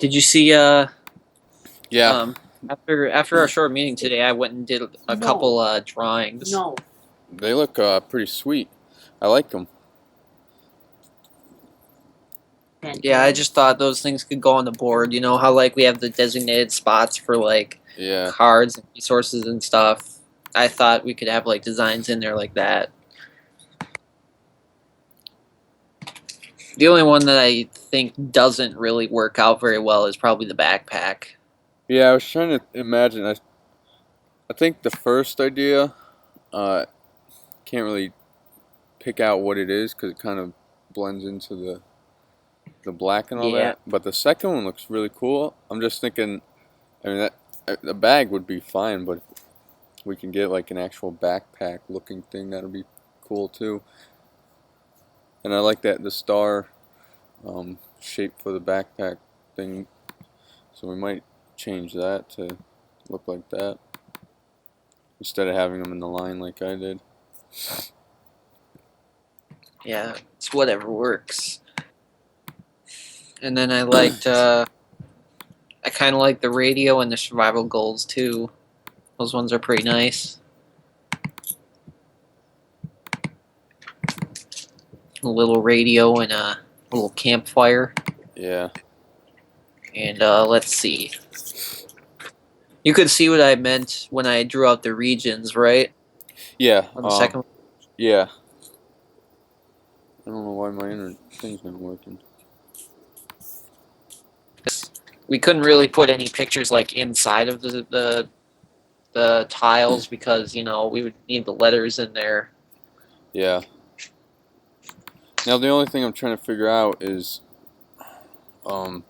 Did you see Yeah, um after our short meeting today, I went and did a couple drawings. No. they look pretty sweet. I like them. Yeah, I just thought those things could go on the board. You know how like we have the designated spots for like Yeah, cards and resources and stuff. I thought we could have like designs in there like that. The only one that I think doesn't really work out very well is probably the backpack. yeah. I was trying to imagine. I think the first idea, uh, can't really pick out what it is because it kind of blends into the black and all Yeah. that. But the second one looks really cool. I'm just thinking. I mean, that the bag would be fine, but if we can get like an actual backpack looking thing, that'd be cool too. And I like that the star shape for the backpack thing. So we might change that to look like that instead of having them in the line like I did. Yeah, it's whatever works. And then I liked I kind of like the radio and the survival goals too. Those ones are pretty nice. A little radio and a little campfire. Yeah. And let's see. You could see what I meant when I drew out the regions, right? Yeah. On the second one. Yeah. I don't know why my inner thing's not working. We couldn't really put any pictures like inside of the tiles because you know we would need the letters in there. Yeah. Now the only thing I'm trying to figure out is how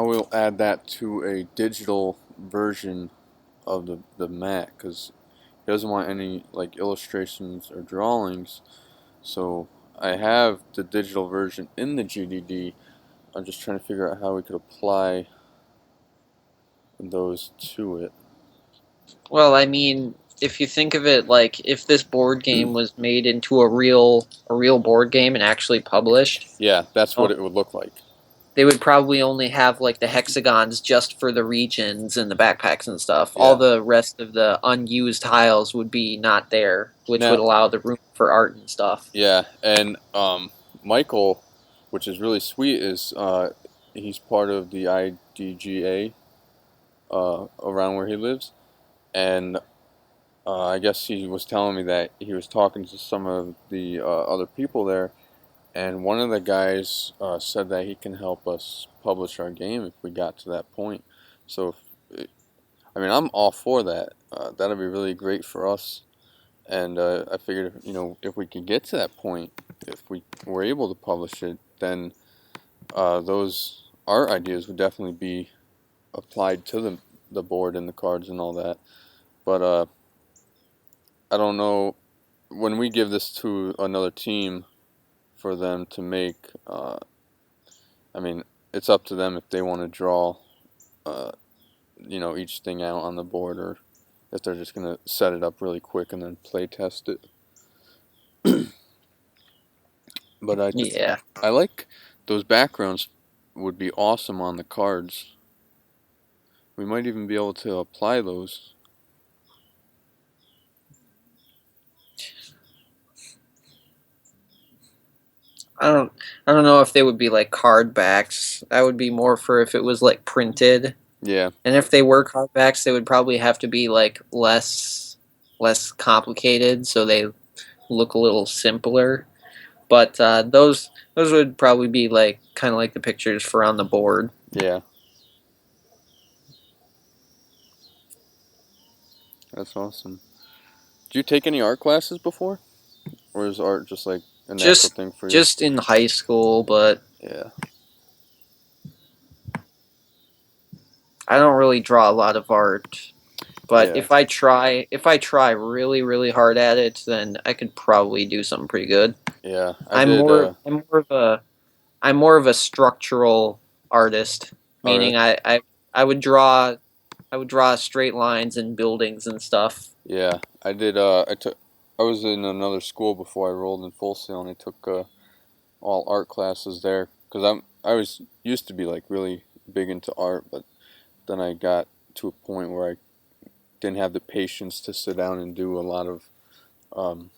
we'll add that to a digital version of the mat, because he doesn't want any like illustrations or drawings. So I have the digital version in the GDD. I'm just trying to figure out how we could apply those to it. Well, I mean, if you think of it like if this board game was made into a real board game and actually published, Yeah, that's what it would look like. they would probably only have like the hexagons just for the regions and the backpacks and stuff. Yeah. All the rest of the unused tiles would be not there, which Now- would allow the room for art and stuff. Yeah, and Michael, which is really sweet, is he's part of the IDGA around where he lives, and I guess he was telling me that he was talking to some of the other people there, and one of the guys said that he can help us publish our game if we got to that point. So, I mean, I'm all for that. That'd be really great for us. And I figured, you know, if we could get to that point, if we were able to publish it, then those art ideas would definitely be applied to the board and the cards and all that. But I don't know, when we give this to another team for them to make, I mean, it's up to them if they want to draw, you know, each thing out on the board, or if they're just going to set it up really quick and then play test it. But Yeah. I like those backgrounds would be awesome on the cards. We might even be able to apply those. I don't know if they would be like card backs. That would be more for if it was like printed. Yeah, And if they were card backs, they would probably have to be like less complicated, so they look a little simpler. But those would probably be like kind of like the pictures for on the board. yeah. That's awesome. Did you take any art classes before? Or is art just like a natural thing for you? Just in high school, but Yeah. I don't really draw a lot of art. But Yeah. if I try really really hard at it, then I could probably do something pretty good. Yeah. I'm more of a structural artist, meaning I would draw straight lines and buildings and stuff. Yeah. I did. I was in another school before I rolled in Full Sail, and I took all art classes there because I was used to be like really big into art, but then I got to a point where I didn't have the patience to sit down and do a lot of um,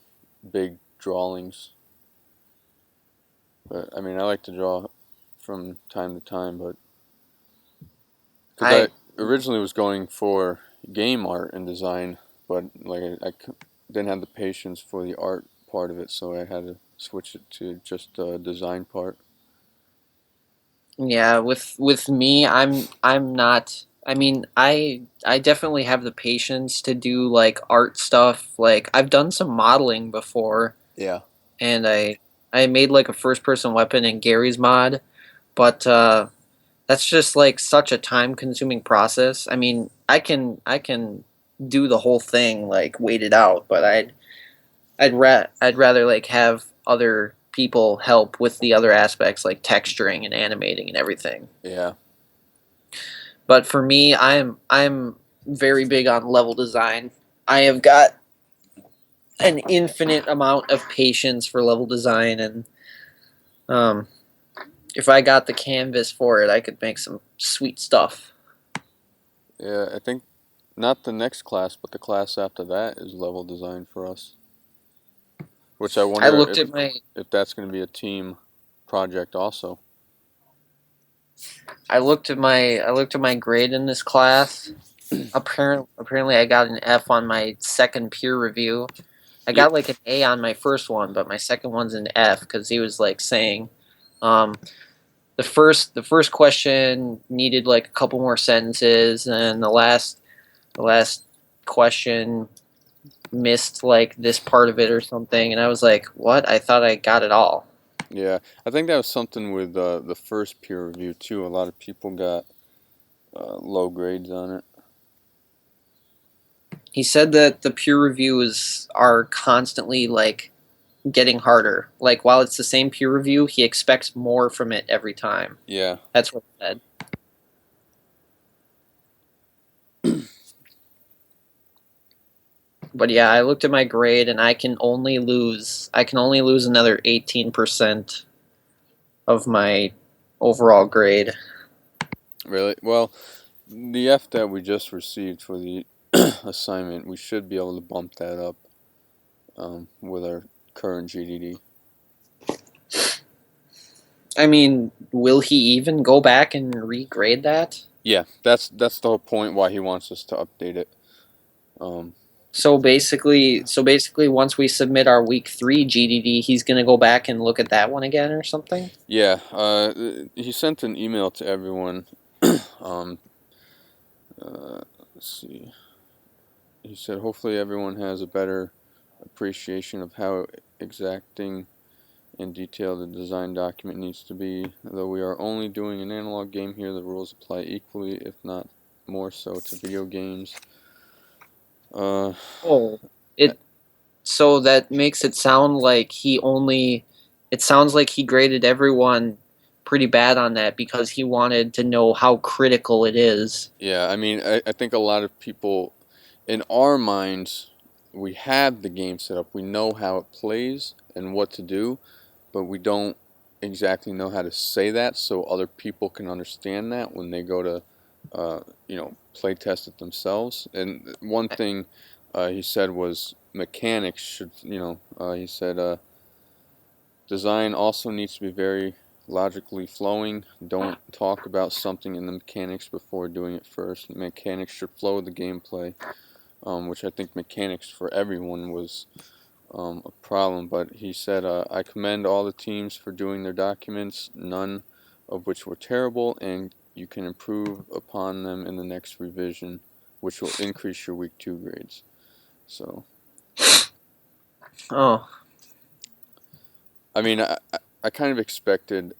big drawings. But I mean, I like to draw from time to time, but because I I originally was going for game art and design, but like didn't have the patience for the art part of it, so I had to switch it to just the design part. Yeah, with me, I'm not. I mean, I definitely have the patience to do like art stuff. Like I've done some modeling before, Yeah, and I made like a first person weapon in Gary's mod, but that's just like such a time consuming process. I mean, I can do the whole thing like wait it out, but I'd rather like have other people help with the other aspects like texturing and animating and everything. yeah, But for me, I'm very big on level design. I have got an infinite amount of patience for level design, and um, if I got the canvas for it, I could make some sweet stuff. yeah. I think not the next class, but the class after that is level design for us. Which I I wonder looked at my if that's going to be a team project also. I looked at my grade in this class. Apparently I got an F on my second peer review. I Yeah, got like an A on my first one, but my second one's an F because he was like saying, um, the first question needed like a couple more sentences, and the last question missed like this part of it or something, and I was like, what? I thought I got it all. yeah. I think that was something with the first peer review too. A lot of people got low grades on it. He said that the peer reviews are constantly like getting harder. Like while it's the same peer review, he expects more from it every time. Yeah, That's what he said. But yeah, I looked at my grade and I can only lose another 18% of my overall grade. really. Well, the F that we just received for the assignment, we should be able to bump that up with our current GDD. I mean, will he even go back and regrade that? Yeah, that's the whole point why he wants us to update it. Um, So basically once we submit our week 3 GDD, he's going to go back and look at that one again or something? yeah, he sent an email to everyone. um, let's see. He said, hopefully everyone has a better appreciation of how exacting and detailed the design document needs to be. Though we are only doing an analog game here, the rules apply equally, if not more so, to video games. Uh, Oh, it so that makes it sound like it sounds like he graded everyone pretty bad on that because he wanted to know how critical it is. yeah, I mean, I think a lot of people, in our minds, we have the game set up. We know how it plays and what to do, but we don't exactly know how to say that so other people can understand that when they go to, play test it themselves. And one thing he said was mechanics should, he said design also needs to be very logically flowing. Don't talk about something in the mechanics before doing it first. Mechanics should flow with the gameplay, which I think mechanics for everyone was a problem, but he said, I commend all the teams for doing their documents, none of which were terrible, and you can improve upon them in the next revision, which will increase your week 2 grades. So, Oh, I mean, I kind of expected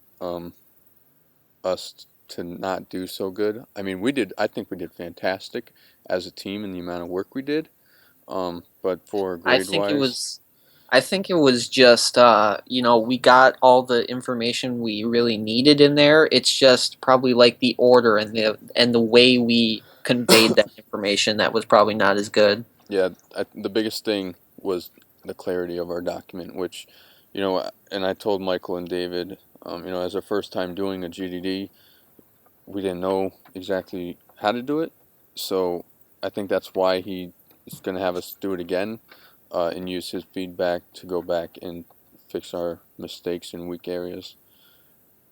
us to not do so good. I mean, I think we did fantastic as a team in the amount of work we did, but for I grade think it wise, was I think it was just we got all the information we really needed in there. It's just probably like the order and the way we conveyed that information that was probably not as good. yeah, the biggest thing was the clarity of our document, which, and I told Michael and David, as our first time doing a GDD, we didn't know exactly how to do it. So I think that's why he is going to have us do it again, and use his feedback to go back and fix our mistakes in weak areas,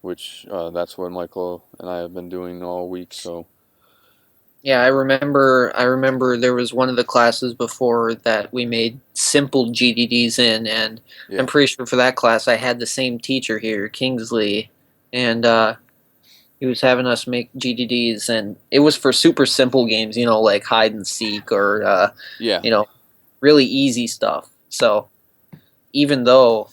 which that's what Michael and I have been doing all week. So Yeah, I remember there was one of the classes before that we made simple GDDs in, and I'm yeah, pretty sure for that class I had the same teacher here, Kingsley, and he was having us make GDDs, and it was for super simple games, like hide and seek or yeah, you know, really easy stuff. So even though,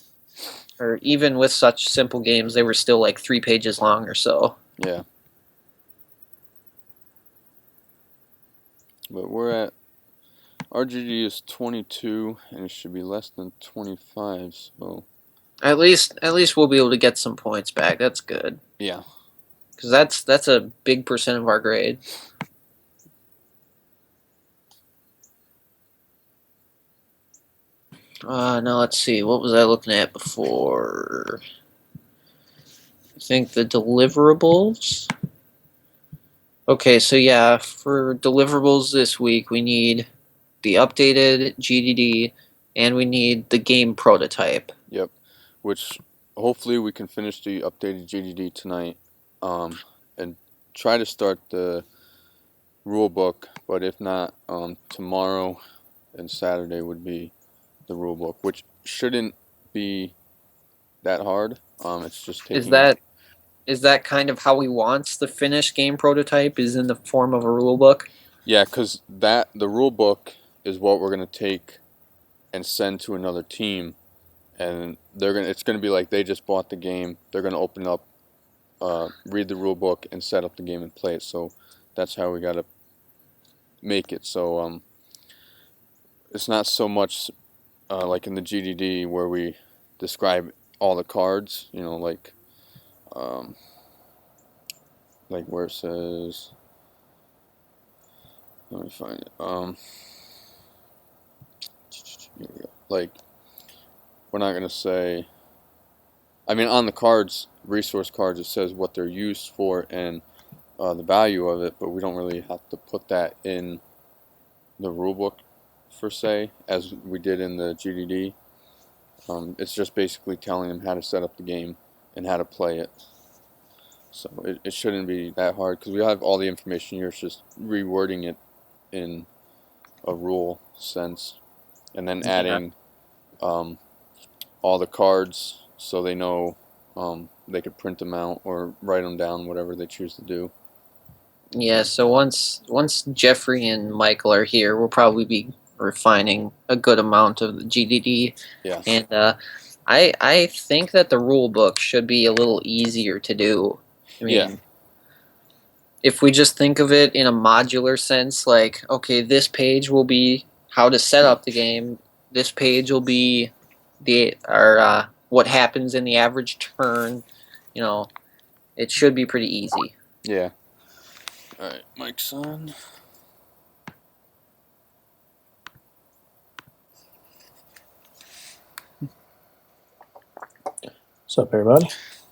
or even with such simple games, they were still like 3 pages long or so. yeah. But we're at our GDD is 22, and it should be less than 25. So At least we'll be able to get some points back. That's good. yeah, Because that's a big percent of our grade. Now let's see. What was I looking at before? I think the deliverables. Okay, so yeah, for deliverables this week, we need the updated GDD, and we need the game prototype. yep. Which hopefully we can finish the updated GDD tonight, and try to start the rule book. But if not, tomorrow and Saturday would be the rule book, which shouldn't be that hard. It's just Is taking. that is that kind of how he wants the finished game prototype? Is in the form of a rule book? Yeah, because the rule book is what we're gonna take and send to another team, and it's gonna be like they just bought the game. They're gonna open up, read the rule book, and set up the game and play it. So that's how we gotta make it. So it's not so much like in the GDD where we describe all the cards. Um, like where it says. Let me find it. Here we go. Like we're not gonna say. I mean, on the cards, resource cards, it says what they're used for and the value of it, but we don't really have to put that in the rulebook per se, as we did in the GDD. It's just basically telling them how to set up the game and how to play it. So it shouldn't be that hard because we have all the information here. It's just rewording it in a rule sense, and then adding all the cards so they know they could print them out or write them down, whatever they choose to do. Yeah, so once Jeffrey and Michael are here, we'll probably be refining a good amount of the GDD, Yeah, and I think that the rule book should be a little easier to do. I yeah, mean, if we just think of it in a modular sense, like okay, this page will be how to set up the game. This page will be what happens in the average turn. You know, it should be pretty easy. yeah. All right, mic's on. What's up, everybody?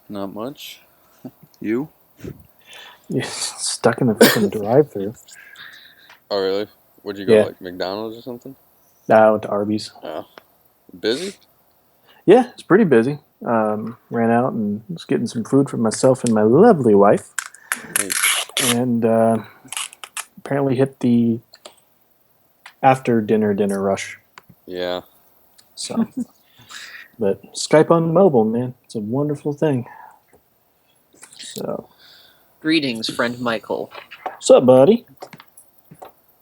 Not much. You? You're stuck in the freaking drive-through. Oh, really? Would you go Yeah. like McDonald's or something? I went to Arby's. Oh, busy? Yeah, it's pretty busy. Ran out and was getting some food for myself and my lovely wife, Nice. and apparently hit the after dinner rush. Yeah. So, but Skype on mobile, man, it's a wonderful thing. So, Greetings, friend Michael. what's up, buddy?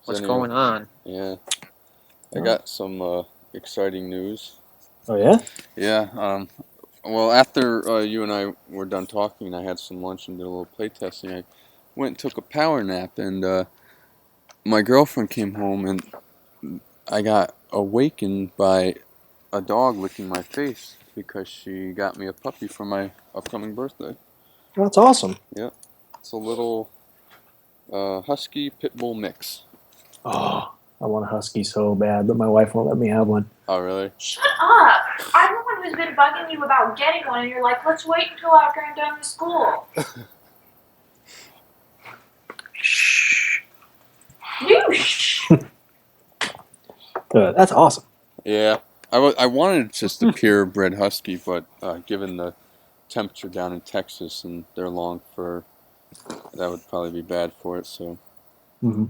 What's going on? Yeah. I got some exciting news. Oh yeah? Yeah. Well, after you and I were done talking, I had some lunch and did a little play testing. I went and took a power nap, and my girlfriend came home, and I got awakened by a dog licking my face because she got me a puppy for my upcoming birthday. Oh, that's awesome. Yeah. It's a little husky pit bull mix. Oh, I want a husky so bad, but my wife won't let me have one. Oh, really? Shut up! I'm the one who's been bugging you about getting one, and you're like, let's wait until after I'm done with school. Shh. You shh. That's awesome. Yeah, I wanted just a purebred husky, but given the temperature down in Texas and their long fur, that would probably be bad for it. So Hmm.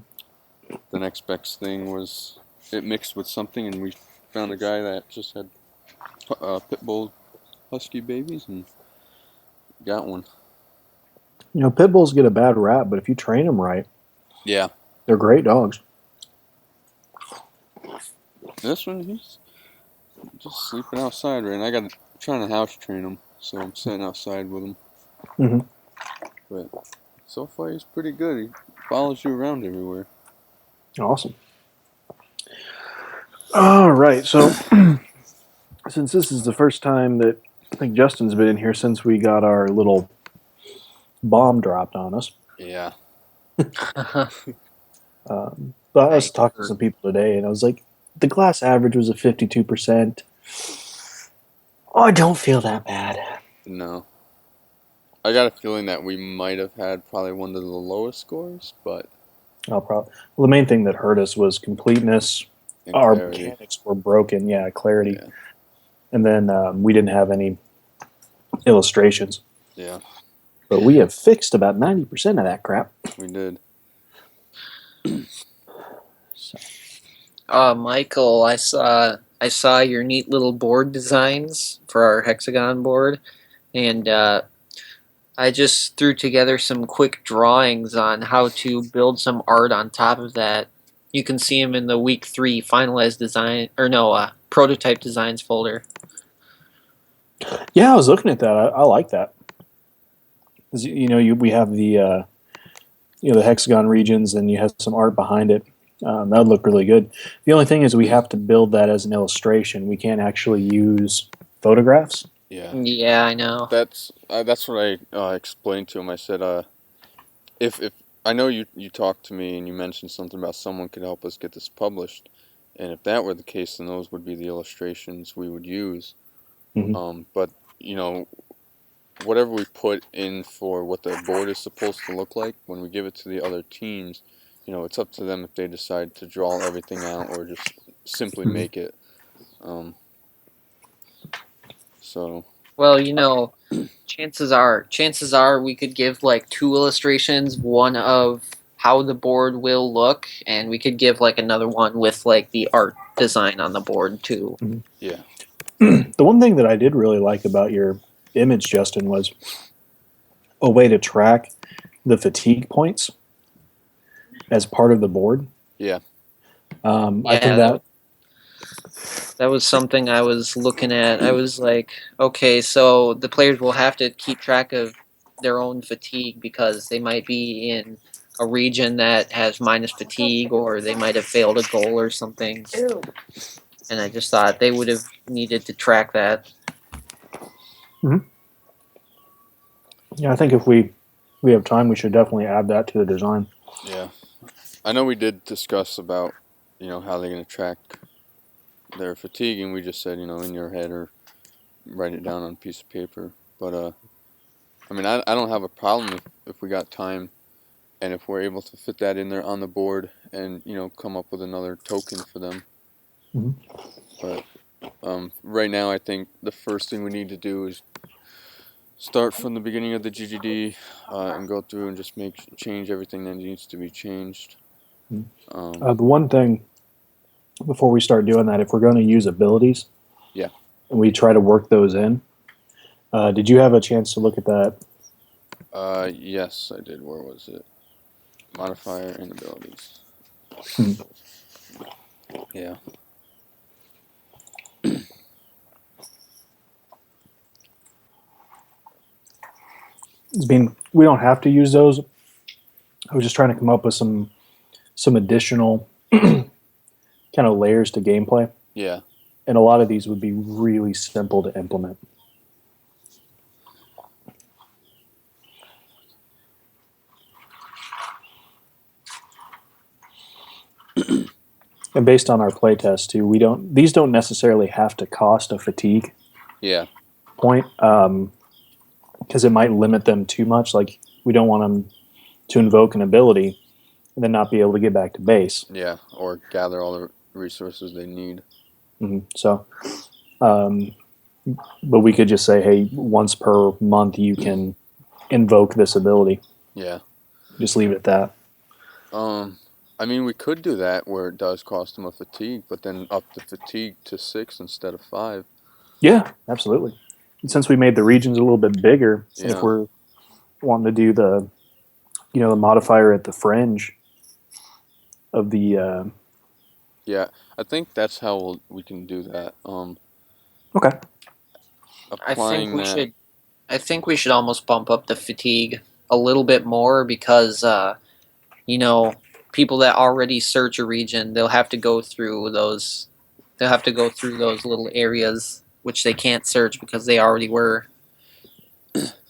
the next best thing was it mixed with something, and we found a guy that just had pit bull husky babies and got one. You know, pit bulls get a bad rap, but if you train them right, Yeah, they're great dogs. this one he's just sleeping outside right now. I'm trying to house train him, so I'm sitting outside with him. Hmm. But so far he's pretty good. He follows you around everywhere. Awesome. All right, so since this is the first time that I think Justin's been in here since we got our little bomb dropped on us, Yeah. but I was talking to some people today, and I was like, the class average was a 52%. Oh, I don't feel that bad. No. I got a feeling that we might have had probably one of the lowest scores, but Well, the main thing that hurt us was completeness. in Our clarity. mechanics were broken. Yeah, clarity. Yeah. And then we didn't have any illustrations. Yeah, But we have fixed about 90% of that crap. we did. So, Michael, I saw your neat little board designs for our hexagon board, and I just threw together some quick drawings on how to build some art on top of that. You can see them in the week 3 finalized design, or no, prototype designs folder. yeah, I was looking at that. I like that. 'Cause, you know, we have the the hexagon regions, and you have some art behind it. That would look really good. The only thing is we have to build that as an illustration. We can't actually use photographs. Yeah. Yeah, I know. That's what I explained to him. I said, if I know you talked to me and you mentioned something about someone could help us get this published, and if that were the case, then those would be the illustrations we would use. Mhm. But you know, whatever we put in for what the board is supposed to look like, when we give it to the other teams, you know, it's up to them if they decide to draw everything out or just simply Mhm. make it. So Well, you know, chances are we could give like 2 illustrations, one of how the board will look, and we could give like another one with like the art design on the board too. yeah, The one thing that I did really like about your image, Justin, was a way to track the fatigue points as part of the board. yeah, I think Yeah, that was something I was looking at. I was like, okay, so the players will have to keep track of their own fatigue because they might be in a region that has minus fatigue, or they might have failed a goal or something. Ew. And I just thought they would have needed to track that. Yeah, I think if we have time, we should definitely add that to the design. yeah. I know we did discuss about, you know, how they're going to track their fatigue, and we just said, you know, in your head or write it down on a piece of paper. But I mean, I don't have a problem if we got time, and if we're able to fit that in there on the board, and you know, come up with another token for them. Mhm. But right now, I think the first thing we need to do is start from the beginning of the GGD and go through and just change everything that needs to be changed. The one thing before we start doing that, if we're going to use abilities, Yeah. and we try to work those in, did you have a chance to look at that? Yes, I did. Where was it? Modifier and abilities. Hmm. Yeah. We don't have to use those. I was just trying to come up with some additional kind of layers to gameplay, Yeah. and a lot of these would be really simple to implement. And based on our playtest too, these don't necessarily have to cost a fatigue. Yeah. point, because it might limit them too much. Like we don't want them to invoke an ability and then not be able to get back to base. Yeah. Or gather all the resources they need. So, but we could just say, hey, once per month you can invoke this ability. Yeah. Just leave it at that. I mean, we could do that where it does cost them a fatigue, but then up the fatigue to 6 instead of 5. Yeah, absolutely. And since we made the regions a little bit bigger, Yeah. if we're wanting to do the, the modifier at the fringe of the. Yeah, I think that's how we can do that. Okay. Applying that. I think we should almost bump up the fatigue a little bit more because people that already search a region, they'll have to go through those little areas which they can't search because they already were.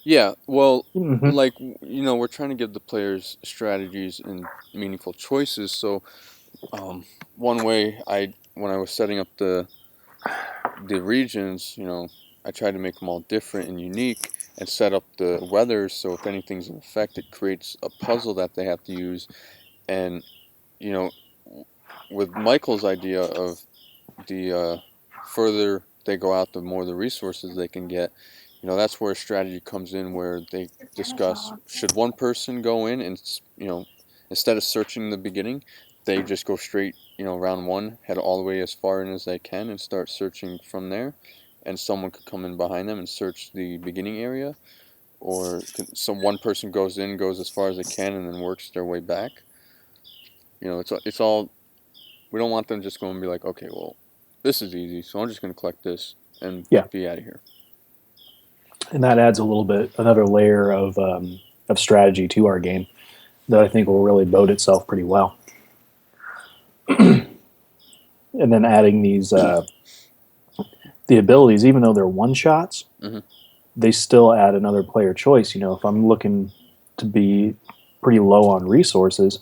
Yeah, well, Mhm. like, we're trying to give the players strategies and meaningful choices. So, one way when I was setting up the regions, I tried to make them all different and unique and set up the weather so if anything's in effect, it creates a puzzle that they have to use. And, you know, with Michael's idea of the further they go out, the more the resources they can get. That's where a strategy comes in, where they discuss should one person go in and instead of searching the beginning, they just go straight round one, head all the way as far in as they can, and start searching from there. And someone could come in behind them and search the beginning area, or one person goes as far as they can, and then works their way back. It's all. We don't want them just going to be like, okay, well, this is easy, so I'm just going to collect this and be out of here. And that adds another layer of strategy to our game that I think will really bode itself pretty well. And then adding these the abilities, even though they're one shots, they still add another player choice. If I'm looking to be pretty low on resources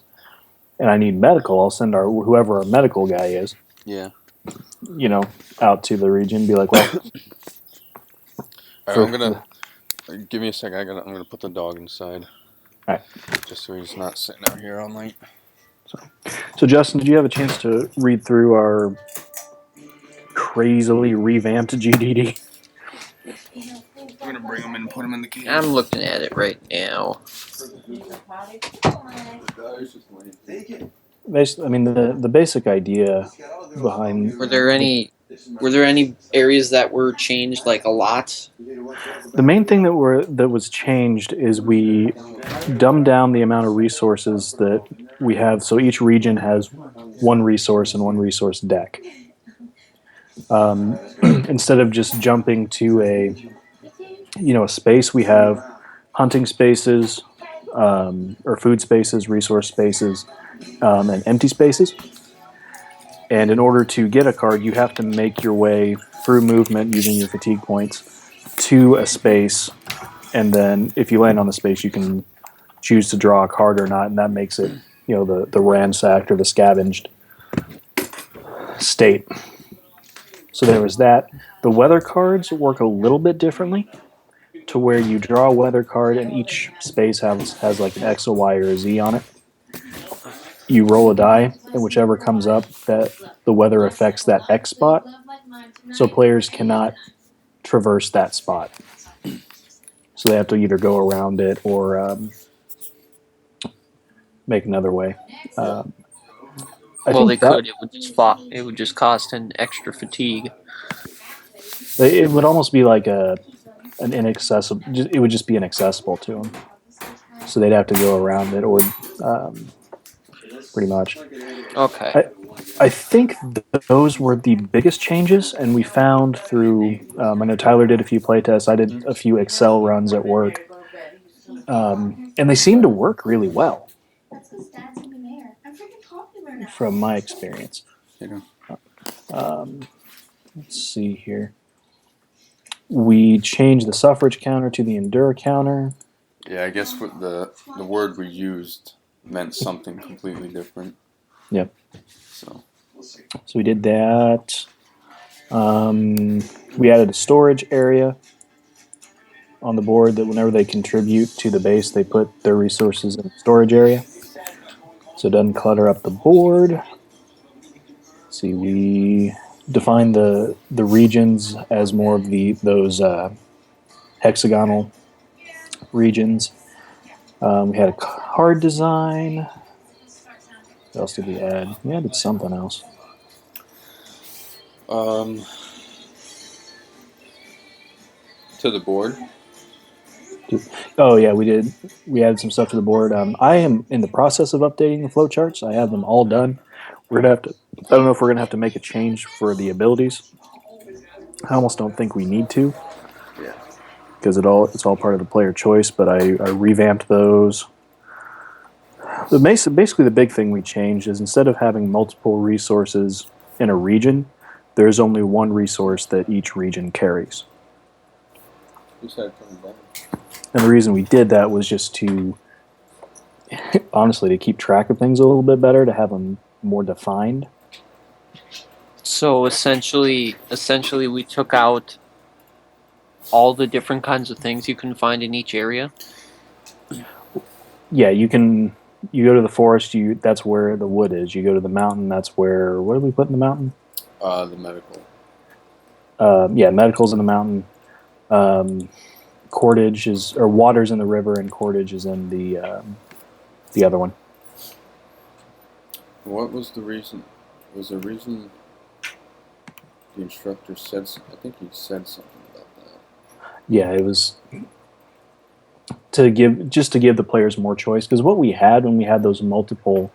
and I need medical, I'll send whoever our medical guy is. Yeah. Out to the region, be like, well. All right, I'm gonna give me a second. I'm gonna put the dog inside. All right. Just so he's not sitting out here all night. So Justin, did you have a chance to read through our crazily revamped GDD? I'm gonna bring him in and put him in the cage. I'm looking at it right now. I mean, the basic idea behind. Were there any areas that were changed like a lot? The main thing that was changed is we dumbed down the amount of resources that we have. So each region has one resource and one resource deck. Instead of just jumping to a space, we have hunting spaces, or food spaces, resource spaces, and empty spaces. And in order to get a card, you have to make your way through movement using your fatigue points to a space. And then if you land on the space, you can choose to draw a card or not. And that makes it, the ransacked or the scavenged state. So there was that. The weather cards work a little bit differently, to where you draw a weather card and each space has like an X, a Y, or a Z on it. You roll a die, and whichever comes up, that the weather affects that X spot, so players cannot traverse that spot. So they have to either go around it or make another way. They could. It would just cost an extra fatigue. It would almost be like an inaccessible. It would just be inaccessible to them. So they'd have to go around it, or pretty much. Okay. I think those were the biggest changes, and we found through. I know Tyler did a few playtests. I did a few Excel runs at work, and they seem to work really well. From my experience. Let's see here. We changed the suffrage counter to the endure counter. Yeah, I guess what the word we used meant something completely different. Yep. So we did that. We added a storage area on the board that whenever they contribute to the base, they put their resources in the storage area, so it doesn't clutter up the board. Let's see, we defined the regions as more of those hexagonal regions. We had a card design. What else did we add? We added something else. To the board. Oh yeah, we did. We added some stuff to the board. I am in the process of updating the flowcharts. I have them all done. We're gonna have to. I don't know if we're gonna have to make a change for the abilities. I almost don't think we need to. Yeah. Because it's all part of the player choice. But I revamped those. Basically, the big thing we changed is instead of having multiple resources in a region, there's only one resource that each region carries. And the reason we did that was just to, honestly, to keep track of things a little bit better, to have them more defined. So essentially, we took out all the different kinds of things you can find in each area. Yeah, you can. You go to the forest. That's where the wood is. You go to the mountain. That's where. What did we put in the mountain? The medical. Yeah, medical's in the mountain. Cordage or water's in the river, and cordage is in the other one. What was the reason? Was there a reason the instructor said? I think he said something about that. Yeah, it was to give the players more choice, because what we had when we had those multiple,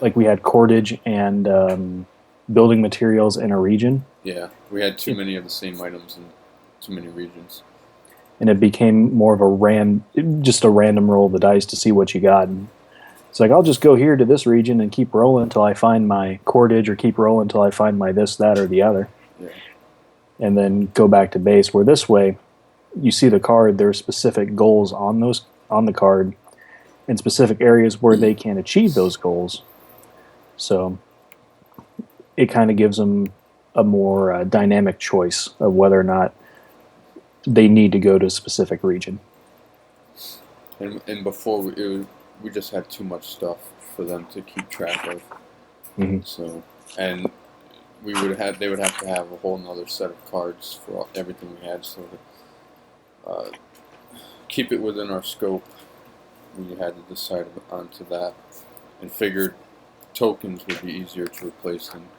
like we had cordage and building materials in a region. Yeah, we had too many of the same items in too many regions. And it became more of a random roll of the dice to see what you got. And it's like, I'll just go here to this region and keep rolling until I find my cordage, or keep rolling until I find my this, that, or the other. Yeah. And then go back to base. Where this way, you see the card, there are specific goals on the card, and specific areas where they can achieve those goals. So it kind of gives them a more dynamic choice of whether or not they need to go to a specific region. And before we just had too much stuff for them to keep track of. Mm-hmm. So, and they would have to have a whole nother set of cards for everything we had. So to keep it within our scope, we had to decide onto that, and figured tokens would be easier to replace than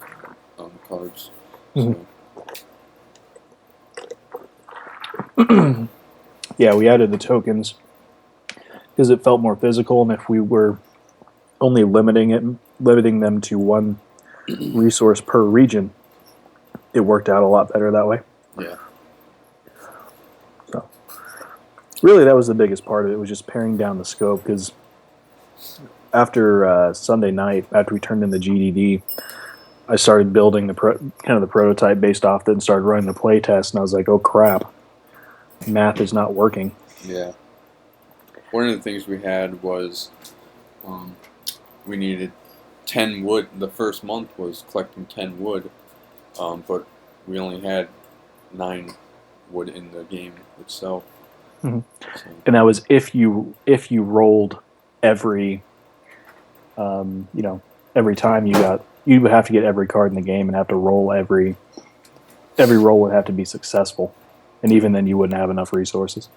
cards. Mm-hmm. So. Yeah, we added the tokens because it felt more physical, and if we were only limiting them to one resource per region, it worked out a lot better that way. Yeah. So, really, that was the biggest part of it, was just paring down the scope, because after Sunday night, after we turned in the GDD, I started building the prototype based off that and started running the play test, and I was like, oh crap, math is not working. Yeah. One of the things we had was we needed 10 wood. The first month was collecting 10 wood, but we only had 9 wood in the game itself. Mm-hmm. So. And that was if you rolled every every time you would have to get every card in the game and have to roll every roll would have to be successful, and even then you wouldn't have enough resources.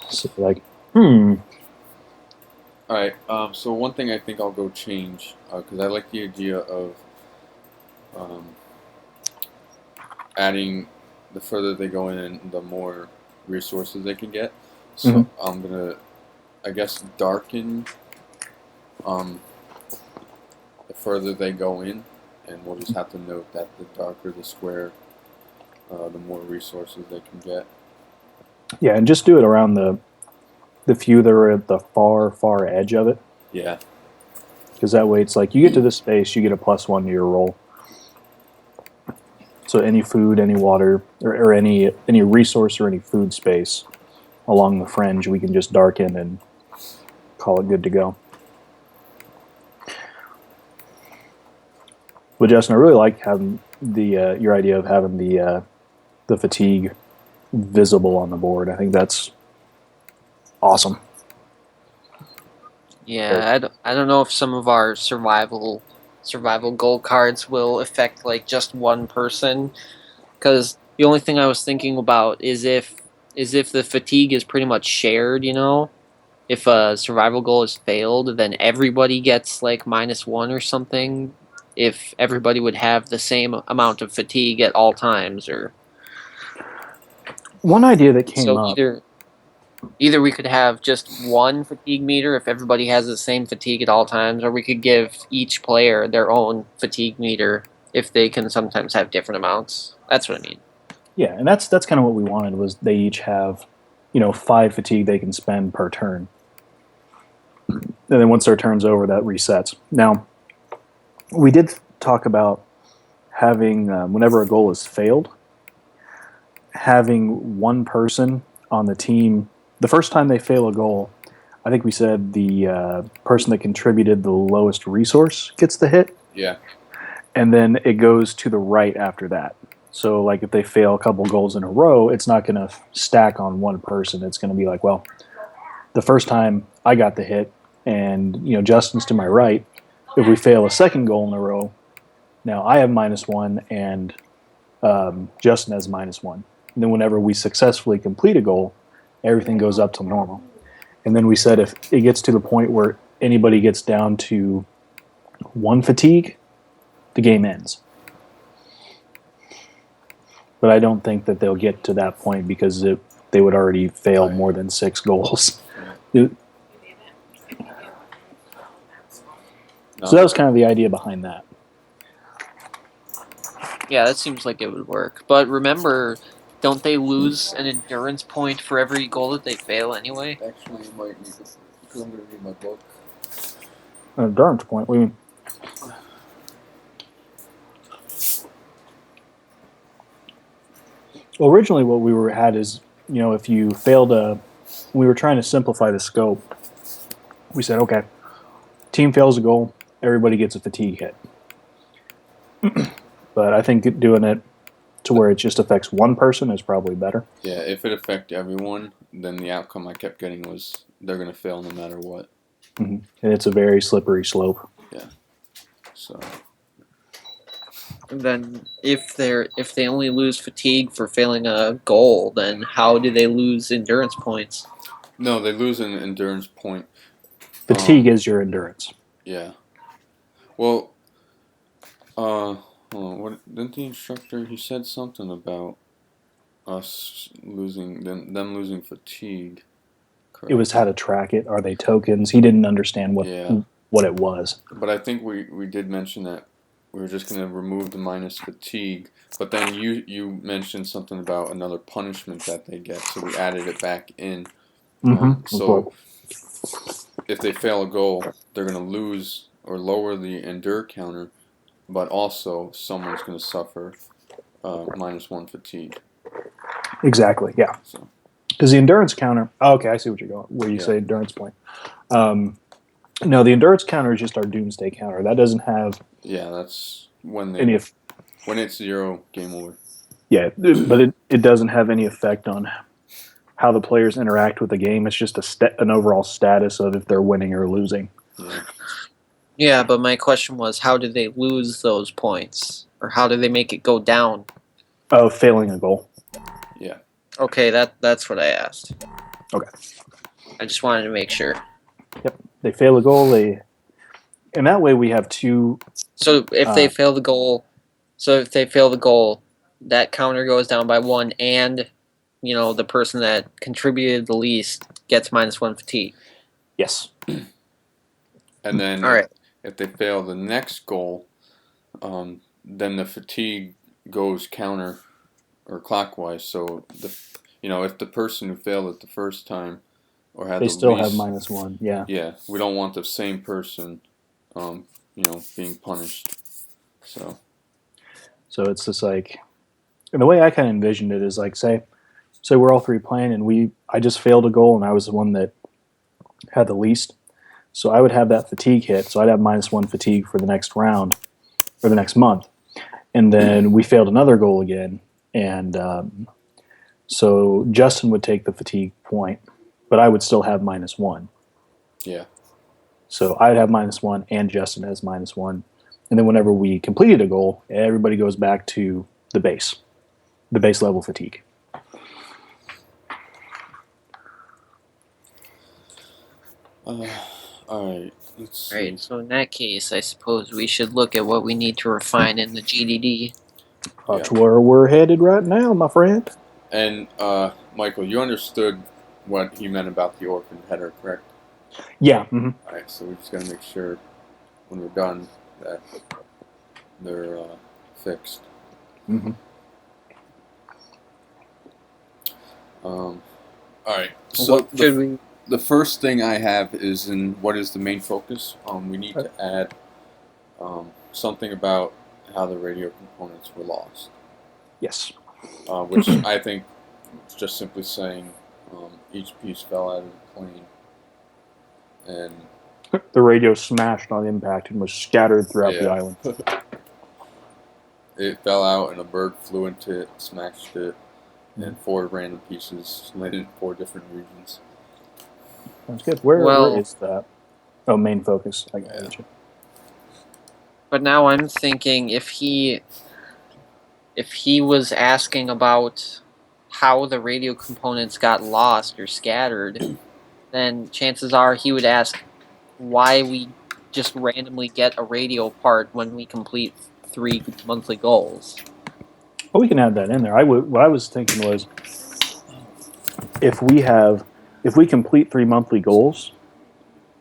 So All right. So one thing I think I'll go change, because I like the idea of adding, the further they go in, the more resources they can get. So Mm-hmm. I'm gonna, I guess, darken the further they go in, and we'll just have to note that the darker the square, the more resources they can get. Yeah, and just do it around the few that are at the far edge of it. Yeah. Because that way it's like you get to this space, you get a +1 to your roll. So any food, any water, or any resource or any food space along the fringe, we can just darken and call it good to go. But Justin, I really like having the your idea of having the fatigue visible on the board. I think that's awesome. Yeah, I don't know if some of our survival goal cards will affect like just one person, because the only thing I was thinking about is if the fatigue is pretty much shared, you know. If a survival goal is failed, then everybody gets like -1 or something. If everybody would have the same amount of fatigue at all times, or One idea that came so up. either we could have just one fatigue meter if everybody has the same fatigue at all times, or we could give each player their own fatigue meter if they can sometimes have different amounts. That's what I mean. Yeah, and that's kind of what we wanted was they each have, 5 fatigue they can spend per turn. And then once their turn's over, that resets. Now, we did talk about having, whenever a goal is failed, having one person on the team, the first time they fail a goal, I think we said the person that contributed the lowest resource gets the hit, Yeah. and then it goes to the right after that. So, like, if they fail a couple goals in a row, it's not going to stack on one person. It's going to be like, well, the first time I got the hit, and Justin's to my right. If we fail a second goal in a row, now I have -1, and Justin has -1. And then whenever we successfully complete a goal, everything goes up to normal. And then we said if it gets to the point where anybody gets down to 1 fatigue, the game ends. But I don't think that they'll get to that point because they would already fail more than 6 goals. So that was kind of the idea behind that. Yeah, that seems like it would work. But remember, don't they lose an endurance point for every goal that they fail anyway? Actually, you might need this because I'm going to need my book. An endurance point? What do you mean? Well, originally what we had is, if you failed we were trying to simplify the scope. We said, okay, team fails a goal, everybody gets a fatigue hit. But I think doing it to where it just affects one person is probably better. Yeah, if it affected everyone, then the outcome I kept getting was they're going to fail no matter what. Mm-hmm. And it's a very slippery slope. Yeah. So. And then if they only lose fatigue for failing a goal, then how do they lose endurance points? No, they lose an endurance point. Fatigue is your endurance. Yeah. Well, what didn't the instructor? He said something about us losing them losing fatigue. Correct. It was how to track it. Are they tokens? He didn't understand what it was. But I think we did mention that we were just going to remove the minus fatigue. But then you mentioned something about another punishment that they get, so we added it back in. Mm-hmm. So if they fail a goal, they're going to lose or lower the endure counter, but also someone's going to suffer -1 fatigue. Exactly, yeah. So. Because the endurance counter... Oh, okay, I see what you're going. Where you say endurance point. No, the endurance counter is just our doomsday counter. That doesn't have... Yeah, that's when when it's 0, game over. Yeah, but it doesn't have any effect on how the players interact with the game. It's just an overall status of if they're winning or losing. Yeah. Yeah, but my question was, how do they lose those points? Or how do they make it go down? Oh, failing a goal. Yeah. Okay, that's what I asked. Okay. I just wanted to make sure. Yep. They fail a goal, and that way we have 2... So if they fail the goal, that counter goes down by 1, and the person that contributed the least gets -1 fatigue. Yes. And then all right. If they fail the next goal, then the fatigue goes counter or clockwise. So if the person who failed it the first time or had they the still least, have -1. Yeah. Yeah, we don't want the same person, being punished. So it's just like, and the way I kind of envisioned it is like, say we're all 3 playing, and I just failed a goal, and I was the one that had the least. So I would have that fatigue hit. So I'd have -1 fatigue for the next round or the next month. and then we failed another goal again, and so Justin would take the fatigue point, but I would still have -1. Yeah. So I'd have -1, and Justin has -1, and then whenever we completed a goal, everybody goes back to the base level fatigue. All right. Let's see. Right. So in that case, I suppose we should look at what we need to refine in the GDD. That's where we're headed right now, my friend. And Michael, you understood what he meant about the orphan header, correct? Yeah. Mm-hmm. All right. So we're just gonna make sure when we're done that they're fixed. Mm-hmm. All right. So What should we? the first thing I have is in what is the main focus. We need to add something about how the radio components were lost. Yes. Which I think is just simply saying each piece fell out of the plane, and The radio smashed on impact and was scattered throughout the Yeah. island. it fell out and a bird flew into it, smashed it, and 4 random pieces landed in 4 different regions. That's good. Where Well- is that? Oh, main focus. I got Yeah. you. But now I'm thinking if he was asking about how the radio components got lost or scattered, then chances are he would ask why we just randomly get a radio part when we complete 3 monthly goals. Well, we can add that in there. What I was thinking was, if we complete 3 monthly goals,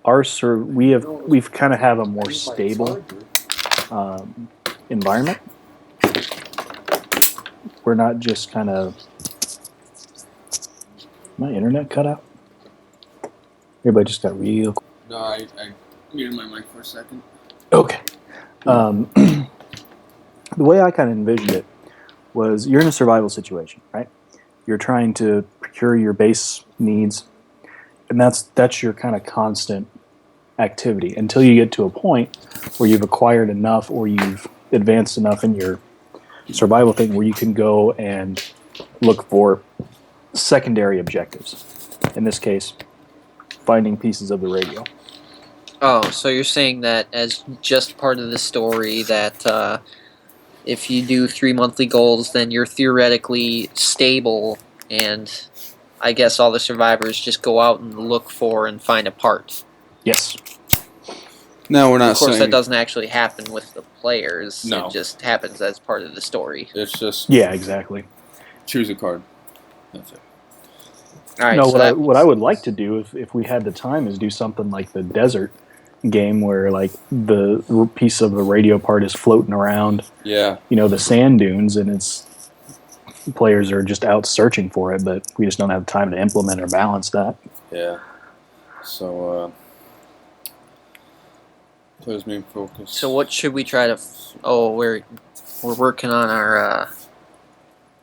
we've kind of have a more stable environment. We're not just kind of. My internet cut out. Everybody just got real. No, I muted my mic for a second. Okay. The way I kind of envisioned it was you're in a survival situation, right? You're trying to procure your base needs, and that's your kind of constant activity until you get to a point where you've acquired enough or you've advanced enough in your survival thing where you can go and look for secondary objectives. In this case, finding pieces of the radio. Oh, so you're saying that as just part of the story that if you do 3 monthly goals, then you're theoretically stable, and I guess all the survivors just go out and look for and find a part. Yes. No, we're not Of course, saying that doesn't actually happen with the players. No. It just happens as part of the story. it's just Yeah, exactly. choose a card. That's it. All right. No, so what I would like to do if we had the time is do something like the desert game where like the piece of the radio part is floating around, Yeah. the sand dunes, and it's players are just out searching for it, but we just don't have time to implement or balance that. Yeah. So, players' main focus. So what should we try to? We're working on our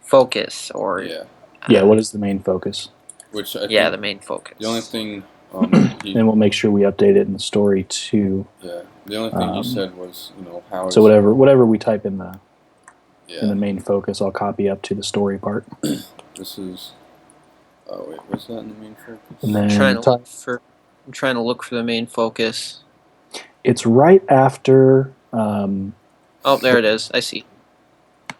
focus, or Yeah. Yeah, what is the main focus? Which I yeah, think the main focus. the only thing And we'll make sure we update it in the story too. the only thing he Um, said was how So whatever we type in the yeah main focus, I'll copy up to the story part, this is what's that in the main focus? and then I'm trying to look for the main focus. it's right after. Oh, there it is. I see.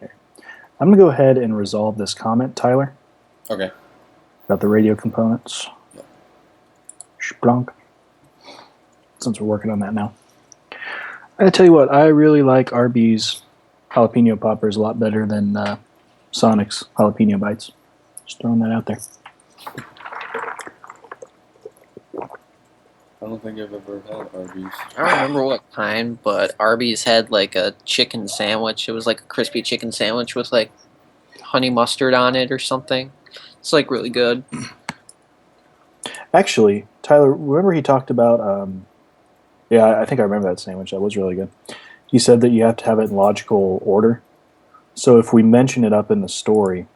I'm gonna go ahead and resolve this comment, Tyler, Okay. about the radio components. Yeah. Splunk. Since we're working on that now, I tell you what, I really like Arby's jalapeno poppers a lot better than Sonic's jalapeno bites. Just throwing that out there. I don't think I've ever had Arby's. I don't remember what kind, but Arby's had like a chicken sandwich. It was like a crispy chicken sandwich with like honey mustard on it or something. It's like really good. Actually, Tyler, remember he talked about? Yeah, I think I remember that sandwich. That was really good. He said that you have to have it in logical order. So if we mention it up in the story,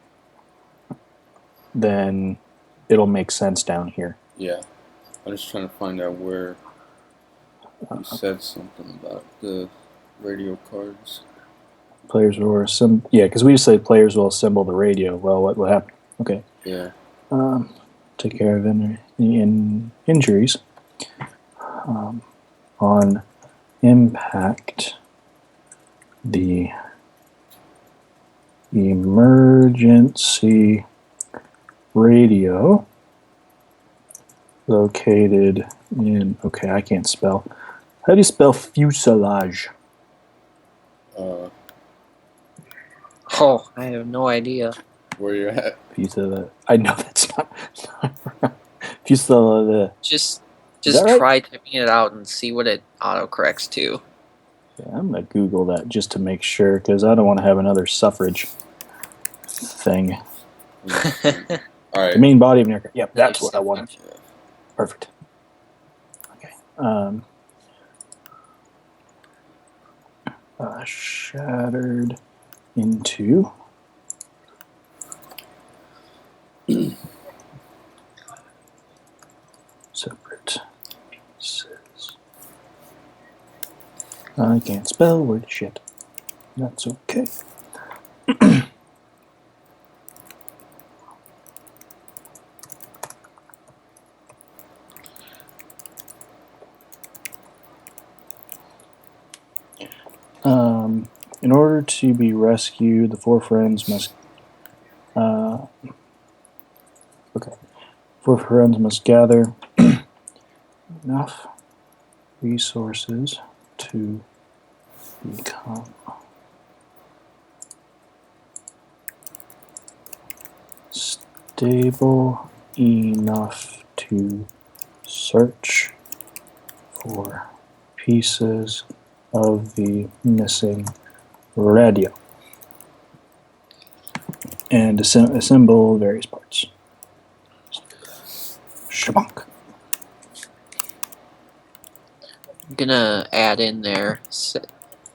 then it'll make sense down here. Yeah. I'm just trying to find out where he said something about the radio cards. Players will assemble. Yeah, because we just say players will assemble the radio. Well, what happened? Okay. Yeah. Take care of injuries on impact. The emergency radio located in. Okay, I can't spell. How do you spell fuselage? Oh, I have no idea. Where you at? Fuselage. I know that's not. Fuselage. Just that right? try typing it out and see what it autocorrects to. Yeah, I'm gonna Google that just to make sure because I don't want to have another suffrage thing. All right. The main body of an aircraft. Yep, that's what I wanted. Perfect. Okay. Shattered into separate pieces. I can't spell word shit. That's okay. In order to be rescued, the four friends must. Okay. Four friends must gather enough resources to become stable enough to search for pieces of the missing radio and assemble various parts. Shabunk. I'm gonna add in there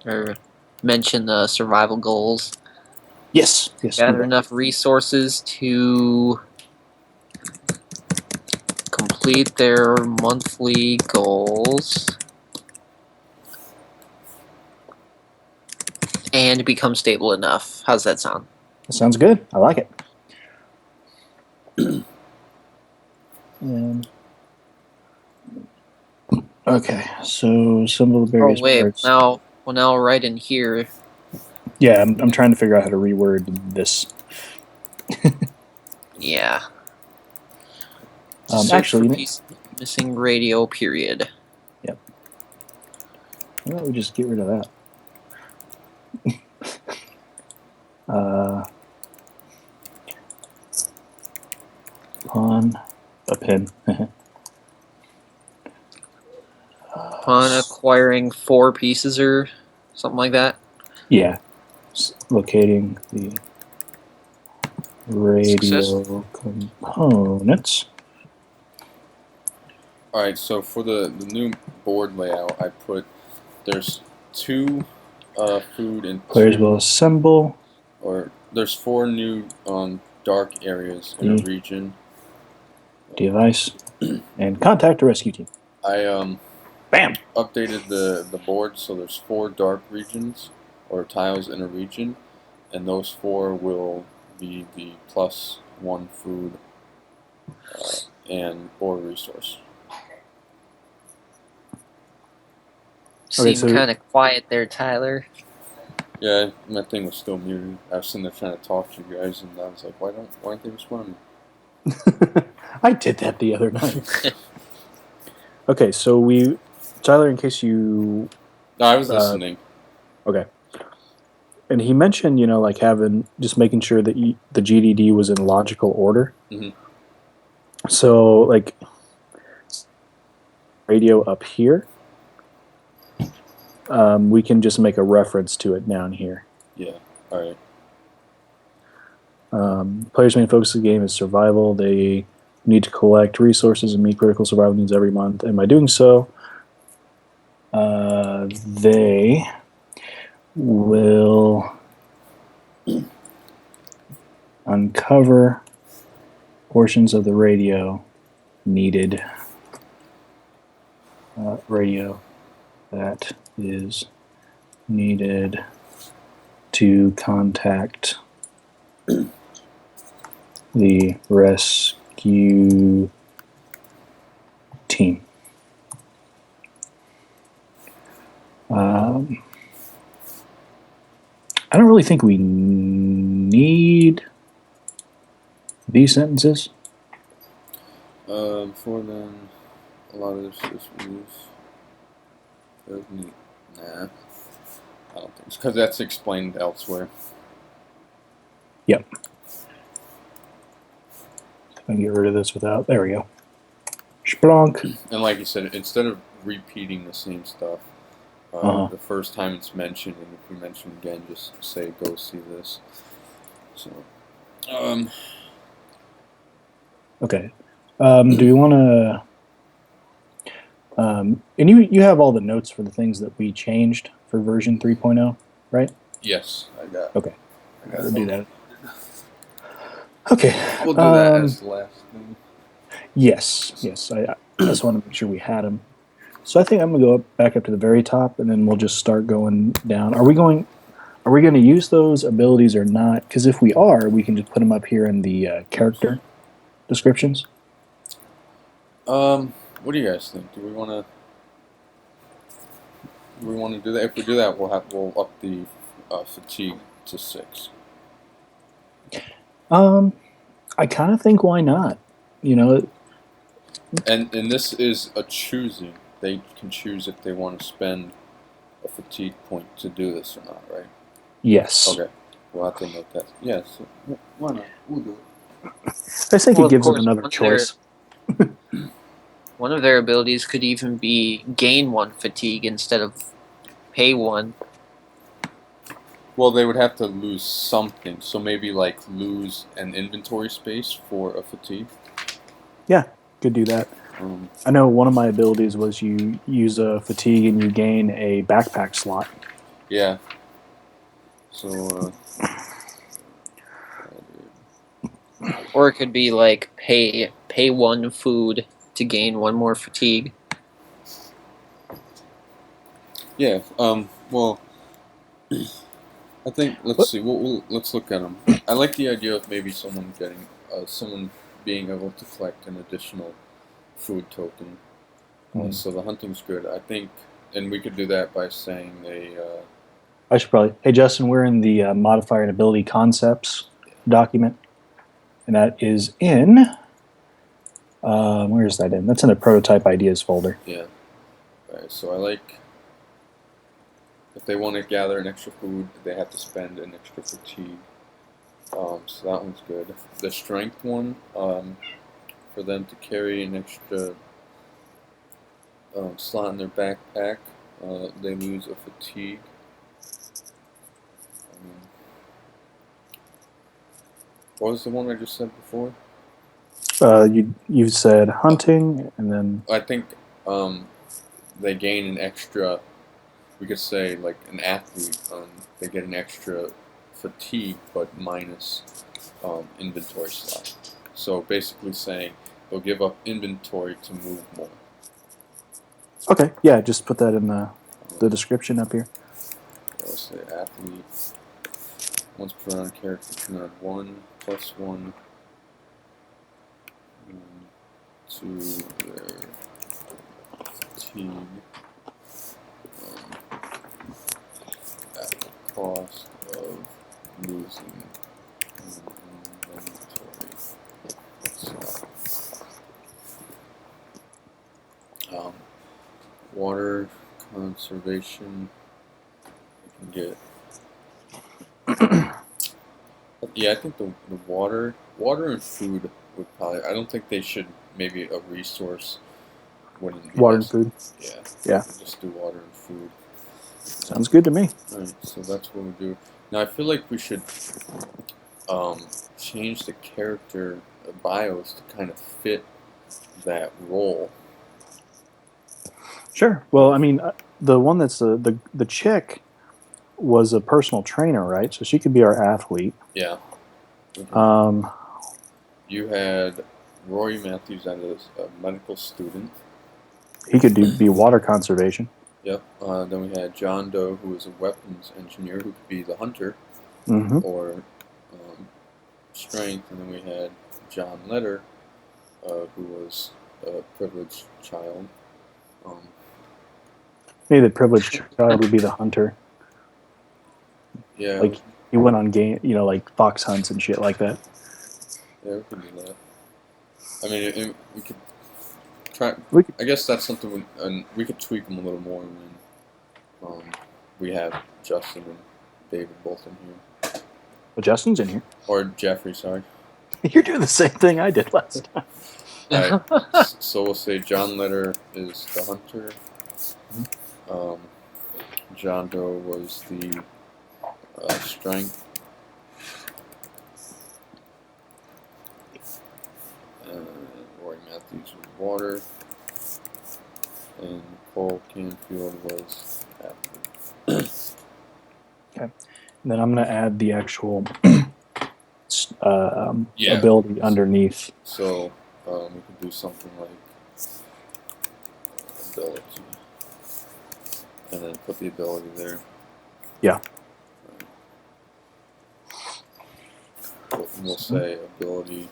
or mention the survival goals. Yes. Gather enough resources to complete their monthly goals and become stable enough. How's that sound? That sounds good. I like it. Okay, so assemble the various parts. Now right in here. Yeah, I'm trying to figure out how to reword this. Yeah. Actually, missing radio. Period. Yep. Why don't we just get rid of that? On a pin. Upon acquiring 4 pieces or something like that. Yeah. Locating the radio components. Alright, so for the new board layout, I put there's 2 food and Players 2, will assemble. or there's 4 new dark areas in a region. Device and contact a rescue team. I Bam! updated the board so there's 4 dark regions or tiles in a region, and those 4 will be the +1 food and or resource. Seem kind of quiet there, Tyler. Yeah, my thing was still muted. I was sitting there trying to talk to you guys, and I was like, why aren't they responding? I did that the other night. Okay, so Tyler, in case you... No, I was listening. Okay. And he mentioned, like just making sure that the GDD was in logical order. Mm-hmm. So, like, radio up here, we can just make a reference to it down here. Yeah, alright. Players' main focus of the game is survival. They need to collect resources and meet critical survival needs every month. And by doing so, they will uncover portions of the radio that is needed to contact the rescue team. I don't really think we need these sentences. Before then, a lot of this is nah, I don't think so, because that's explained elsewhere. Yep. I can get rid of this without. There we go. Splonk. And like you said, instead of repeating the same stuff, the first time it's mentioned, and if we mention it again, just say, "Go see this." So, Okay. Do you want to? And you have all the notes for the things that we changed for version 3.0, right? yes, I got. Okay. I got We'll it. do that. Okay. We'll do that as the last thing. Yes. I just want to make sure we had them. So I think I'm gonna go back up to the very top, and then we'll just start going down. Are we going to use those abilities or not? Because if we are, we can just put them up here in the character descriptions. What do you guys think? Do we want to? Do that? If we do that, we'll up the fatigue to 6. I kind of think why not? You know, And this is a choosing. They can choose if they want to spend a fatigue point to do this or not, right? yes. Okay. We'll have to note that. Yes. Why not? We'll do it. I think Well, it of gives them course, another once choice. One of their abilities could even be gain 1 fatigue instead of pay 1. Well, they would have to lose something. So maybe like lose an inventory space for a fatigue. Yeah, could do that. I know one of my abilities was you use a fatigue and you gain a backpack slot. Yeah. So. Or it could be like pay 1 food to gain 1 more fatigue. Yeah. Well, I think let's see. Let's look at them. I like the idea of maybe someone being able to collect an additional food token. So the hunting's good. I think, and we could do that by saying I should probably. Hey, Justin, we're in the modifier and ability concepts document, and that is in. Where is that in? That's in the prototype ideas folder. Yeah. All right. So I like. If they want to gather an extra food, they have to spend an extra fatigue. So that one's good. The strength one, for them to carry an extra slot in their backpack, they lose a fatigue. What was the one I just said before? You said hunting, and then I think they gain an extra. We could say like an athlete, they get an extra fatigue, but minus inventory slot. So basically saying they'll give up inventory to move more. okay, yeah, just put that in the description up here. Let's say athlete. Once put on a character, can add 1 + 1 to their fatigue at the cost of losing inventory slot. Water conservation. We can get. Yeah, I think the water and food would probably. I don't think they should. Maybe a resource wouldn't be Water and food. Yeah. Yeah. Just do water and food. Sounds good to me. Alright, so that's what we do. Now I feel like we should change the character bios to kind of fit that role. Sure. Well, I mean, the one that's the chick was a personal trainer, right? So she could be our athlete. Yeah. You had Rory Matthews as a medical student. He could be water conservation. Yep. Then we had John Doe, who was a weapons engineer, who could be the hunter Mm-hmm. or strength, and then we had John Letter, who was a privileged child. Um, Maybe the privileged child would be the hunter. yeah, Like he went on game, like fox hunts and shit like that. yeah, we could do that. I mean, we could try. We could, I guess that's something, and we could tweak them a little more when we have Justin and David both in here, well, Justin's in here. or Jeffrey. Sorry. You're doing the same thing I did last time. Alright, so we'll say John Letter is the hunter. John Doe was the strength. Roy Matthews was water. And Cole Canfield was athlete. And then I'm going to add the actual Yeah. ability underneath. So we could do something like ability. And then put the ability there. Yeah. We'll say ability.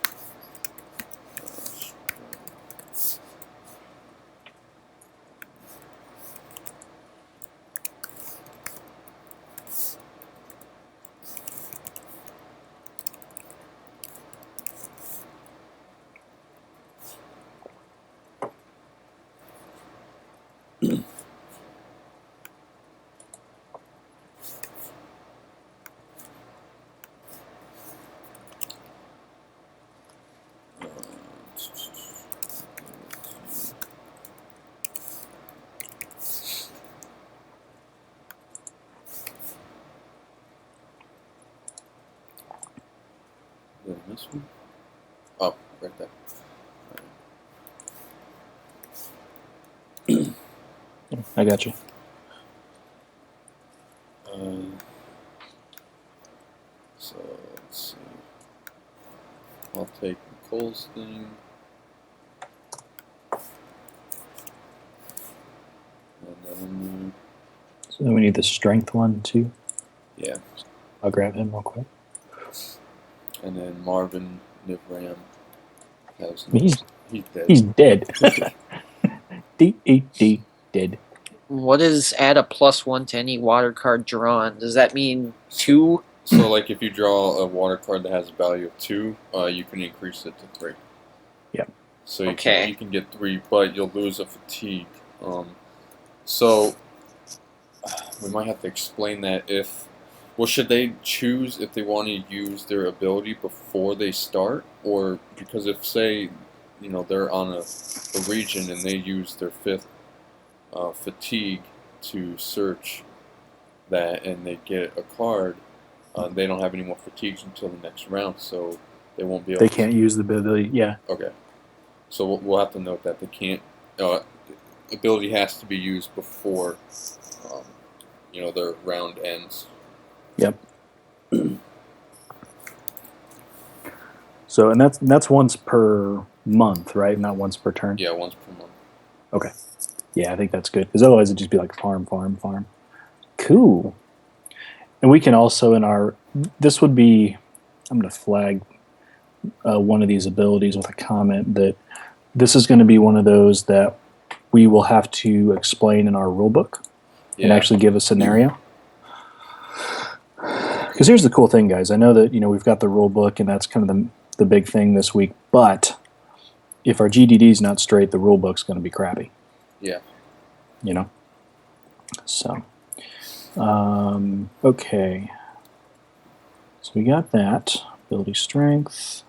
This one? Oh, right there. I got you. So let's see. I'll take Nicole's thing. And then So then we need the strength one too. yeah. I'll grab him real quick. And then Marvin Nivram has He's dead. He's dead. Dead. What is add a +1 to any water card drawn? Does that mean 2? So like if you draw a water card that has a value of 2, you can increase it to 3. Yeah. So you Okay. you can get 3, but you'll lose a fatigue. So we might have to explain that if. Well, should they choose if they want to use their ability before they start, or because if say, they're on a region and they use their 5th fatigue to search that and they get a card, they don't have any more fatigues until the next round, so they won't be able. They can't use the ability. Yeah. Okay, so we'll have to note that they can't. Ability has to be used before, their round ends. Yep. So, and that's once per month, right? Not once per turn. Yeah, once per month. Okay. Yeah, I think that's good because otherwise it'd just be like farm. Cool. And we can also this would be, I'm going to flag one of these abilities with a comment that this is going to be one of those that we will have to explain in our rulebook and actually give a scenario. Because here's the cool thing, guys. I know that we've got the rule book, and that's kind of the big thing this week. But if our GDD is not straight, the rule book's going to be crappy. Yeah. So, okay. So we got that ability strength.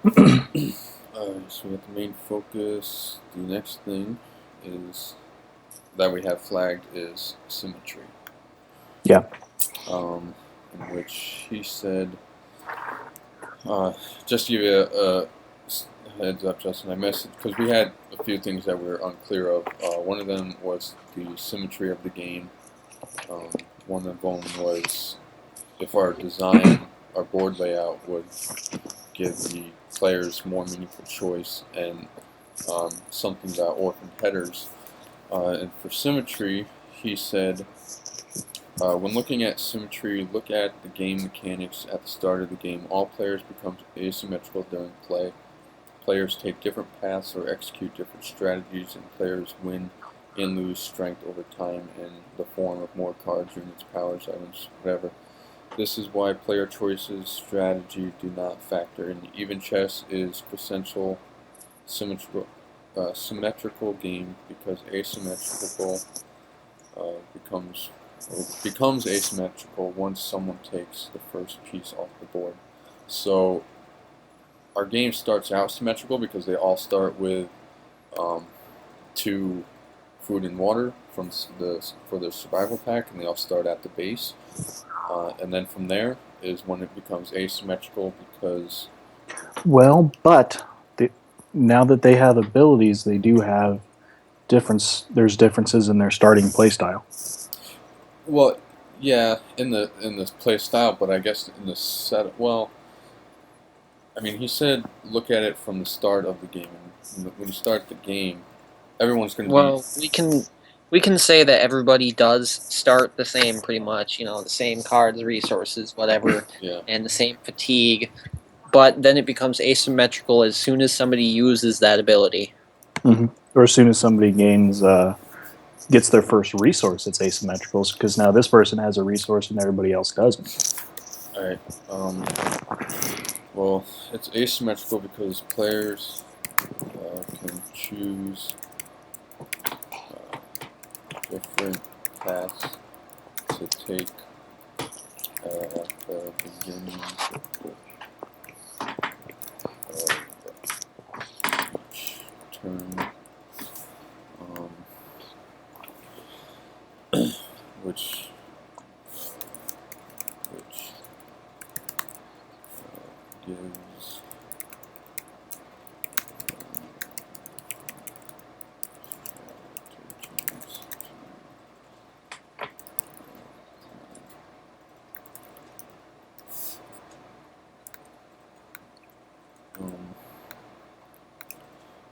So we have the main focus. The next thing is that we have flagged is symmetry. Yeah. In which he said, just to give you a heads up, Justin, I messaged because we had a few things that we were unclear of. One of them was the symmetry of the game. One of them was if our design, our board layout would give the players more meaningful choice, and something about orphaned headers. And for symmetry, he said, when looking at symmetry, look at the game mechanics at the start of the game. All players become asymmetrical during play. Players take different paths or execute different strategies, and players win and lose strength over time in the form of more cards, units, powers, items, whatever. This is why player choices, strategy do not factor in. Even chess is quintessential symmetrical game because asymmetrical becomes asymmetrical once someone takes the first piece off the board. So our game starts out symmetrical because they all start with 2 food and water for their survival pack, and they all start at the base. And then from there is when it becomes asymmetrical because Well, but now that they have abilities, they do have There's differences in their starting playstyle. well, yeah, in the play style, but I guess in the set. Well, I mean, he said look at it from the start of the game. And when you start the game, everyone's going to Well, we can say that everybody does start the same, pretty much. The same cards, resources, whatever, Yeah. and the same fatigue. But then it becomes asymmetrical as soon as somebody uses that ability. Or as soon as somebody gets their first resource, it's asymmetrical because now this person has a resource and everybody else doesn't. All right. Well, it's asymmetrical because players can choose different paths to take at the beginning of each turn, which gives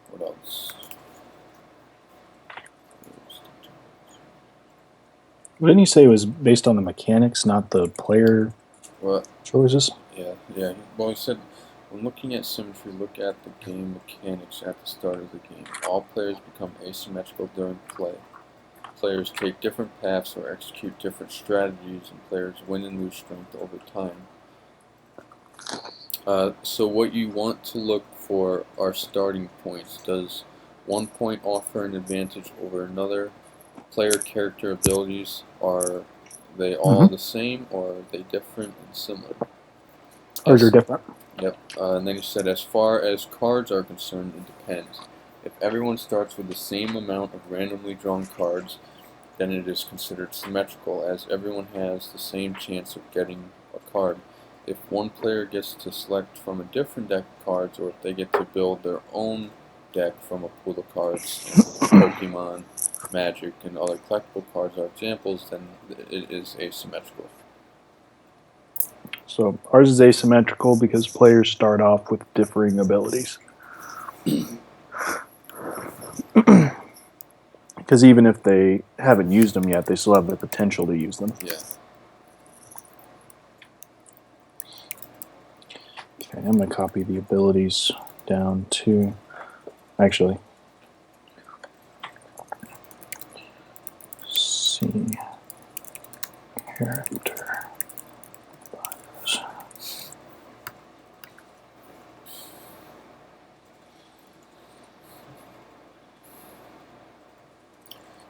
what else? Didn't you say it was based on the mechanics, not the player Well, choices? yeah. Well, he said, when looking at symmetry, look at the game mechanics at the start of the game. All players become asymmetrical during play. Players take different paths or execute different strategies, and players win and lose strength over time. So what you want to look for are starting points. Does one point offer an advantage over another? Player character abilities, are they all the same, or are they different and similar? Or they're different? Yep. And then he said, as far as cards are concerned, it depends. If everyone starts with the same amount of randomly drawn cards, then it is considered symmetrical, as everyone has the same chance of getting a card. If one player gets to select from a different deck of cards, or if they get to build their own deck from a pool of cards, Pokemon, Magic, and other collectible cards are examples, then it is asymmetrical. So ours is asymmetrical because players start off with differing abilities. Because even if they haven't used them yet, they still have the potential to use them. Yeah. Okay, I'm going to copy the abilities down to... Actually... See... Character... Bios.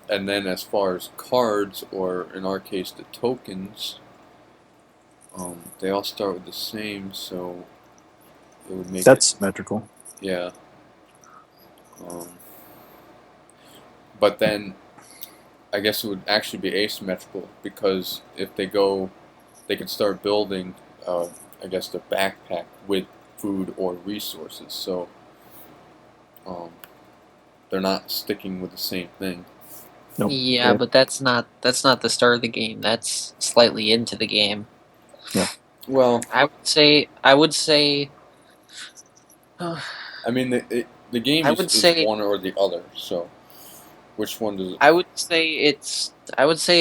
And then as far as cards, or in our case the tokens, they all start with the same, so it would make That's symmetrical. Yeah. But then I guess it would actually be asymmetrical, because if they can start building, I guess, their backpack with food or resources. So they're not sticking with the same thing. Nope. Yeah, but that's not the start of the game. That's slightly into the game. Well, I would say. I mean, the game I is, would is say one or the other. So, which one does it? I would say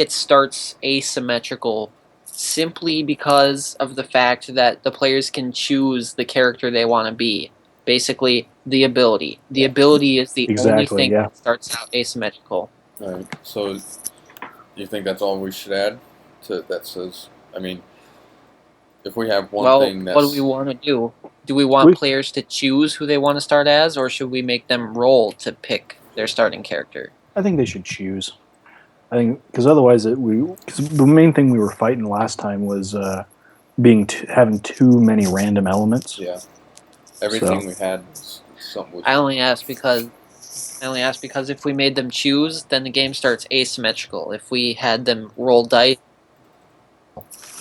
it starts asymmetrical simply because of the fact that the players can choose the character they want to be. Basically, the ability. The ability is the only Exactly, thing yeah. that starts out asymmetrical. All right. So, you think that's all we should add to that says? I mean, if we have one Well, thing what do that's we want to do? Do we want We- players to choose who they want to start as, or should we make them roll to pick their starting character? I think they should choose. I think because otherwise, because the main thing we were fighting last time was having too many random elements. yeah, everything we had was something. With, I only ask because if we made them choose, then the game starts asymmetrical. If we had them roll dice,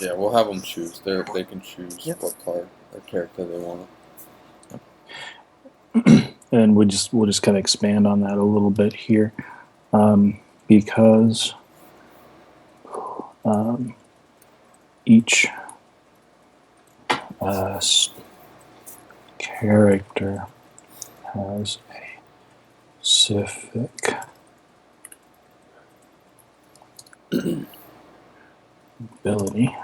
yeah, we'll have them choose. They can choose Yep. what card or character they want. And we'll just kind of expand on that a little bit here, because each character has a specific ability.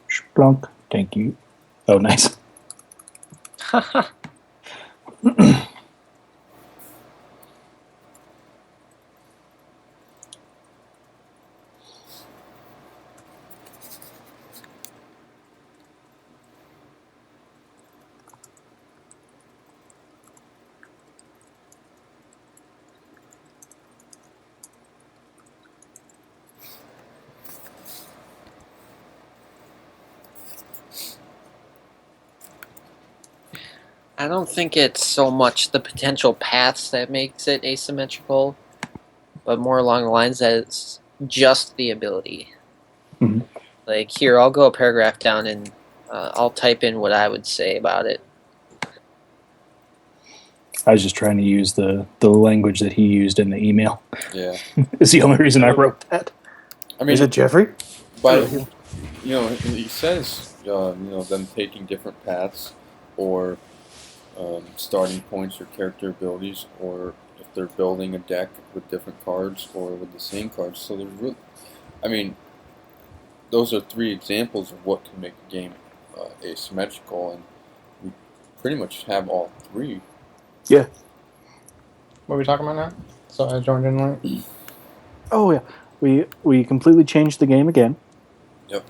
Splunk. Thank you. Oh, nice. I don't think it's so much the potential paths that makes it asymmetrical, but more along the lines that it's just the ability. Mhm. Like here, I'll go a paragraph down and I'll type in what I would say about it. I was just trying to use the language that he used in the email. Yeah, Is the only reason I wrote that. I mean, Is it Jeffrey? but he says them taking different paths or starting points or character abilities, or if they're building a deck with different cards or with the same cards. So there's really, I mean, those are three examples of what can make a game asymmetrical, and we pretty much have all three. Yeah. What are we talking about now? So I joined in late. Oh yeah. We completely changed the game again.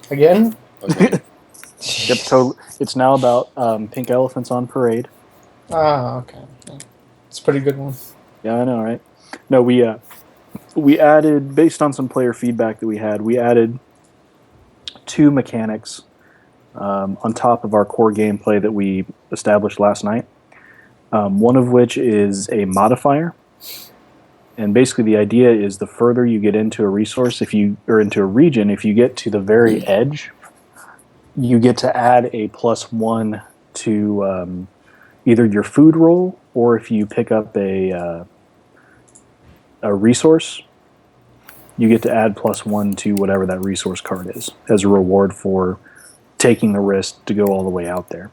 Again? Okay. Yep. So it's now about pink elephants on parade. Ah, okay. Yeah. It's a pretty good one. Yeah, I know, right? No, we added, based on some player feedback that we had, we added 2 mechanics on top of our core gameplay that we established last night. One of which is a modifier, and basically the idea is the further you get into a resource, into a region, if you get to the very edge, you get to add a +1 to either your food roll, or if you pick up a resource, you get to add +1 to whatever that resource card is as a reward for taking the risk to go all the way out there.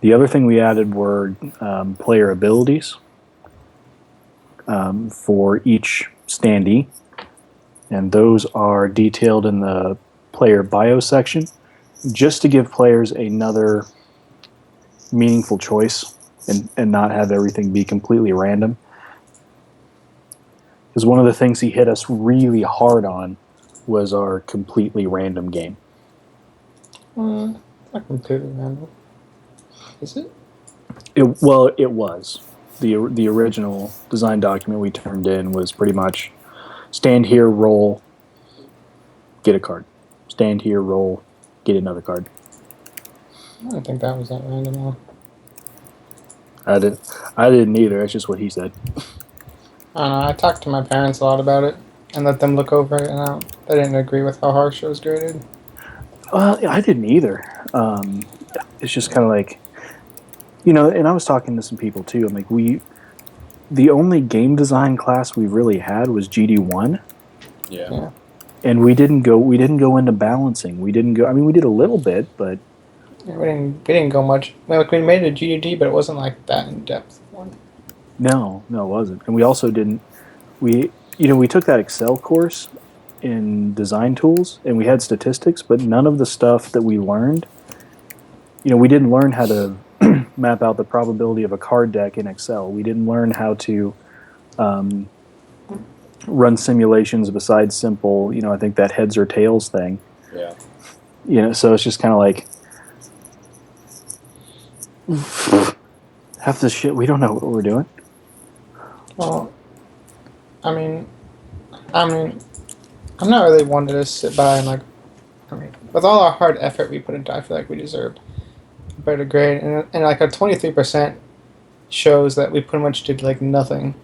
The other thing we added were player abilities for each standee, and those are detailed in the player bio section, just to give players another meaningful choice and not have everything be completely random. Because one of the things he hit us really hard on was our completely random game. Not completely random. Is it? It was. The original design document we turned in was pretty much stand here, roll, get a card. Stand here, roll, get another card. I don't think that was that random. Though. I didn't either. That's just what he said. I don't know. I talked to my parents a lot about it and let them look over it, and they didn't agree with how harsh it was graded. Well, I didn't either. It's just kind of like, and I was talking to some people too. I'm like, the only game design class we really had was GD1. Yeah. And we didn't go into balancing. We didn't go. I mean, we did a little bit, but we didn't go much. Well, like we made a GDD, but it wasn't like that in depth one. No, it wasn't. And we also didn't. We took that Excel course in design tools, and we had statistics, but none of the stuff that we learned. We didn't learn how to map out the probability of a card deck in Excel. We didn't learn how to run simulations besides simple. I think that heads or tails thing. Yeah. So it's just kind of like half the shit we don't know what we're doing. Well, I mean, I'm not really one to just sit by and with all our hard effort we put into, I feel like we deserve a better grade, and like our 23% shows that we pretty much did like nothing.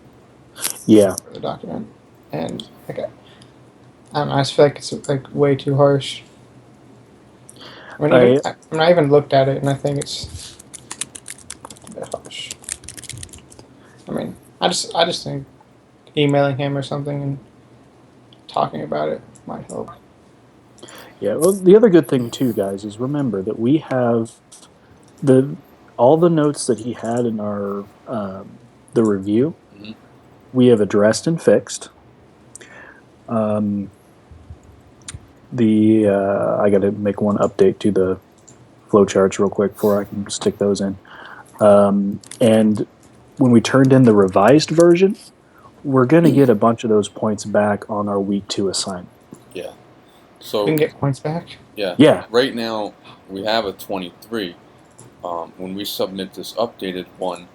Yeah. For the document, and like I don't know, I just feel like it's like way too harsh. I even looked at it and I think it's a bit harsh. I just think emailing him or something and talking about it might help. Yeah. Well, the other good thing too, guys, is remember that we have all the notes that he had in our the review. Mm-hmm. We have addressed and fixed. I got to make one update to the flowcharts real quick before I can stick those in. And when we turned in the revised version, we're going to get a bunch of those points back on our week 2 assignment. Yeah. We So can get points back. Yeah. Right now we have a 23. When we submit this updated one,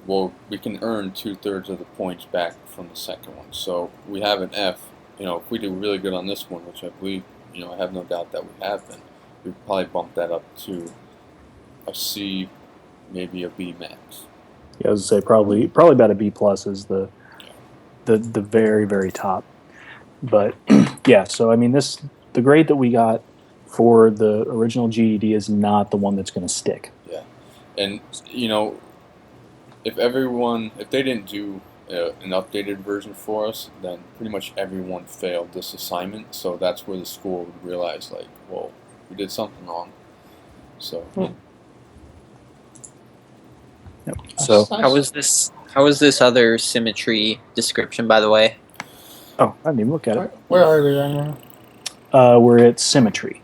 we can earn 2/3 of the points back from the second one. So we have an F. If we do really good on this one, which I believe, I have no doubt that we have been, we probably bump that up to a C, maybe a B max. Yeah, I was going to say probably about a B plus is the very, very top. But yeah, so I mean the grade that we got for the original GED is not the one that's going to stick. Yeah, and if they didn't do an updated version for us, then pretty much everyone failed this assignment. So that's where the school would realize, like, well, we did something wrong. So. Yep. So How is this other symmetry description, by the way? I didn't even look at it. Where are we right now? We're at symmetry.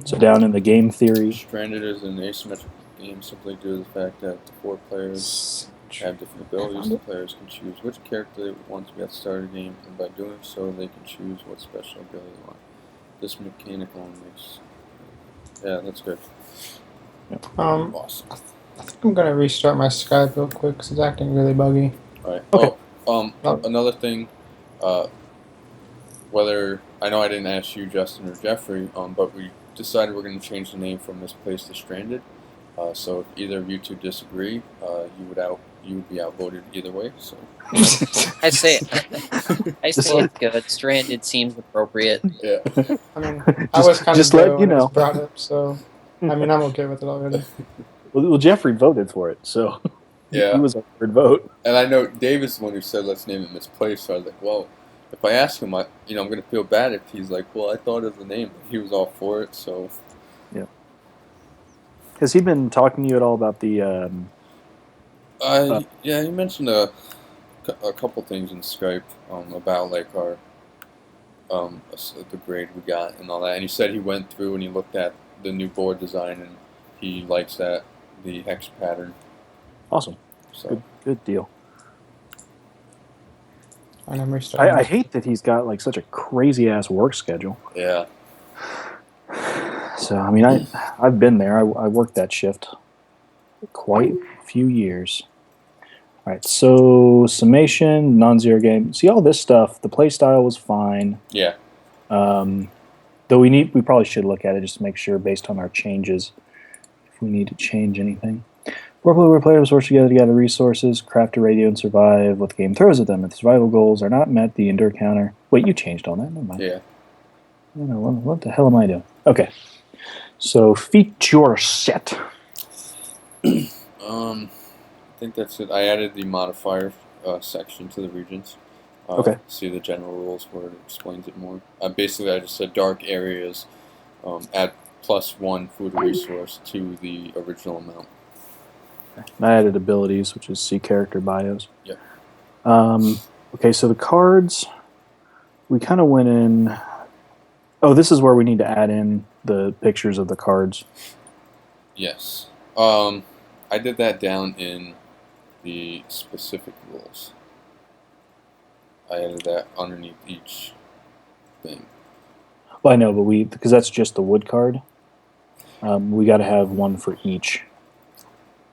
So down in the game theory. Stranded is an asymmetric game simply due to the fact that the 4 players have different abilities. The players can choose which character they want to get started a game, and by doing so, they can choose what special ability they want. This mechanic only makes. Yeah, that's good. Awesome. I think I'm gonna restart my Skype real quick because it's acting really buggy. All right. Okay. Another thing, whether I know I didn't ask you, Justin or Jeffrey, but we decided we're going to change the name from Misplaced to Stranded. So if either of you two disagree, you would be outvoted either way. So I say it's good. Stranded seems appropriate. yeah. I was kind just of let you know. brought up, so I'm okay with it already. Well, Jeffrey voted for it, so Yeah. he was a third vote. And I know Dave is the one who said let's name it Misplaced. So I was like, well, if I ask him, I'm going to feel bad if he's like, well, I thought of the name. He was all for it, so. Yeah. Has he been talking to you at all about the? Yeah, he mentioned a couple things in Skype about like our the grade we got and all that. And he said he went through and he looked at the new board design and he likes the hex pattern. Awesome. So Good deal. And I'm restarting. I hate that he's got like such a crazy ass work schedule. yeah. So I mean, I've been there. I worked that shift quite a few years. All right, so summation, non-zero game. See all this stuff. The play style was fine. Yeah. Though we probably should look at it just to make sure, based on our changes, if we need to change anything. Where players work together to gather resources, craft a radio, and survive what the game throws at them. If the survival goals are not met, the endure counter. Wait, you changed all that. Never mind. Yeah. No, what the hell am I doing? Okay. So feature set. I think that's it. I added the modifier section to the regions. Okay. See the general rules where it explains it more. Basically, I just said dark areas. At plus 1 food resource to the original amount. I added abilities, which is see character bios. Yep. Okay, so the cards, we kind of went in. Oh, this is where we need to add in the pictures of the cards. Yes. I did that down in the specific rules. I added that underneath each thing. Well, I know, but because that's just the wood card. We got to have one for each,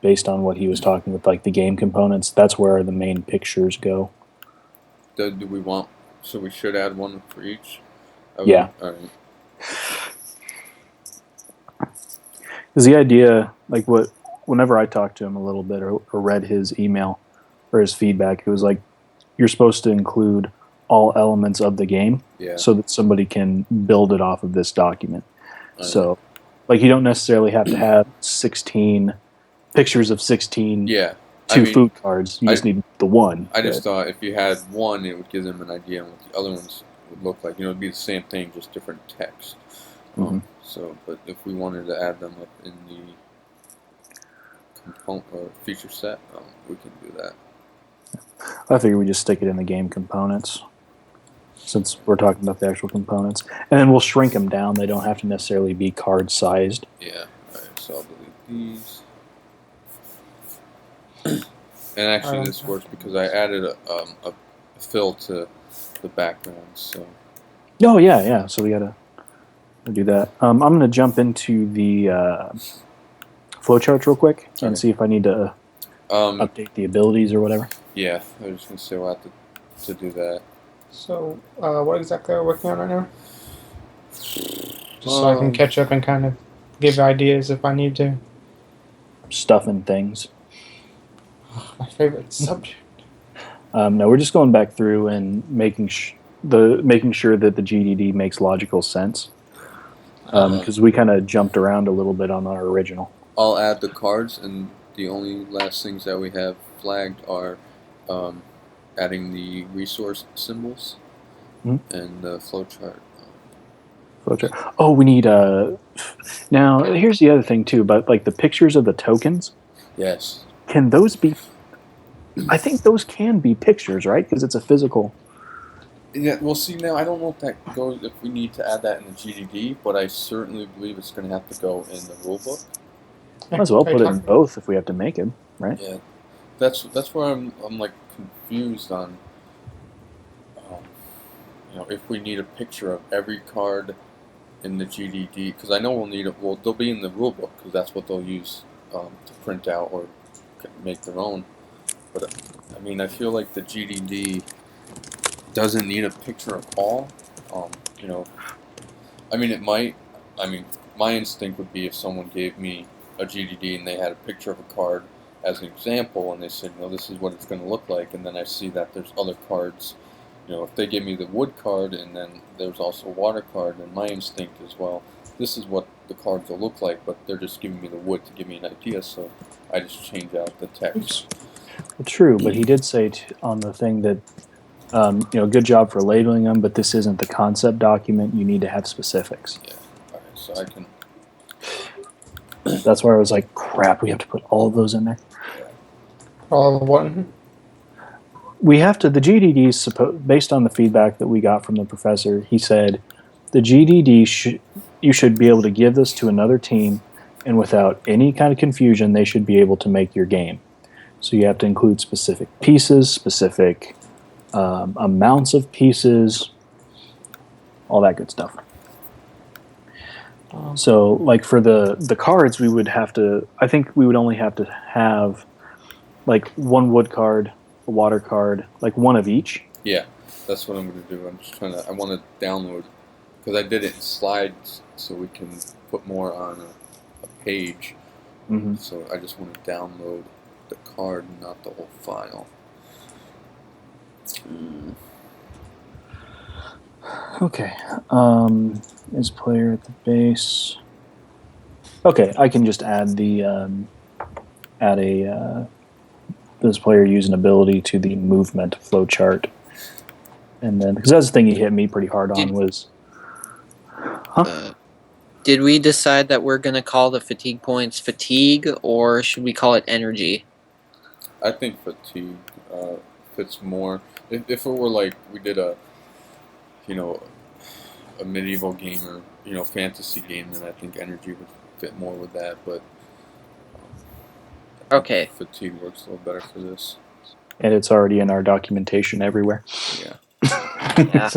based on what he was talking with, like the game components. That's where the main pictures go. Do we want? So we should add one for each. Yeah. All right. Because the idea, like whenever I talked to him a little bit or read his email or his feedback, it was like you're supposed to include all elements of the game, Yeah. so that somebody can build it off of this document. All right. So, like, you don't necessarily have to have 16 pictures of 16 Yeah. food cards. You just need the one. I just thought if you had one, it would give them an idea on what the other ones would look like. It'd be the same thing, just different text. So, but if we wanted to add them up in the component or feature set, we can do that. I figure we just stick it in the game components, since we're talking about the actual components. And then we'll shrink them down. They don't have to necessarily be card sized. Yeah. All right. So I'll delete these. And actually, this works because I added a fill to the background. So. Oh, yeah. So we got to do that. I'm going to jump into the flowcharts real quick and see if I need to update the abilities or whatever. Yeah, I was just going to say we'll have to do that. So, what exactly are we working on right now? Just so I can catch up and kind of give ideas if I need to. Stuff and things. My favorite subject. No, we're just going back through and making sure that the GDD makes logical sense. Because we kind of jumped around a little bit on our original. I'll add the cards, and the only last things that we have flagged are adding the resource symbols and the flowchart. Flowchart. Oh, we need now, here's the other thing, too, about like the pictures of the tokens. Yes. Can those be... I think those can be pictures, right? Because it's a physical... Yeah, well, see, now, I don't know if that goes, if we need to add that in the GDD, but I certainly believe it's going to have to go in the rulebook. Might as well put it in both if we have to make it, right? Yeah. That's where I'm like confused on, if we need a picture of every card in the GDD, because I know we'll need it. Well, they'll be in the rulebook because that's what they'll use to print out or make their own. But I mean, I feel like the GDD doesn't need a picture of all. I mean, it might. I mean, my instinct would be if someone gave me a GDD and they had a picture of a card as an example, and they said, this is what it's going to look like, and then I see that there's other cards. If they give me the wood card and then there's also a water card, then my instinct is, well, this is what the cards will look like, but they're just giving me the wood to give me an idea, so I just change out the text. Well, true, but he did say on the thing that, good job for labeling them, but this isn't the concept document. You need to have specifics. Yeah. All right, so I can... That's where I was like, crap, we have to put all of those in there. All of what? We have to, the GDD, based on the feedback that we got from the professor, he said, the GDD, you should be able to give this to another team, and without any kind of confusion, they should be able to make your game. So you have to include specific pieces, specific amounts of pieces, all that good stuff. So, like for the cards, we would have to, I think we would only have to have like one wood card, a water card, like one of each. Yeah, that's what I'm going to do. I'm just trying to, I want to download, because I did it in slides so we can put more on a page. Mm-hmm. So I just want to download the card, not the whole file. Okay. Is player at the base? Okay, I can just add the this player use an ability to the movement flowchart, and then because that's the thing he hit me pretty hard on was, Did we decide that we're gonna call the fatigue points fatigue, or should we call it energy? I think fatigue fits more. If it were like we did a, you know, a medieval game or fantasy game, then I think energy would fit more with that. But Okay. fatigue works a little better for this. And it's already in our documentation everywhere. Yeah. Yeah.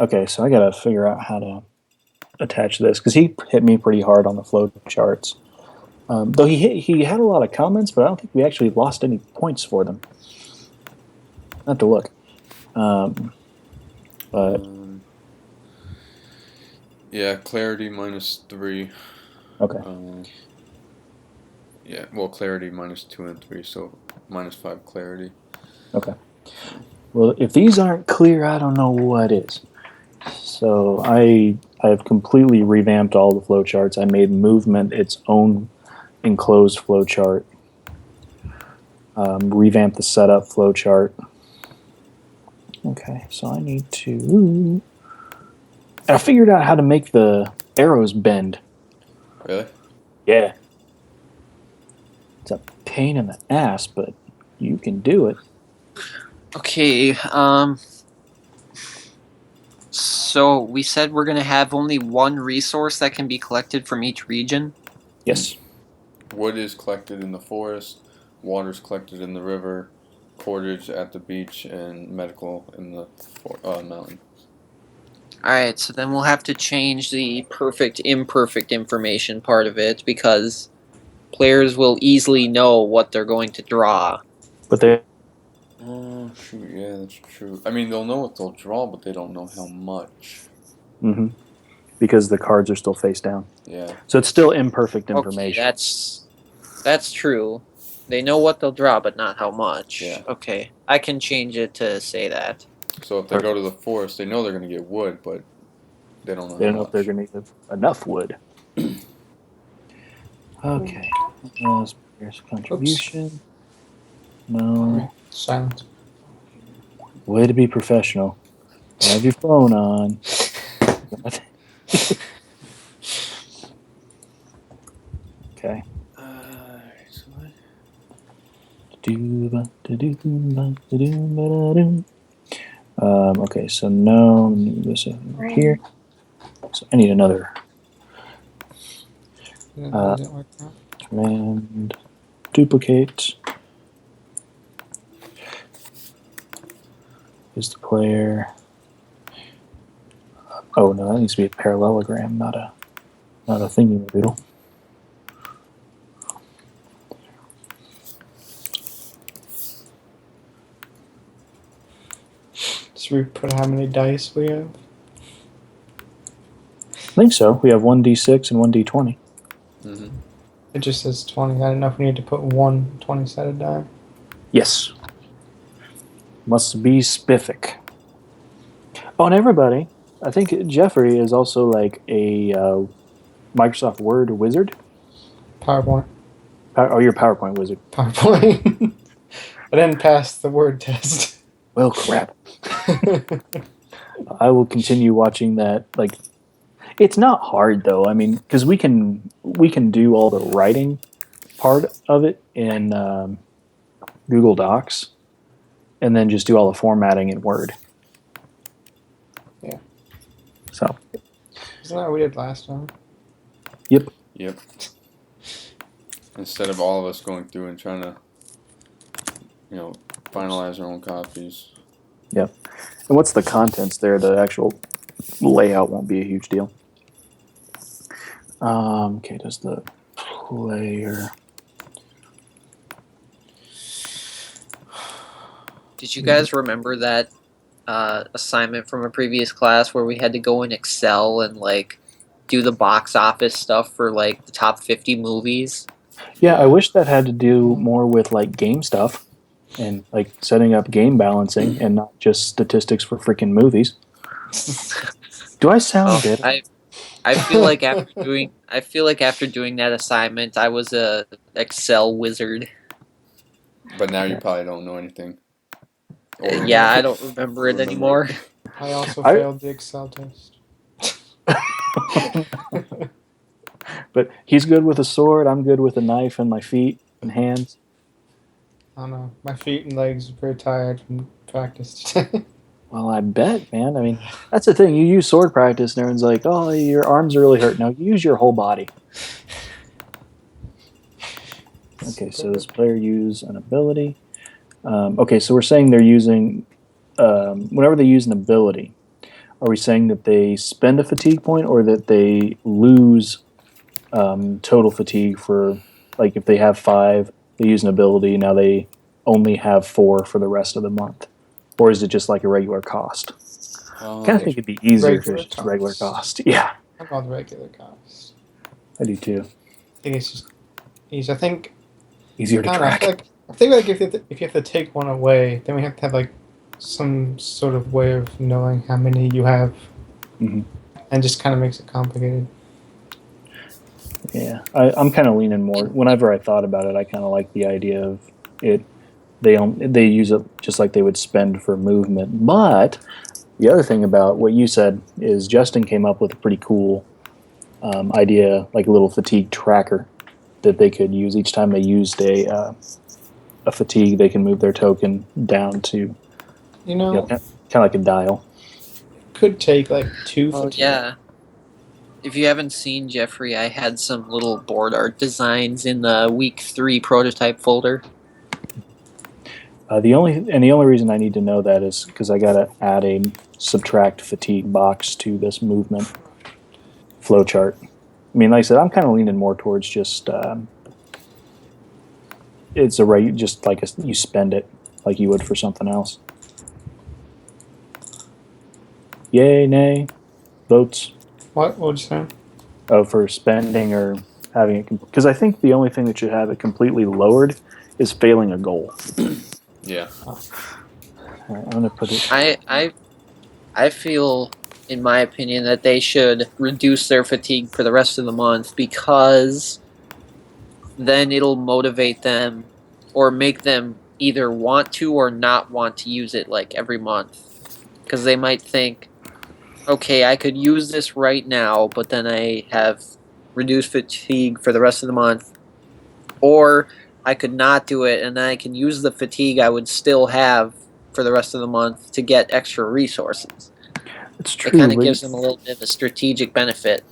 Okay, so I gotta figure out how to attach this because he hit me pretty hard on the flow charts. Though he had a lot of comments, but I don't think we actually lost any points for them. I have to look. But yeah, clarity -3. okay, Yeah, well, clarity -2 and 3, so -5 clarity. okay. Well, if these aren't clear, I don't know what is. So I've completely revamped all the flowcharts. I made movement its own enclosed flowchart. Revamped the setup flowchart. Okay, so I need to. I figured out how to make the arrows bend. Really? Yeah. It's a pain in the ass, but you can do it. Okay. So we said we're gonna have only one resource that can be collected from each region. Yes. Wood is collected in the forest, water is collected in the river, cordage at the beach, and medical in the mountain. Alright, so then we'll have to change the perfect imperfect information part of it because players will easily know what they're going to draw. But they Oh, shoot, yeah, that's true. I mean, they'll know what they'll draw, but they don't know how much. because the cards are still face down. Yeah. So it's still imperfect Okay, information. that's true. They know what they'll draw, but not how much. Yeah. Okay, I can change it to say that. So if they go to the forest, they know they're going to get wood, but they don't know They how don't know much. if they're going to have enough wood. Okay. Here's contribution. No. Silence. Way to be professional. Have your phone on. Okay. Okay, so no, let me move this over here. So I need another Didn't work out. command duplicate. Is the player? Oh no, that needs to be a parallelogram, not a thingy-madoodle. So we put how many dice we have? I think so. We have one d6 and one d20. Mm-hmm. It just says 20. I don't know if we need to put one 20-sided die. Yes. Must be specific. Oh, and everybody, I think Jeffrey is also like a Microsoft Word wizard. PowerPoint. Oh, you're a PowerPoint wizard. PowerPoint. I didn't pass the word test. Well, crap. I will continue watching that. Like, it's not hard though. I mean, because we can do all the writing part of it in Google Docs, and then just do all the formatting in Word. Yeah. So. Isn't that what we did last time? Yep. Instead of all of us going through and trying to, finalize our own copies. Yep. And what's the contents there? The actual layout won't be a huge deal. Okay, does the player... Did you guys remember that assignment from a previous class where we had to go in Excel and like do the box office stuff for like the top 50 movies? Yeah, I wish that had to do more with like game stuff and like setting up game balancing and not just statistics for freaking movies. Do I sound bitter? I feel like after doing that assignment, I was a Excel wizard. But now you probably don't know anything. Yeah, I don't remember it anymore. I also failed the Excel test. But he's good with a sword. I'm good with a knife and my feet and hands. I don't know. My feet and legs are very tired from practice today. Well, I bet, man. I mean, that's the thing. You use sword practice, and everyone's like, "Oh, your arms are really hurt." No, you use your whole body. Okay, so does player use an ability? Okay, so we're saying they're using whenever they use an ability. Are we saying that they spend a fatigue point, or that they lose total fatigue for, like, if they have 5, they use an ability. Now they only have 4 for the rest of the month, or is it just like a regular cost? I kind of think it'd be easier if it was just regular cost. Yeah, I'm on regular cost. I do too. I think it's just easy. I think Easier to I don't know, track. I think like if you have to take one away, then we have to have like some sort of way of knowing how many you have, Hmm. and just kind of makes it complicated. Yeah, I'm kind of leaning more. Whenever I thought about it, I kind of like the idea of it. They use it just like they would spend for movement. But the other thing about what you said is Justin came up with a pretty cool idea, like a little fatigue tracker that they could use each time they used a fatigue. They can move their token down to You know, kind of like a dial. could take like 2 Oh fatigue. yeah. If you haven't seen Jeffrey, I had some little board art designs in the week 3 prototype folder. The only reason I need to know that is because I got to add a subtract fatigue box to this movement flowchart. I mean, like I said, I'm kind of leaning more towards just it's a right, just like you spend it like you would for something else. Yay, nay, votes. What would you say? Oh, for spending or having it, because I think the only thing that should have it completely lowered is failing a goal. Yeah. All right, I'm gonna put it. I feel, in my opinion, that they should reduce their fatigue for the rest of the month, because then it'll motivate them or make them either want to or not want to use it like every month. Because they might think, okay, I could use this right now, but then I have reduced fatigue for the rest of the month. Or I could not do it, and then I can use the fatigue I would still have for the rest of the month to get extra resources. It's It true, kind of but gives them a little bit of a strategic benefit.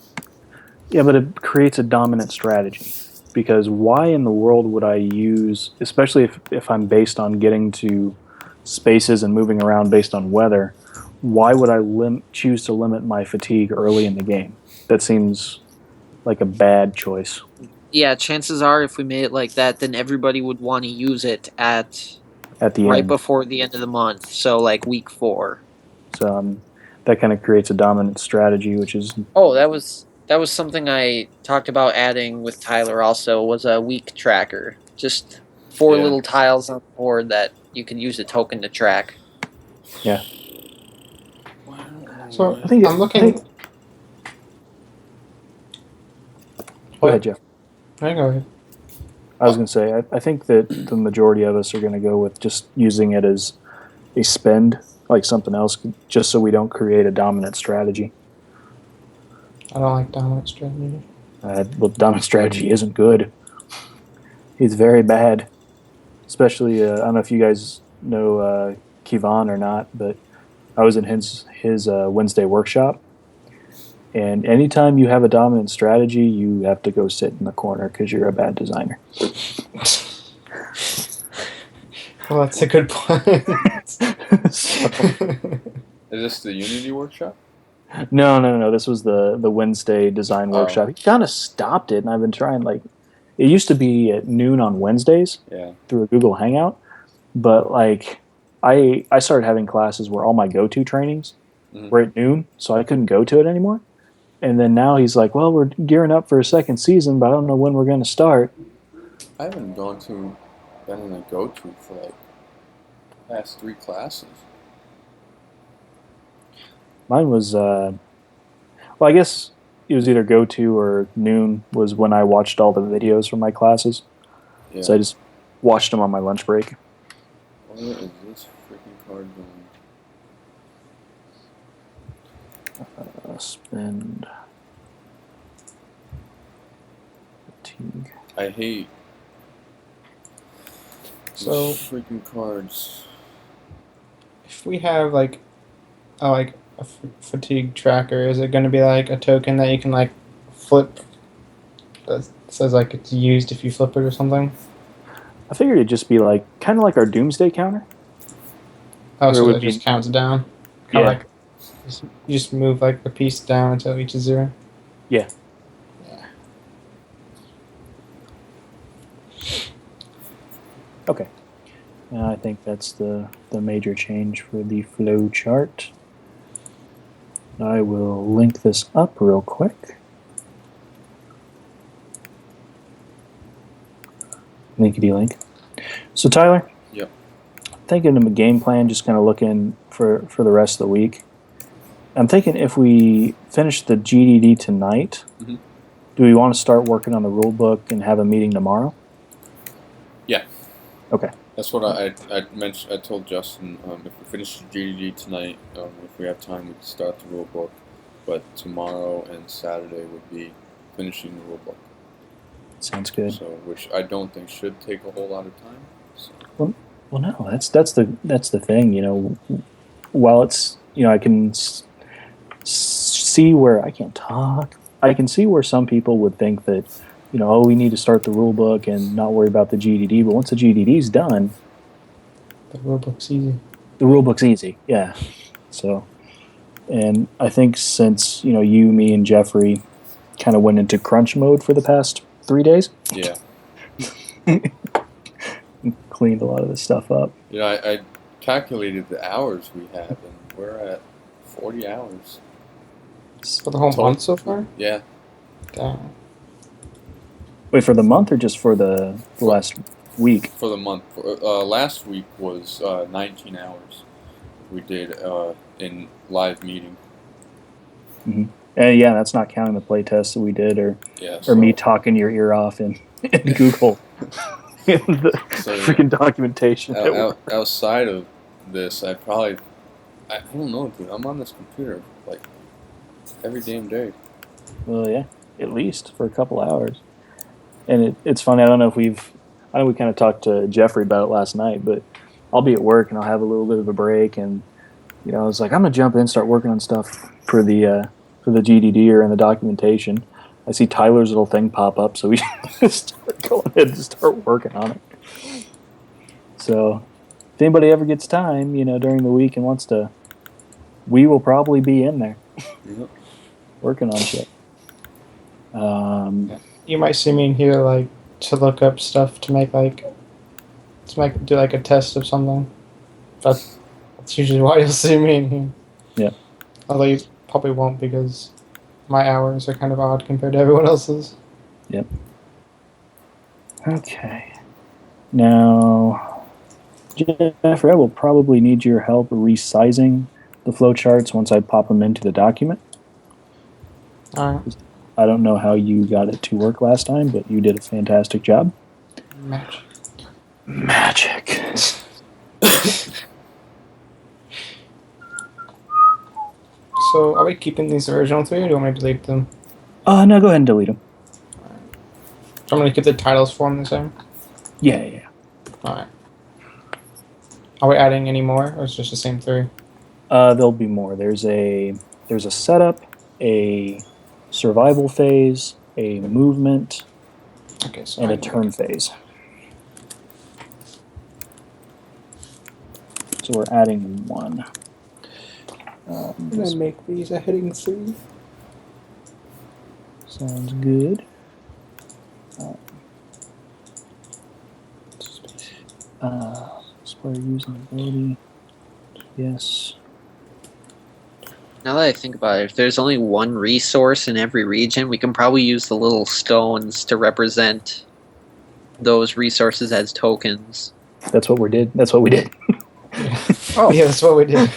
yeah, but it creates a dominant strategy. Because why in the world would I use, especially if I'm based on getting to spaces and moving around based on weather, why would I choose to limit my fatigue early in the game? That seems like a bad choice. Yeah, chances are if we made it like that, then everybody would want to use it at At the right end. before the end of the month, so like week 4. So that kind of creates a dominant strategy, which is Oh, that was something I talked about adding with Tyler also, was a week tracker. Just 4 Yeah. little tiles on the board that you can use a token to track. yeah. So I think I'm looking. Go ahead, Jeff. I go ahead. I was going to say, I think that the majority of us are going to go with just using it as a spend, like something else, just so we don't create a dominant strategy. I don't like dominant strategy. Well, dominant strategy isn't good. It's very bad. Especially, I don't know if you guys know Kivan or not, but I was in his Wednesday workshop. And anytime you have a dominant strategy, you have to go sit in the corner because you're a bad designer. Well, that's a good point. So, Is this the Unity workshop? no. This was the Wednesday design workshop. He kind of stopped it, and I've been trying. Like, it used to be at noon on Wednesdays Yeah. through a Google Hangout, but like I started having classes where all my go-to trainings were at noon, so I couldn't go to it anymore. And then now he's like, "Well, we're gearing up for a second season, but I don't know when we're going to start." I haven't been in a go-to for like past 3 classes. Mine was, well, I guess it was either go-to or noon was when I watched all the videos from my classes. Yeah. So I just watched them on my lunch break. What is this freaking card doing? Spend. I hate So these freaking cards. if we have like a fatigue tracker, is it going to be like a token that you can like flip that says like it's used if you flip it or something? I figured it'd just be like kind of like our doomsday counter. Oh, Or it so would it be- just counts down. Kind Yeah. of like you just move like the piece down until it reaches 0. Yeah. Yeah. Okay. I think that's the major change for the flow chart. I will link this up real quick. Linkity link. So Tyler, Yep. thinking of a game plan, just kind of looking for the rest of the week. I'm thinking if we finish the GDD tonight, Mhm. do we want to start working on the rule book and have a meeting tomorrow? Yeah. Okay. That's what I mentioned. I told Justin if we finish the GDD tonight, if we have time, we can start the rule book. But tomorrow and Saturday would be finishing the rule book. Sounds good. So, which I don't think should take a whole lot of time. So. Well, no, that's the thing. You know, while it's I can see where I can't talk. I can see where some people would think that we need to start the rule book and not worry about the GDD. But once the GDD's done, The rulebook's easy. the rule book's easy. Yeah. So, and I think since you, me, and Jeffrey kind of went into crunch mode for the past 3 days, Yeah. cleaned a lot of this stuff up. I calculated the hours we have, and we're at 40 hours. For the whole Total. month so far? Yeah. Damn. Wait, for the month or just for the last week? For the month. Last week was 19 hours. We did in live meeting. Yeah, that's not counting the play tests that we did, or Yeah. me talking your ear off in Google. The So, yeah. freaking documentation. Outside of this, I don't know, dude. I'm on this computer like every damn day. Well, yeah, at least for a couple hours. And it's funny. I know we kind of talked to Jeffrey about it last night, but I'll be at work and I'll have a little bit of a break, and I was like, I'm gonna jump in, start working on stuff for the GDD or in the documentation. I see Tyler's little thing pop up, so we just go ahead and start working on it. So, if anybody ever gets time, during the week and wants to, we will probably be in there Yep. working on shit. You might see me in here like to look up stuff to do like a test of something. That's usually why you'll see me in here. Yeah. Although you probably won't because my hours are kind of odd compared to everyone else's. Yep. Okay. Now, Jeffrey, I will probably need your help resizing the flowcharts once I pop them into the document. Alright. I don't know how you got it to work last time, but you did a fantastic job. Magic. So, are we keeping these original 3 or do you want me to delete them? No, go ahead and delete them. So I'm going to keep the titles for them the same? Yeah. Alright. Are we adding any more or is it just the same 3? There'll be more. There's a setup, a survival phase, a movement, Okay, so and a turn phase. So we're adding 1. I'm going to make these a heading 3. Sounds good. Display using ability. Yes. Now that I think about it, if there's only one resource in every region, we can probably use the little stones to represent those resources as tokens. That's what we did. Oh, yeah, that's what we did.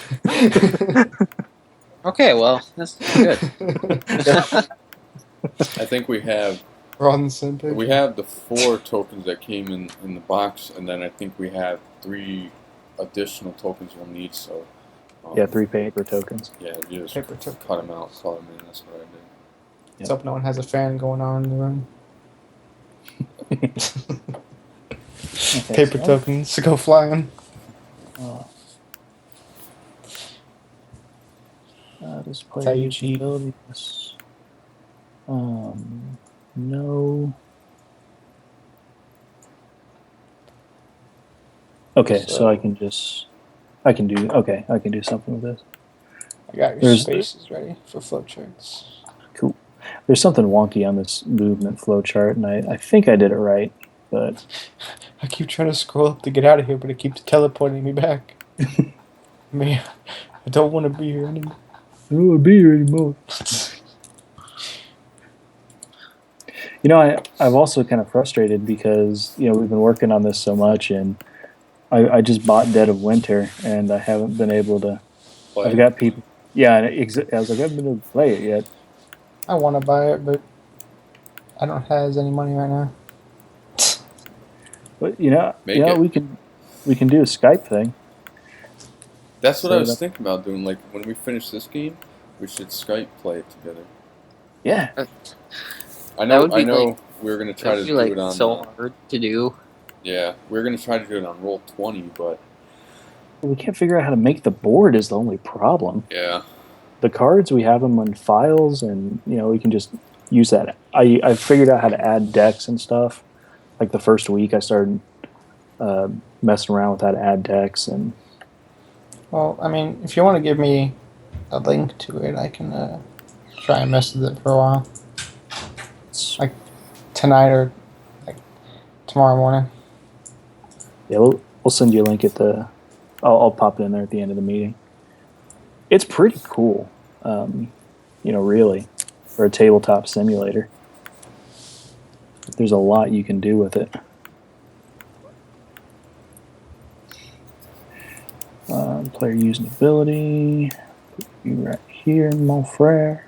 Okay, well, that's good. I think we have We're on the same page. we have the 4 tokens that came in the box, and then I think we have 3 additional tokens we'll need. So. Yeah, 3 paper tokens. Yeah, you just Paper token. cut them out, slot them in. That's what I did. Let's hope no one has a fan going on in the room. Okay, Paper so, tokens to go flying. display how you cheat. usability. No. Okay, so I can just, I can do something with this. I got your There's- spaces ready for flowcharts. Cool. There's something wonky on this movement flowchart, and I think I did it right, but I keep trying to scroll up to get out of here, but it keeps teleporting me back. Man, I don't want to be here anymore. I don't want to be here anymore. You know, I've also kind of frustrated because, you know, we've been working on this so much, and I just bought Dead of Winter, and I haven't been able to. Play. I've got people. Yeah, and I was like, I haven't been able to play it yet. I want to buy it, but I don't have any money right now. But you know, Make you know, it. we can do a Skype thing. That's what So I was that- thinking about doing. Like when we finish this game, we should Skype play it together. Yeah, I know. would be I know. like- We were gonna That try to would be do like it on. so hard to do. Yeah, we were gonna try to do it on Roll20, but we can't figure out how to make the board. Is the only problem. yeah, The cards, we have them on files, and you know, we can just use that. I figured out how to add decks and stuff. Like the first week, I started messing around with how to add decks, and Well, I mean, if you want to give me a link to it, I can try and mess with it for a while. it's, Tonight or like tomorrow morning. yeah, we'll send you a link at the. I'll pop it in there at the end of the meeting. It's pretty cool, you know, really, for a tabletop simulator. There's a lot you can do with it. Player using ability. Put you right here, mon frere.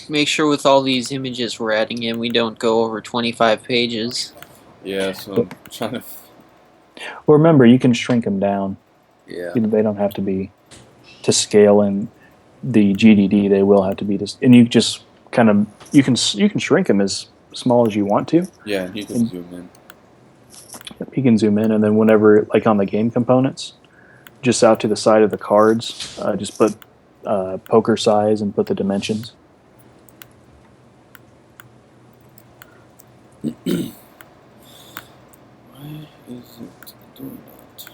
Make sure with all these images we're adding in, we don't go over 25 pages. yeah. So I'm trying to. Well, remember, you can shrink them down. Yeah. You know, they don't have to be to scale in the GDD. They will have to be to, and you just kind of you can shrink them as small as you want to. Yeah, and you can zoom in. You can zoom in, and then whenever, like on the game components, just out to the side of the cards, just put poker size and put the dimensions. Why is it doing that?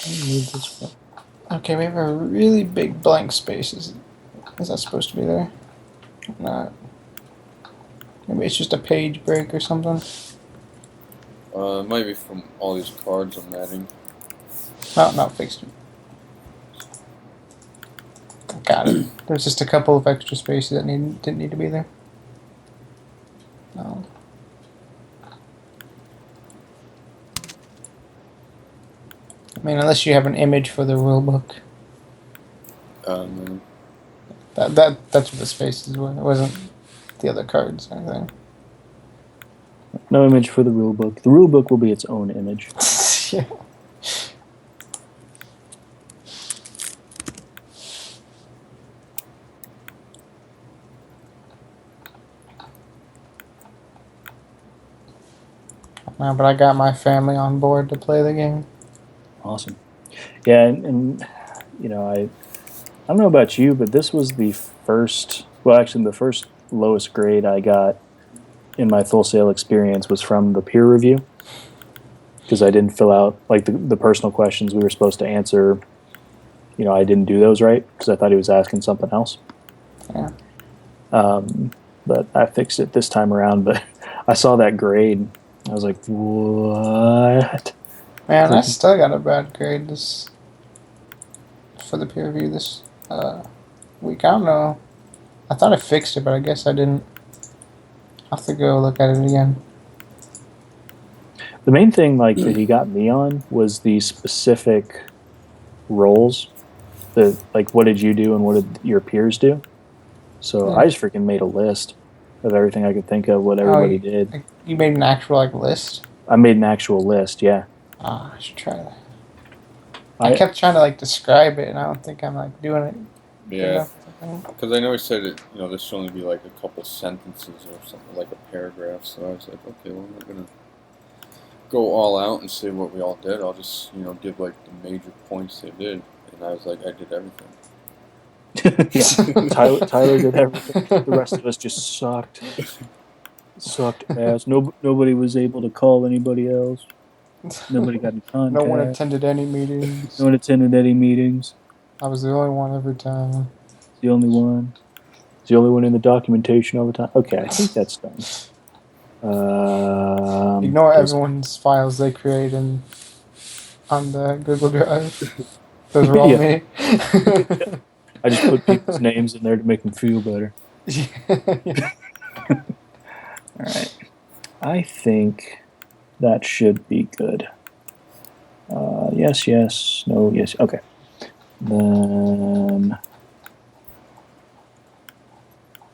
Move this one. Okay, we have a really big blank space. Is that supposed to be there? Not. Maybe it's just a page break or something. It might be from all these cards I'm adding. No, fixed it. Got it. There's just a couple of extra spaces that didn't need to be there. No. I mean, unless you have an image for the rule book. No. That's what the spaces were. It wasn't the other cards or anything. No image for the rule book. The rule book will be its own image. Yeah. No, but I got my family on board to play the game. Awesome. Yeah, and you know, I don't know about you, but this was the first. Well, actually, the first lowest grade I got in my Full Sail experience was from the peer review, because I didn't fill out like the personal questions we were supposed to answer. You know, I didn't do those right because I thought he was asking something else. Yeah. But I fixed it this time around. But I saw that grade. I was like, what? Man, I still got a bad grade this for the peer review this week. I don't know. I thought I fixed it, but I guess I didn't. I'll have to go look at it again. The main thing like that he got me on was the specific roles. The like, what did you do and what did your peers do? So Yeah. I just freaking made a list of everything I could think of, what everybody did. Like, you made an actual like list. I made an actual list. Yeah. Ah, I should try that. I kept trying to like describe it, and I don't think I'm like doing it good Yeah, enough. because I know he said it. This should only be like a couple sentences or something, like a paragraph. So I was like, okay, well, I'm not gonna go all out and say what we all did. I'll just give like the major points they did, and I was like, I did everything. Yeah, Tyler did everything. The rest of us just sucked ass. Nobody was able to call anybody else. Nobody got in contact. No one attended any meetings. No one attended any meetings. I was the only one every time. The only one. The only one in the documentation all the time. Okay, I think that's done. Ignore everyone's files they create on the Google Drive. Those were all Yeah. me. I just put people's names in there to make them feel better. Yeah. All right. I think that should be good. Yes, no, yes. Okay. Then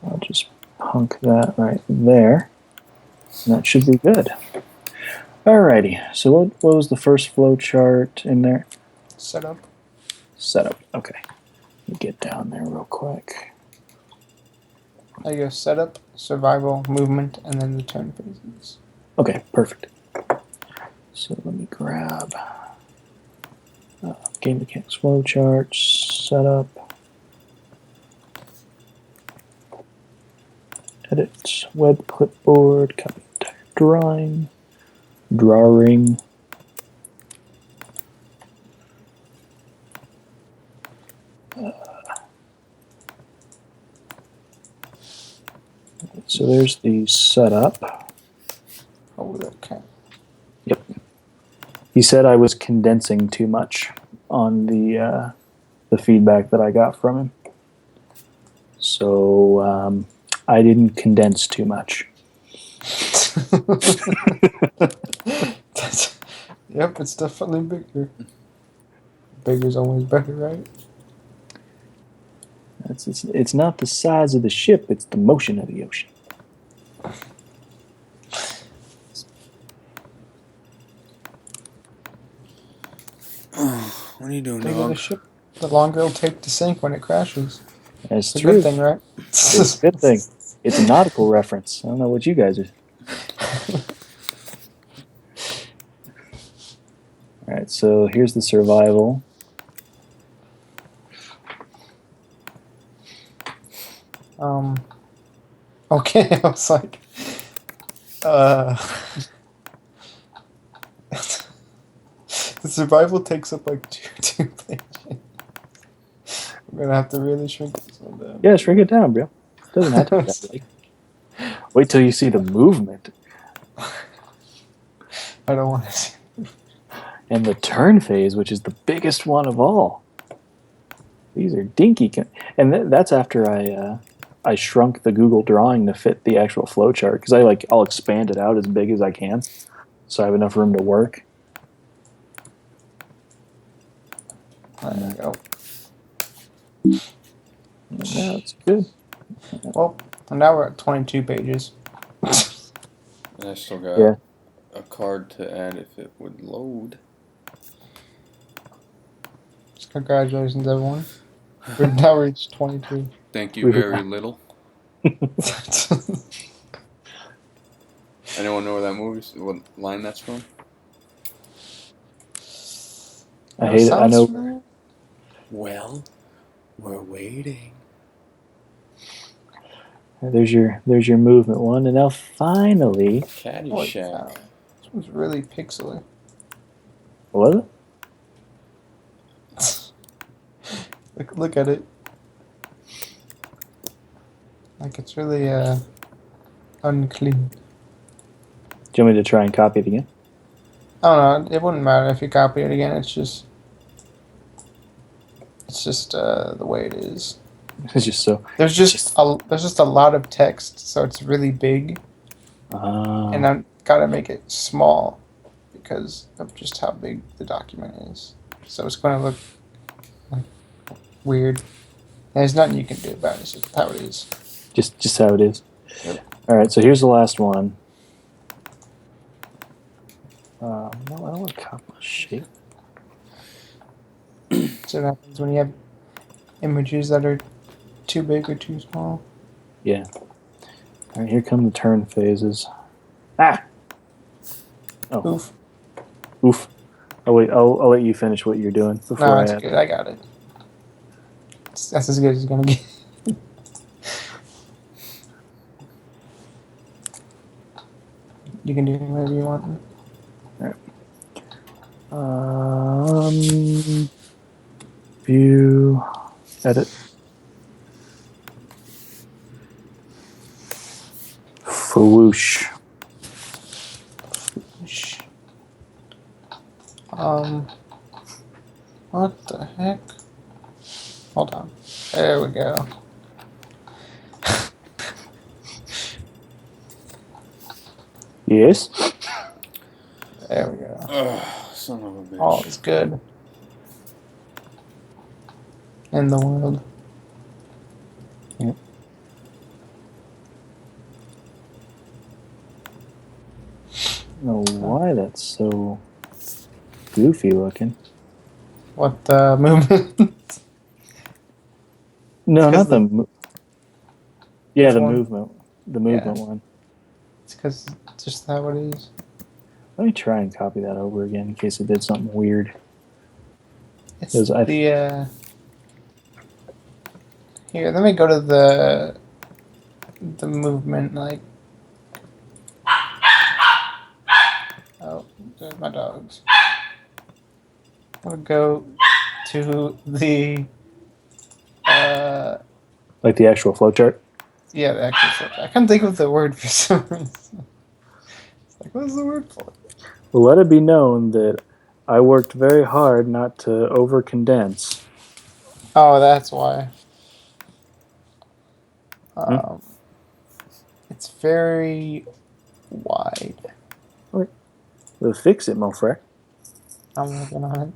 I'll just punk that right there. And that should be good. Alrighty. So what was the first flow chart in there? Setup. Setup. Okay. Let me get down there real quick. There you go. Setup, survival, movement, and then the turn phases. Okay, perfect. So let me grab game mechanics flow charts, setup, edit, web clipboard, copy entire drawing. So there's the setup. Oh, okay. Yep. He said I was condensing too much on the feedback that I got from him. So I didn't condense too much. Yep, it's definitely bigger. Bigger's always better, right? It's not the size of the ship, it's the motion of the ocean. What are you doing, Bigger the dog? ship, the longer it'll take to sink when it crashes. That's It's a true. good thing, right? It's a good thing. It's a nautical reference. I don't know what you guys are. All right, so here's the survival. Okay, I was like, the survival takes up like two pages. I'm gonna have to really shrink this one down. Yeah, shrink it down, bro. Doesn't have to be that big. Wait till you see the movement I don't want to see. and the turn phase, which is the biggest one of all. These are dinky, and that's after I shrunk the Google drawing to fit the actual flowchart because I'll expand it out as big as I can, so I have enough room to work. There you go. Yeah, it's good. Well, now we're at 22 pages. And I still got Yeah. a card to add if it would load. Congratulations, everyone. We've now reached 22. Thank you very little. Anyone know where that what line that's from? I hate it. I Sounds know. familiar. Well, we're waiting. There's your movement one, and now finally, Holy Caddyshack. cow. This one's really pixely. what was it? Look at it. Like it's really unclean. Do you want me to try and copy it again? I don't know. It wouldn't matter if you copy it again. It's just the way it is. It's just so. There's just a lot of text, so it's really big, and I've got to make it small because of just how big the document is. So it's going to look like weird. There's nothing you can do about it. It's just how it is. Just how it is. Yep. All right, so here's the last one. No, I don't want to copy shape. So what happens when you have images that are too big or too small. Yeah. All right, here come the turn phases. Ah! Oh, Oof. oof. Oh, wait, I'll let you finish what you're doing before No, I it's add. good. I got it. That's as good as it's gonna get. You can do whatever you want. View, edit. Fwoosh. Shh. What the heck? Hold on. There we go. Yes. There we go. Ugh, son of a bitch. All is good in the world. I don't know why that's so goofy looking. What the movement? No, It's 'cause not the. Yeah, Which the one? movement. The movement one. It's because it's just how it is. Let me try and copy that over again in case it did something weird. It's 'Cause I- the here. Let me go to the movement. Like, oh, there's my dogs. I'll go to the Like the actual flowchart. yeah, the actual flip. I can't think of the word for some reason. It's like, what's the word for it? Let it be known that I worked very hard not to over condense. Oh, that's why. It's very wide. We'll fix it, mon frere. I'm working on it.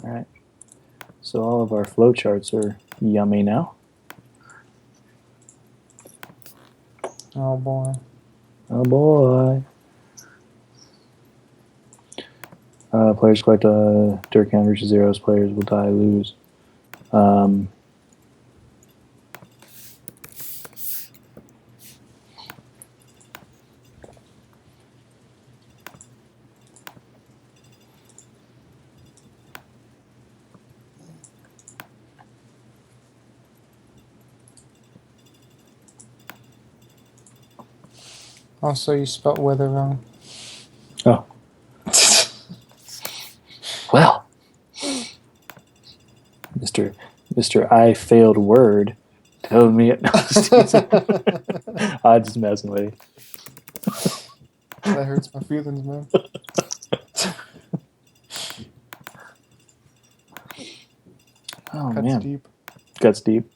All right. So all of our flowcharts are yummy now. Oh boy. Oh boy. Players collect dirt count reaches zeros. Players will die, lose. Also, you spelt weather wrong. Oh. Well, Mr. I failed word told me it. I'm just messing with you. That hurts my feelings, man. Oh Cuts man, deep. cuts deep.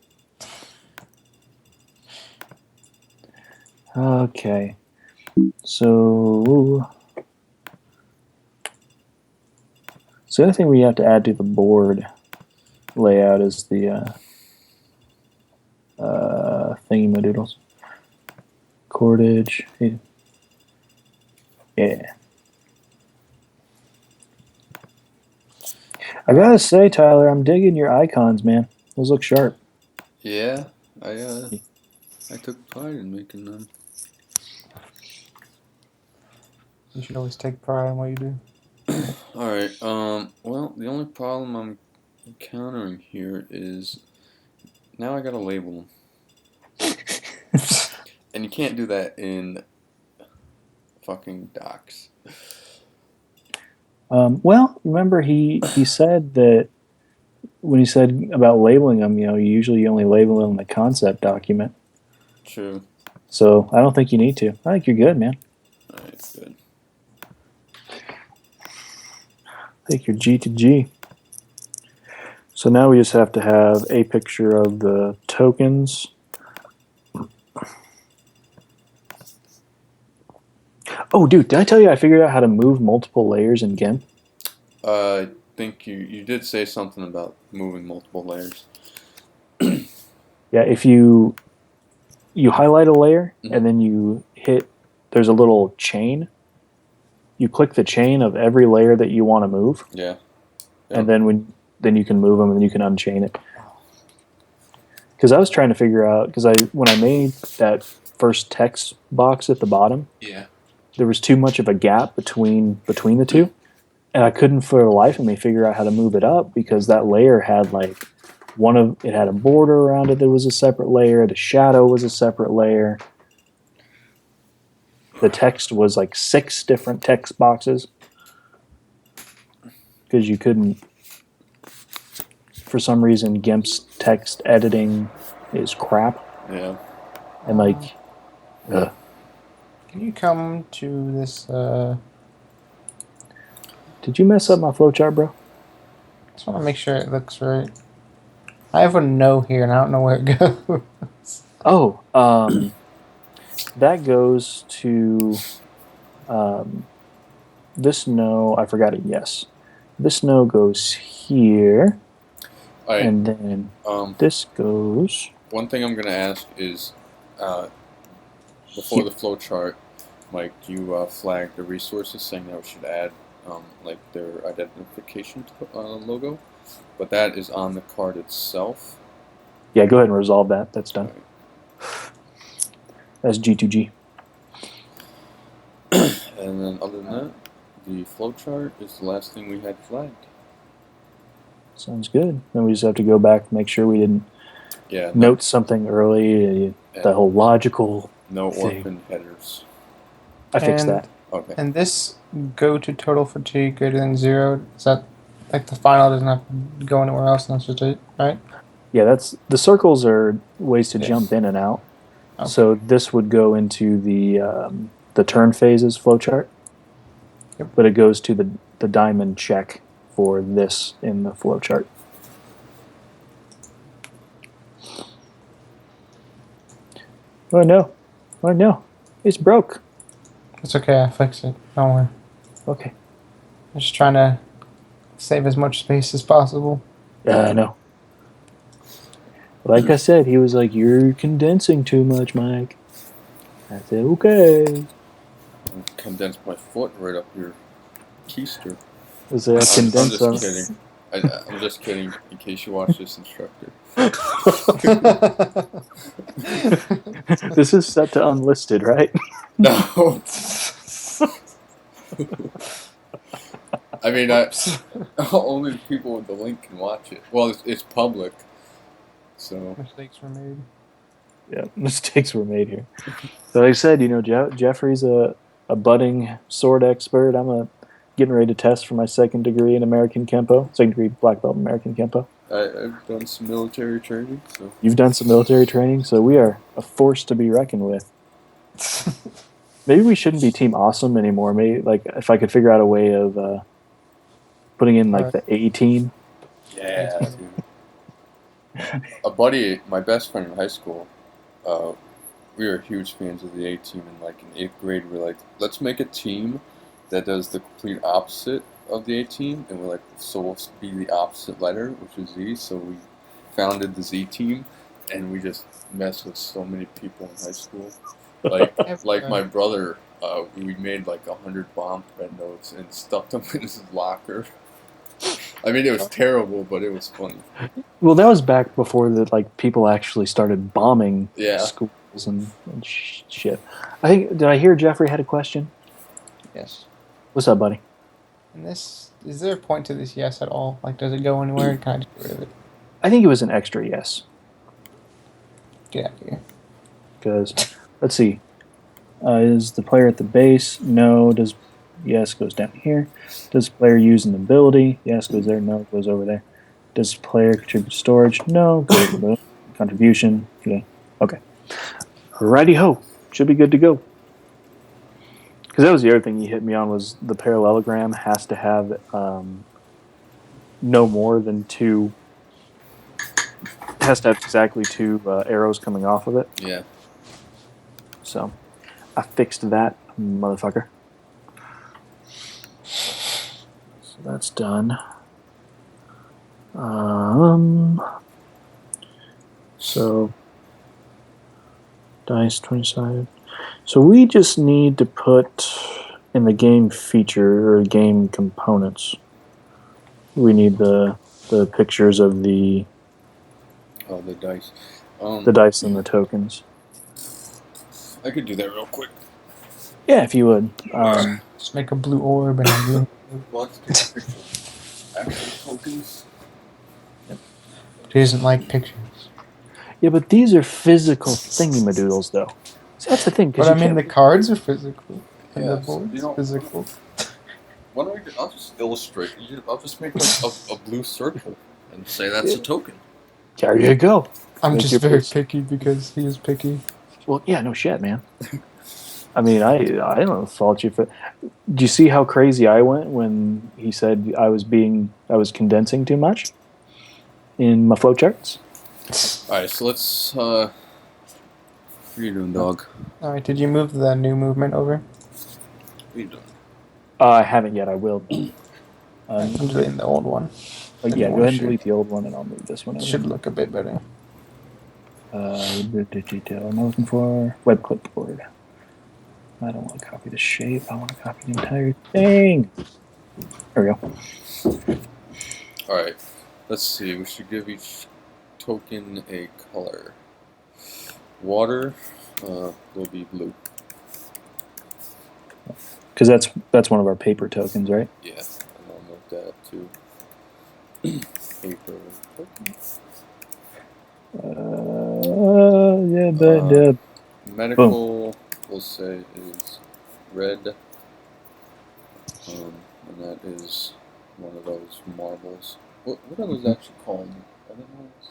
Okay, so the other thing we have to add to the board layout is the thingy-madoodles. Cordage. Yeah. I gotta say, Tyler, I'm digging your icons, man. Those look sharp. Yeah, I took pride in making them. You should always take pride in what you do. Alright, well, the only problem I'm encountering here is now I gotta label them. And you can't do that in fucking docs. Well, remember he said that when he said about labeling them, you usually you only label them in the concept document. True. So I don't think you need to. I think you're good, man. Alright, good. I think you're G to G. So now we just have to have a picture of the tokens. Oh, dude, did I tell you I figured out how to move multiple layers in GIMP? I think you did say something about moving multiple layers. Yeah, if you highlight a layer Mhm. and then you hit, there's a little chain. you click the chain of every layer that you want to move, Yeah. and then you can move them, and then you can unchain it. Because I was trying to figure out, because when I made that first text box at the bottom, Yeah. there was too much of a gap between the two, and I couldn't for the life of me figure out how to move it up because that layer had like it had a border around it that was a separate layer. The shadow was a separate layer. The text was like 6 different text boxes because you couldn't. For some reason, GIMP's text editing is crap, Yeah. and like, Can you come to this? did you mess up my flowchart, bro? Just want to make sure it looks right. I have a no here, and I don't know where it goes. Oh, that goes to this no. I forgot a yes. This no goes here, All right. and then this goes. One thing I'm gonna ask is, before the flow chart, Mike, you flagged the resources saying that we should add like their identification logo, but that is on the card itself. Yeah, go ahead and resolve that. That's done. That's G2G. And then other than that, the flow chart is the last thing we had flagged. Sounds good. Then we just have to go back and make sure we didn't Yeah. note something early. The whole logical. No thing. orphan headers. I fixed And- that. Okay. And this go to total fatigue greater than 0. Is that like the final doesn't have to go anywhere else? And that's just it, right? Yeah, that's the circles are ways to Yes. jump in and out. Okay. So this would go into the turn phases flowchart, Yep. but it goes to the diamond check for this in the flowchart. Oh no, it's broke. It's okay. I fixed it. Don't worry. Okay, I'm just trying to save as much space as possible. I know. Like I said, he was like, "You're condensing too much, Mike." I said, "Okay." I condensed my foot right up your keister. Was there a I'm condense just on? kidding. I'm just kidding. In case you watch this instructor. This is set to unlisted, right? No. I mean, only the people with the link can watch it. Well, it's public, so Mistakes were made. Yeah, mistakes were made here. So like I said, Jeffrey's a budding sword expert. I'm getting ready to test for my second degree in American Kempo, second degree black belt in American Kempo. I've done some military training. So You've done some military training, so we are a force to be reckoned with. Maybe we shouldn't be Team Awesome anymore. Maybe like if I could figure out a way of putting in like the A team. yeah, dude. A buddy, my best friend in high school, we were huge fans of the A team. And like in 8th grade, we were like, let's make a team that does the complete opposite of the A team, and we're like, so we'll be the opposite letter, which is Z. So we founded the Z team, and we just messed with so many people in high school. Like my brother, we made like 100 bomb thread notes and stuffed them in his locker. I mean, it was terrible, but it was funny. Well, that was back before that. Like people actually started bombing Yeah. schools and shit. I think did I hear Jeffrey had a question? Yes. What's up, buddy? And this, is there a point to this yes at all? Like, does it go anywhere? Can I just get rid of it? I think it was an extra yes. Get out of here. Because let's see, is the player at the base? No. Does yes goes down here? Does the player use an ability? Yes goes there. No goes over there. Does the player contribute storage? No goes to the contribution. Okay. Alrighty ho, should be good to go. Because that was the other thing you hit me on was the parallelogram has to have no more than two. Has to have exactly two arrows coming off of it. Yeah. So I fixed that, motherfucker. So that's done. So dice 20 sided. So we just need to put in the game feature or game components, we need the pictures of the the dice. dice and the tokens. I could do that real quick. Yeah, if you would. Just make a blue orb and a blue. Well, let's take a picture of actual tokens. He doesn't like pictures. Yeah, but these are physical thingamadoodles, though. So that's the thing. 'Cause But I you mean, the can't- cards are physical. And the Yes, board's you know- physical. Why don't we? I'll just illustrate. I'll just make a blue circle and say that's a token. there you go. I'm Make just your very piece. picky because he is picky. Well, yeah, no shit, man. I mean, I don't fault you for. Do you see how crazy I went when he said I was condensing too much in my flowcharts? All right, so let's. What are you doing, dog? All right, did you move the new movement over? What are you doing? I haven't yet. I will. I'm deleting the old one. But yeah, go ahead and delete the old one, and I'll move this one It over. should look a bit better. The detail I'm looking for web clipboard. I don't want to copy the shape. I want to copy the entire thing. There we go. All right, let's see. We should give each token a color. Water will be blue. Because that's one of our paper tokens, right? Yeah, and I'll note that too. Paper token. Yeah, but Medical, we'll say, is red. And that is one of those marbles. What are those actually called? Are they marbles?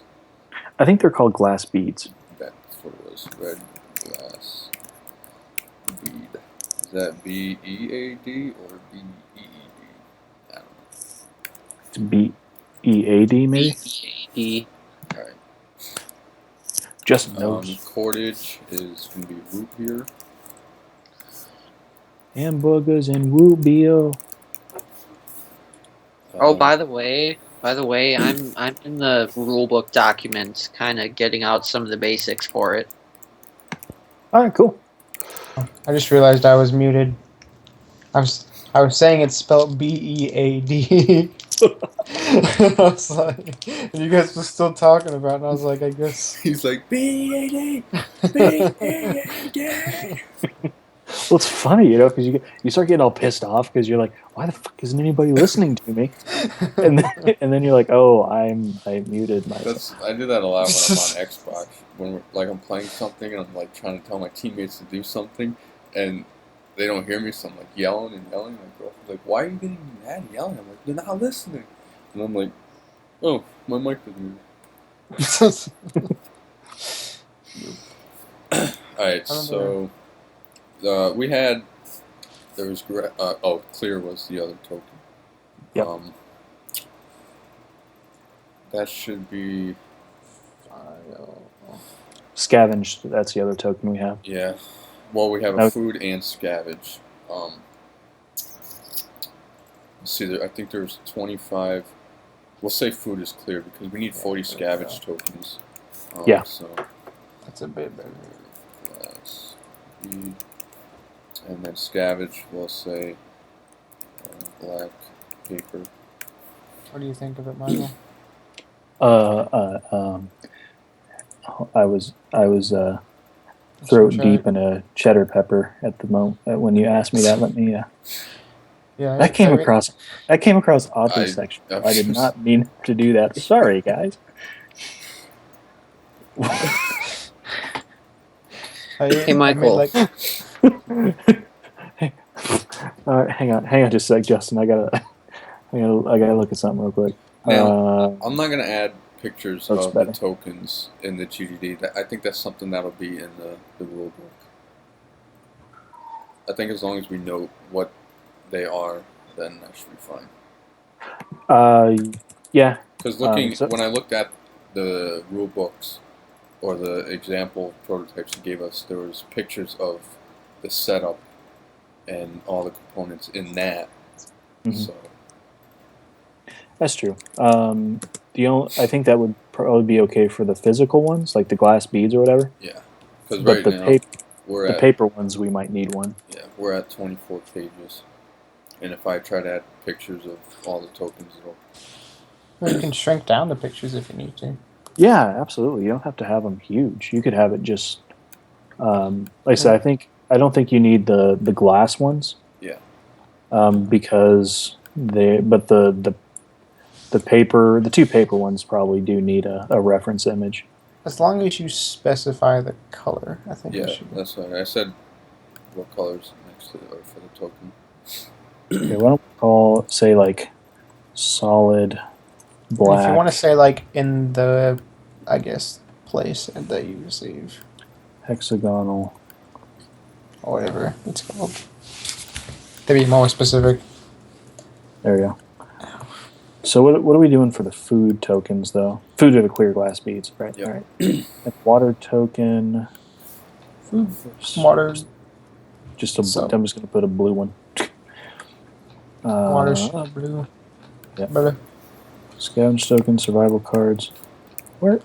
I think they're called glass beads. That's what it was. Red glass bead. Is that B-E-A-D or B-E-E-D? I don't know. It's BEAD, maybe. E. Alright. Just knows. Cordage is going to be root beer. Hamburgers and woo beer. Oh, by the way, I'm in the rulebook document, kind of getting out some of the basics for it. All right, cool. I just realized I was muted. I was saying it's spelled B-E-A-D. I was like, and you guys were still talking about it, and I was like, I guess. He's like, B-E-A-D! B-E-A-D! Well, it's funny, because you start getting all pissed off because you're like, why the fuck isn't anybody listening to me? And then you're like, oh, I muted myself. I do that a lot when I'm on Xbox. When I'm playing something and I'm like trying to tell my teammates to do something, and they don't hear me, so I'm like yelling and yelling. My girlfriend's like, "Why are you getting mad and yelling?" I'm like, "They're not listening." And I'm like, "Oh, my mic was muted." All right, so we had there was clear was the other token. Yep. That should be Scavenge, that's the other token we have. yeah. Well, we have a food and scavenge. Let's see, I think there's 25. We'll say food is clear because we need 40 scavenge tokens. Yeah. So That's a bit better. glass, bead, and then scavenge. We'll say black paper. What do you think of it, Michael? I was throat deep in a cheddar pepper at the moment when you asked me that. Let me. Yeah, That came across oddly sexual. I did not mean to do that. Sorry, guys. Hey, Michael. All right, hang on just a sec, Justin. I gotta look at something real quick. Now, I'm not gonna add pictures That's of better. the tokens in the GDD. I think that's something that'll be in the rule book. I think as long as we know what they are, then that should be fine. Yeah. Because when I looked at the rule books or the example prototypes you gave us, there was pictures of the setup and all the components in that. Mhm. So That's true. I think that would probably be okay for the physical ones, like the glass beads or whatever. yeah, because But right the now paper, we're the at paper ones, we might need one. yeah, we're at 24 pages, and if I try to add pictures of all the tokens, it'll. Well, you can shrink down the pictures if you need to. Yeah, absolutely. You don't have to have them huge. You could have it just, like I said, I don't think you need the glass ones. Yeah. Because the paper, the two paper ones probably do need a reference image. As long as you specify the color, I think Yeah, it should be. that's right. I said what colors next to or for the token. Okay, why don't we say like solid black. If you want to say like in the, I guess, place that you receive hexagonal. or whatever it's called, to be more specific. There we go. So what are we doing for the food tokens though? Food are the clear glass beads, right? Yep. All right. And water token. Food, water, Just a. So- I'm just gonna put a blue one. water, blue. yeah. Blue. Scavenge token, survival cards. Where?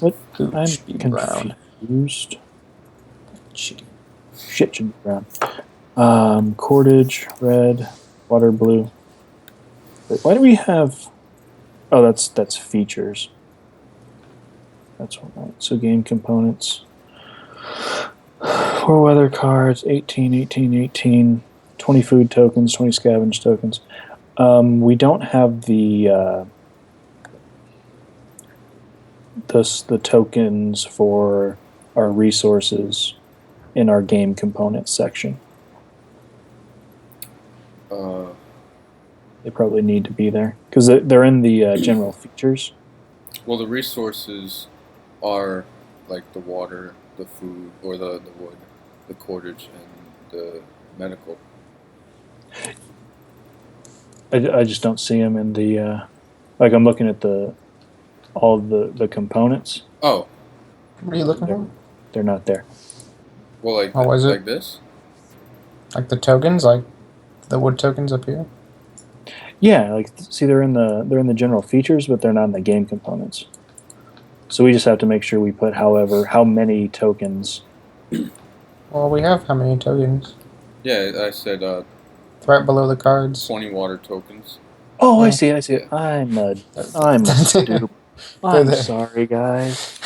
What? Food I'm should be brown. confused. Shitty. Shit should be brown. Cordage, red, water blue. Wait, why do we have? Oh, that's features. That's all right. So game components. 4 weather cards, 18, 18, 18, 20 food tokens, 20 scavenge tokens. We don't have the tokens for our resources in our game components section. They probably need to be there because they're in the general features. Well, the resources are like the water, the food, or the wood, the cordage, and the medical. I just don't see them in the like I'm looking at all the components. Oh, What are you looking for? They're not there. well, like Oh, is it? like this. Like the tokens, like the wood tokens up here. Yeah, like see they're in the general features, but they're not in the game components. So we just have to make sure we put how many tokens. Well, we have how many tokens? Yeah, I said Right below the cards. 20 water tokens. Oh, I Yeah. see. I'm a stupid. I'm there. sorry, guys.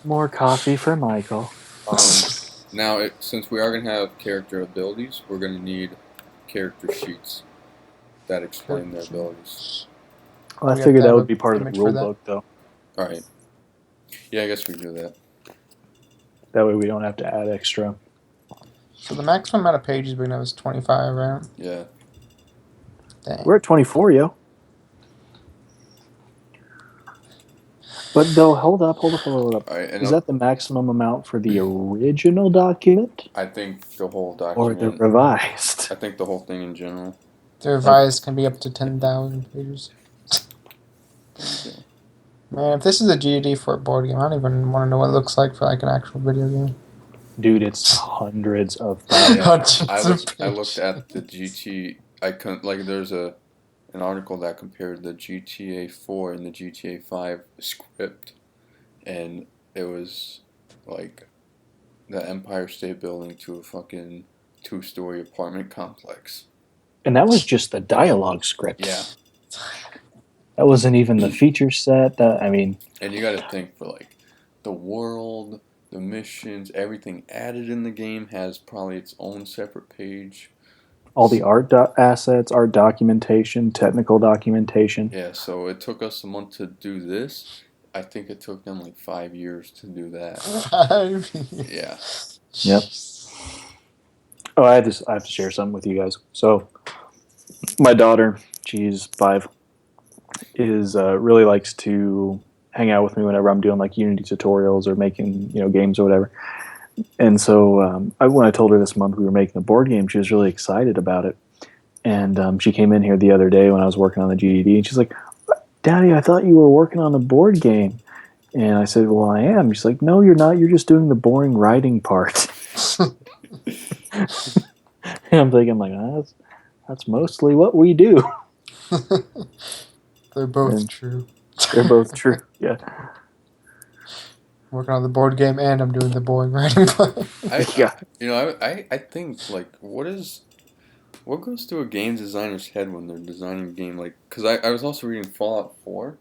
More coffee for Michael. Now, since we are going to have character abilities, we're going to need character sheets that explain their abilities. Well, We I have figured to that have would a be part of the image for rule that? book, though. All right. Yeah, I guess we can do that. That way we don't have to add extra. So the maximum amount of pages we know is 25, right? Yeah. Dang. We're at 24, yo. But though, hold up. All right. And Is that the maximum amount for the original document I think the whole or the document. revised? I think the whole thing in general. The revised can be up to 10,000 pages. Man, if this is a GD for a board game, I don't even want to know what it looks like for like an actual video game. Dude, it's hundreds of Yeah, thousands. Hundreds I of looked at the GT. I couldn't like. There's an article that compared the GTA 4 and the GTA 5 script, and it was like the Empire State Building to a fucking 2-story apartment complex. And that was just the dialogue script. Yeah, That wasn't even the feature set. I mean, and you got to think for like the world, the missions, everything added in the game has probably its own separate page. all the art assets, art documentation, technical documentation. Yeah, so it took us a month to do this. I think it took them like 5 years to do that. Yeah. Yep. Oh, I have to share something with you guys. So, my daughter, she's 5, is really likes to hang out with me whenever I'm doing like Unity tutorials or making games or whatever. And so when I told her this month we were making a board game, she was really excited about it. And she came in here the other day when I was working on the GDD, and she's like, "Daddy, I thought you were working on a board game." And I said, "Well, I am." She's like, "No, you're not. You're just doing the boring writing part." And I'm thinking, like, that's mostly what we do. They're both And- true. They're both true. Yeah. working on the board game, and I'm doing the boring writing part. Yeah. I think like what goes through a game designer's head when they're designing a game, like because I was also reading Fallout 4.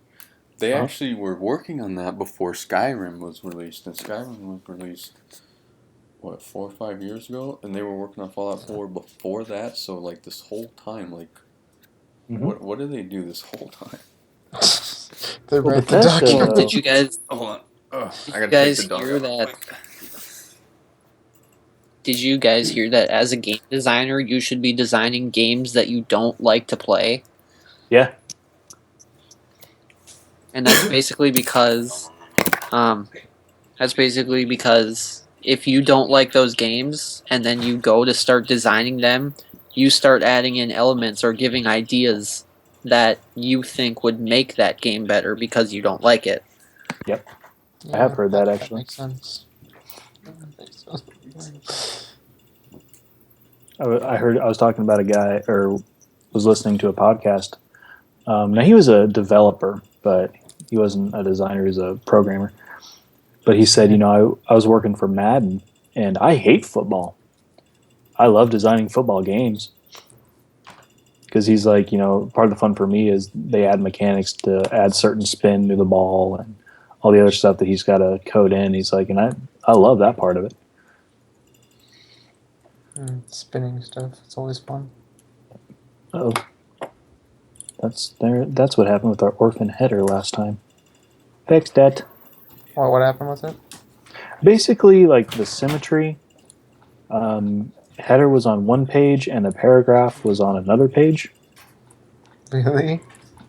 They Uh-huh. actually were working on that before Skyrim was released, and Skyrim was released what 4 or 5 years ago, and they were working on Fallout 4 before that. So like this whole time, like Mhm. what did they do this whole time? They Well, write the Bethesda- document. Did you guys Hold on. Ugh, Did I you gotta guys take the dog hear out that? quick. Did you guys hear that as a game designer, you should be designing games that you don't like to play? Yeah. And that's basically because, if you don't like those games and then you go to start designing them, you start adding in elements or giving ideas that you think would make that game better because you don't like it. I have heard that, actually. makes sense. I was talking about a guy, or was listening to a podcast. Now he was a developer, but he wasn't a designer. He was a programmer. But he said, I was working for Madden, and I hate football. I love designing football games. Because he's like, part of the fun for me is they add mechanics to add certain spin to the ball and all the other stuff that he's got to code in. He's like, and I love that part of it. Spinning stuff. It's always fun. Oh, that's what happened with our orphan header last time. Fixed that. What happened with it? Basically, like the symmetry, header was on one page and the paragraph was on another page. Really?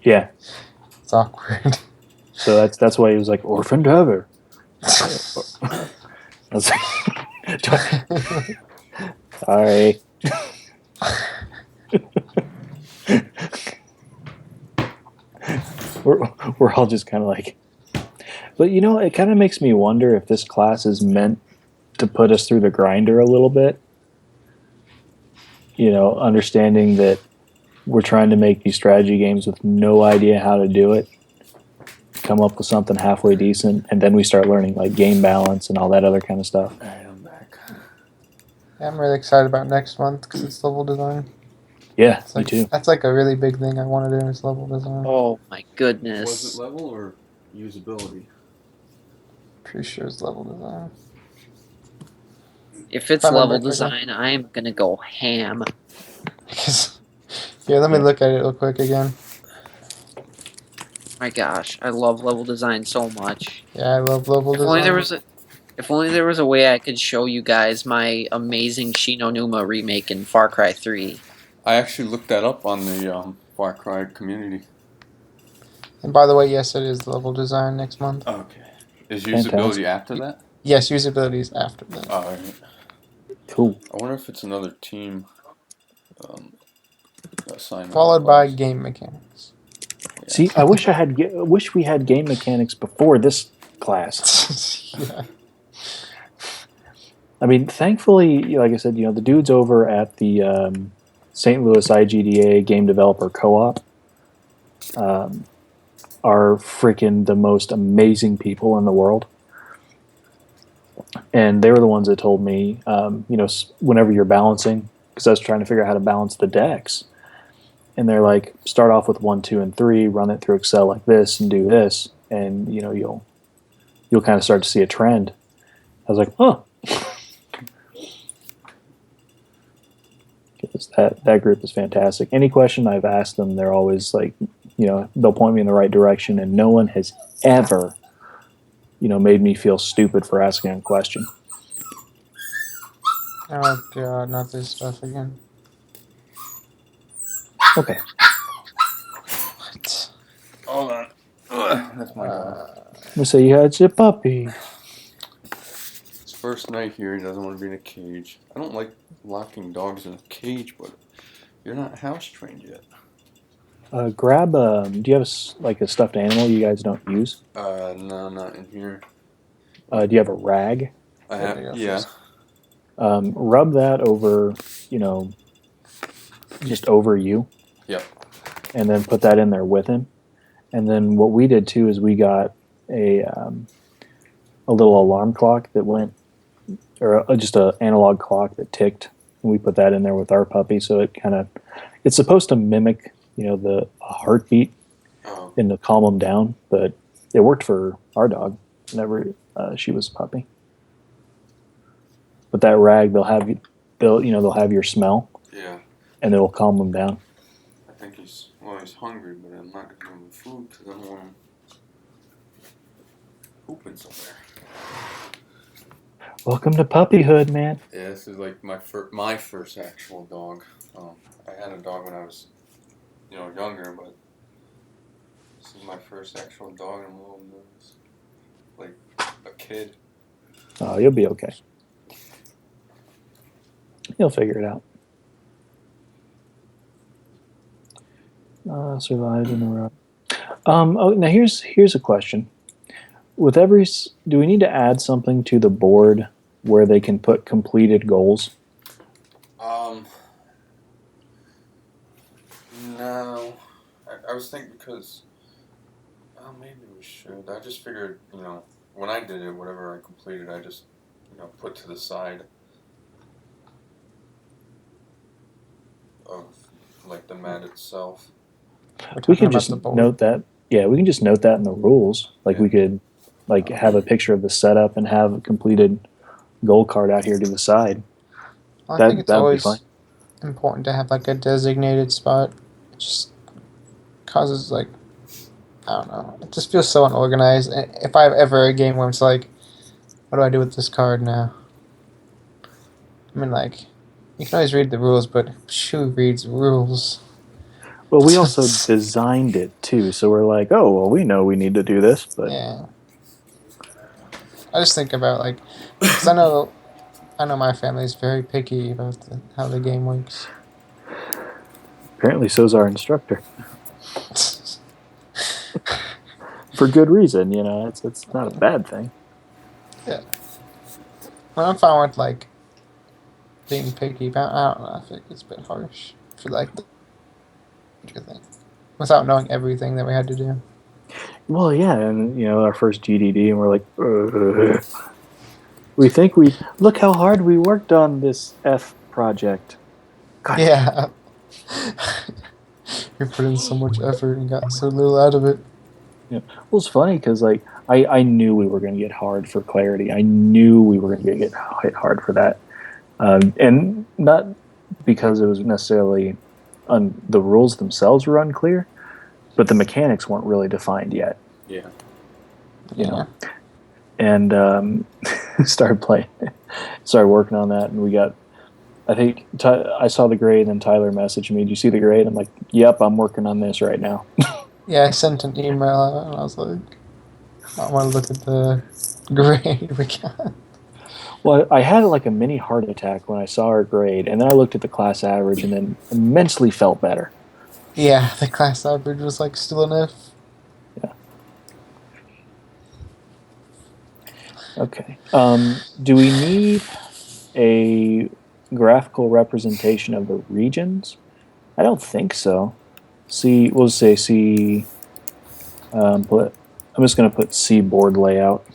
Yeah. It's awkward. So that's why he was like orphaned header. That's sorry. we're all just kind of like, but it kind of makes me wonder if this class is meant to put us through the grinder a little bit. Understanding that we're trying to make these strategy games with no idea how to do it, come up with something halfway decent, and then we start learning like game balance and all that other kind of stuff. All right, I'm back. Yeah, I'm really excited about next month because it's level design. Yeah, It's me like, too. That's like a really big thing I want to do is level design. Oh my Was goodness. it level or usability? Pretty sure it's level design. If it's If I remember level correctly. design, I am gonna go ham. Here, let me look at it real quick again. My gosh, I love level design so much. Yeah, I love level If design. only there was a way I could show you guys my amazing Shinonuma remake in Far Cry 3. I actually looked that up on the Far Cry community. And by the way, yes, it is level design next month. Okay. Is Fantastic. usability after that? Yes, usability is after that. All right. Cool. I wonder if it's another team assignment. Followed by class. game mechanics. Yeah. See, I wish we had game mechanics before this class. Yeah. I mean, thankfully, like I said, the dudes over at the St. Louis IGDA Game Developer Co-op are freaking the most amazing people in the world. And they were the ones that told me, whenever you're balancing, because I was trying to figure out how to balance the decks. And they're like, start off with 1, 2, and 3, run it through Excel like this, and do this, and you'll kind of start to see a trend. I was like, huh. That group is fantastic. Any question I've asked them, they're always like, they'll point me in the right direction, and no one has ever, made me feel stupid for asking a question. Oh god, not this stuff again. Okay. What? Hold on. Ugh, that's my dog. You say you had your puppy. His first night here, he doesn't want to be in a cage. I don't like locking dogs in a cage, but you're not house trained yet. Grab. Do you have a stuffed animal you guys don't use? No, not in here. Do you have a rag? I There have, you go, yeah. first. Rub that over, just over you. Yep. And then put that in there with him. And then what we did too is we got a a little alarm clock that went, or just a analog clock that ticked. And we put that in there with our puppy, so it's supposed to mimic, the heartbeat Oh, and to calm them down. But it worked for our dog whenever she was a puppy. But that rag, they'll have your smell, yeah. and it'll calm them down. I think he's hungry, but I'm not gonna give him food because I don't want him pooping somewhere. Welcome to puppyhood, man. Yeah, this is like my first actual dog. I had a dog when I was, younger, but this is my first actual dog, and I'm a little nervous, like a kid. Oh, you'll be okay. You'll figure it out. Survived in the row. Now here's a question. Do we need to add something to the board where they can put completed goals? No, I was thinking because, maybe we should. I just figured, when I did it, whatever I completed, I just, put to the side of, like, the mat itself. We can just note that. Yeah, we can just note that in the rules. Like we could, have a picture of the setup and have a completed goal card out here to the side. I think it's that'd be always fine. important to have like a designated spot. It just causes like, I don't know. It just feels so unorganized. And if I have ever a game where it's like, what do I do with this card now? I mean, like, you can always read the rules, but who reads rules? Well, we also designed it too, so we're like, oh, well, we know we need to do this, but Yeah. I just think about like, because I know my family is very picky about how the game works. apparently so's our instructor. For good reason, it's not a bad thing. Yeah. Well, I'm fine with like being picky, but I don't know. I think it's a bit harsh for like the thing without knowing everything that we had to do. Well, yeah, and our first GDD, and we're like, look how hard we worked on this F project. God. Yeah. You put in so much effort and got so little out of it. Yeah. Well, it's funny because I knew we were going to get hard for clarity. I knew we were going to get hit hard for that, and not because it was necessarily the rules themselves were unclear, but the mechanics weren't really defined yet. Yeah. And started working on that, and we got. I think I saw the grade, and then Tyler messaged me. "Did you see the grade?" I'm like, "Yep, I'm working on this right now." Yeah, I sent an email out and I was like, I want to look at the grade we got. Well, I had like a mini heart attack when I saw our grade, and then I looked at the class average, and then immensely felt better. Yeah, the class average was like still an F. Yeah. Okay. Do we need a graphical representation of the regions? I don't think so. We'll say C. I'm just going to put C board layout.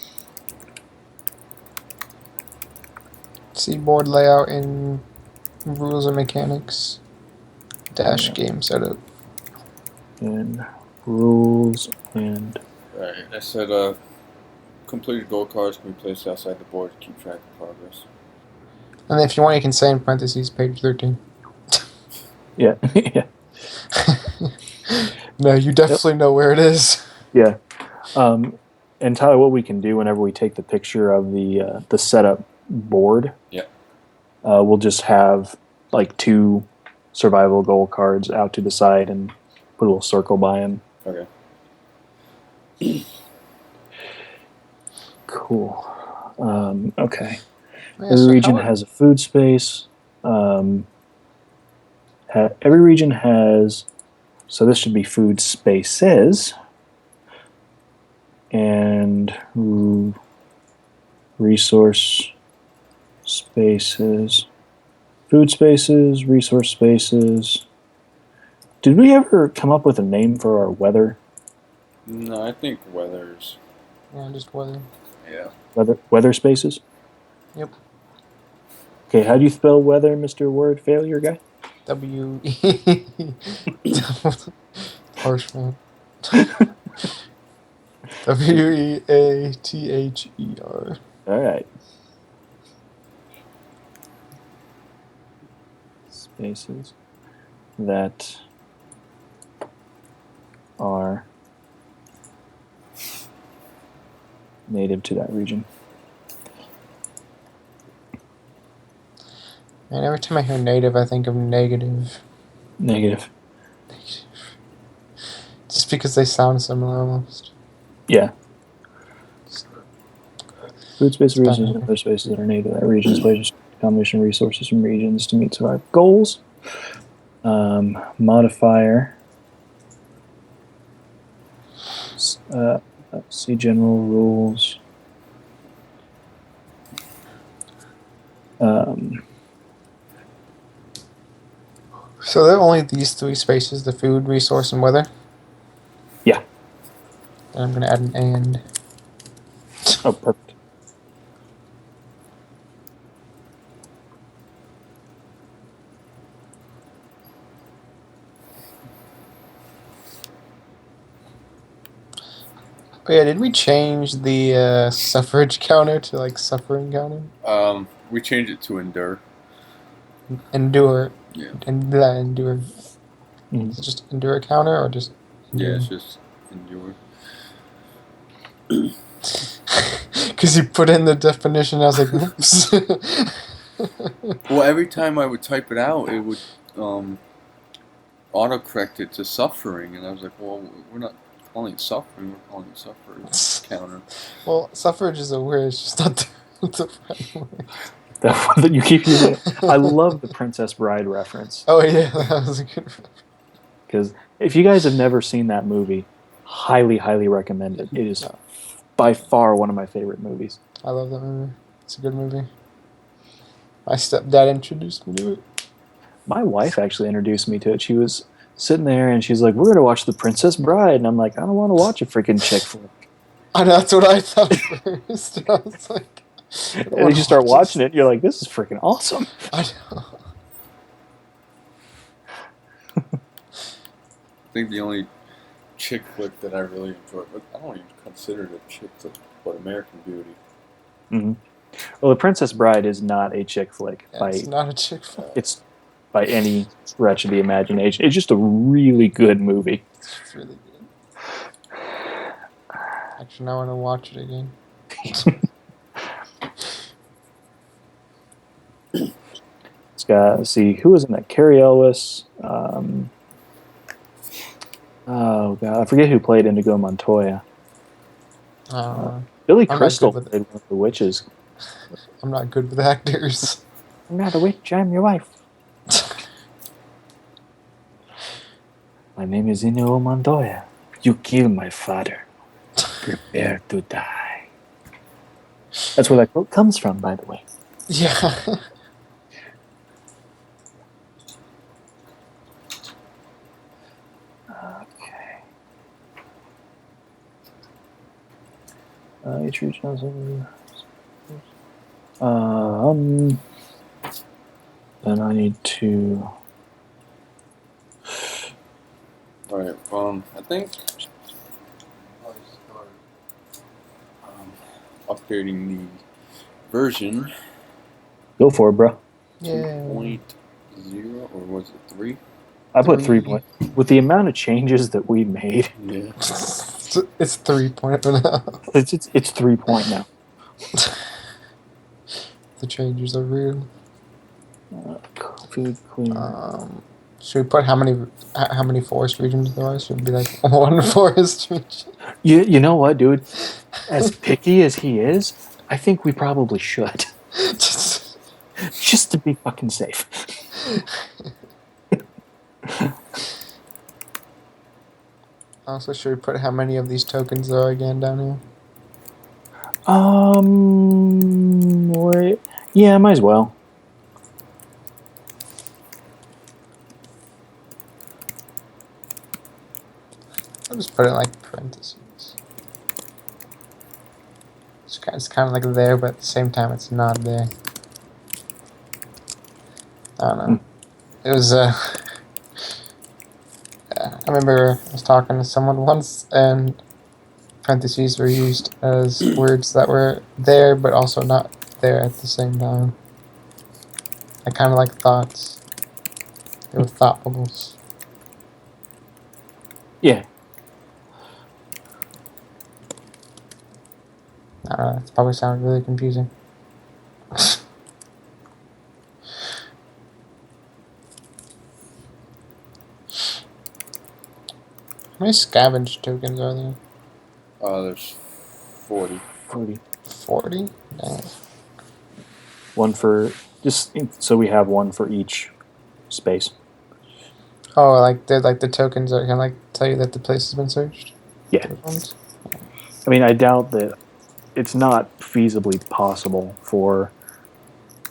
C board layout in rules and mechanics. Dash game setup. And rules and. Right. I said completed goal cards can be placed outside the board to keep track of progress. And if you want, you can say in parentheses page 13. Yeah. Yeah. No, you definitely know where it is. Yeah. And Tyler, what we can do whenever we take the picture of the setup board, we'll just have like 2 survival goal cards out to the side and put a little circle by them. Okay. Cool. Okay. Yeah, Every region has a food space. Every region has, so this should be food spaces. And resource spaces. Food spaces, resource spaces. Did we ever come up with a name for our weather? No, I think weathers. Yeah, just weather. Yeah. Weather spaces. Yep. Okay, how do you spell weather, Mr. Word Failure Guy? W. Harsh man. WEATHER. All right. Spaces that are native to that region. Man, every time I hear native, I think of negative. Negative. Just because they sound similar almost. Yeah. Food space It's bad. regions and other spaces that are native to that region. Spaces combination of resources from regions to meet survival goals. Modifier. See general rules. So there are only these three spaces: the food, resource, and weather. Yeah. Then I'm gonna add an and. Oh, perfect. Oh yeah, did we change the suffrage counter to like suffering counter? We changed it to endure. Endure. Yeah. Endure. Mhm. Is it just endure counter or just endure? Yeah, it's just endure. Because you put in the definition, I was like, oops. Well, every time I would type it out, it would autocorrect it to suffering, and I was like, well, we're not calling it suffering, we're calling it suffrage counter. Well, suffrage is a word, it's just not the right word. That one that you keep using. I love the Princess Bride reference. Oh, yeah, that was a good one. Because if you guys have never seen that movie, highly, highly recommend it. It is by far one of my favorite movies. I love that movie. It's a good movie. My stepdad introduced me to it. My wife actually introduced me to it. She was sitting there and she's like, "We're gonna watch The Princess Bride," and I'm like, "I don't want to watch a freaking chick flick." And that's what I thought first. I was like, And then you start watching it, and you're like, "This is freaking awesome." I know. I think the only chick flick that I really enjoyed, but I don't even consider it a chick flick, but American Beauty. Mm-hmm. Well, The Princess Bride is not a chick flick It's not a chick flick. It's by any stretch of the imagination. It's just a really good movie. It's really good. Actually, now I want to watch it again. It's got, let's see, who was in that? Carrie Ellis. Oh, God. I forget who played Indigo Montoya. Billy I'm not Crystal good with played one of the witches. I'm not good with actors. I'm not a witch, I'm your wife. My name is Inigo Montoya. You killed my father. Prepare to die. That's where that quote comes from, by the way. Yeah. Okay. Each region has then I need to. Alright, I think updating the version Go for it, bro. Yeah. 2.0, or was it 3? I put 3. 3 point. With the amount of changes that we made, Yeah. It's 3.0 now. it's 3 point now. The changes are real. Food clean. Should we put how many forest regions there are? Should it be like one forest region? You know what, dude? As picky as he is, I think we probably should. Just to be fucking safe. Also, should we put how many of these tokens there are again down here? Wait. Yeah, might as well. I'll just put it in like parentheses. Just it's kind of like there, but at the same time, it's not there. I don't know. It was I remember I was talking to someone once, and parentheses were used as words that were there, but also not there at the same time. I kind of like thoughts. They were thought bubbles. Yeah. I don't know. It probably sounded really confusing. How many scavenge tokens are there? There's 40. 40. 40? Dang. One for so we have one for each space. Oh, like they're like the tokens that can like tell you that the place has been searched? Yeah. Those ones? I mean, I doubt that it's not feasibly possible for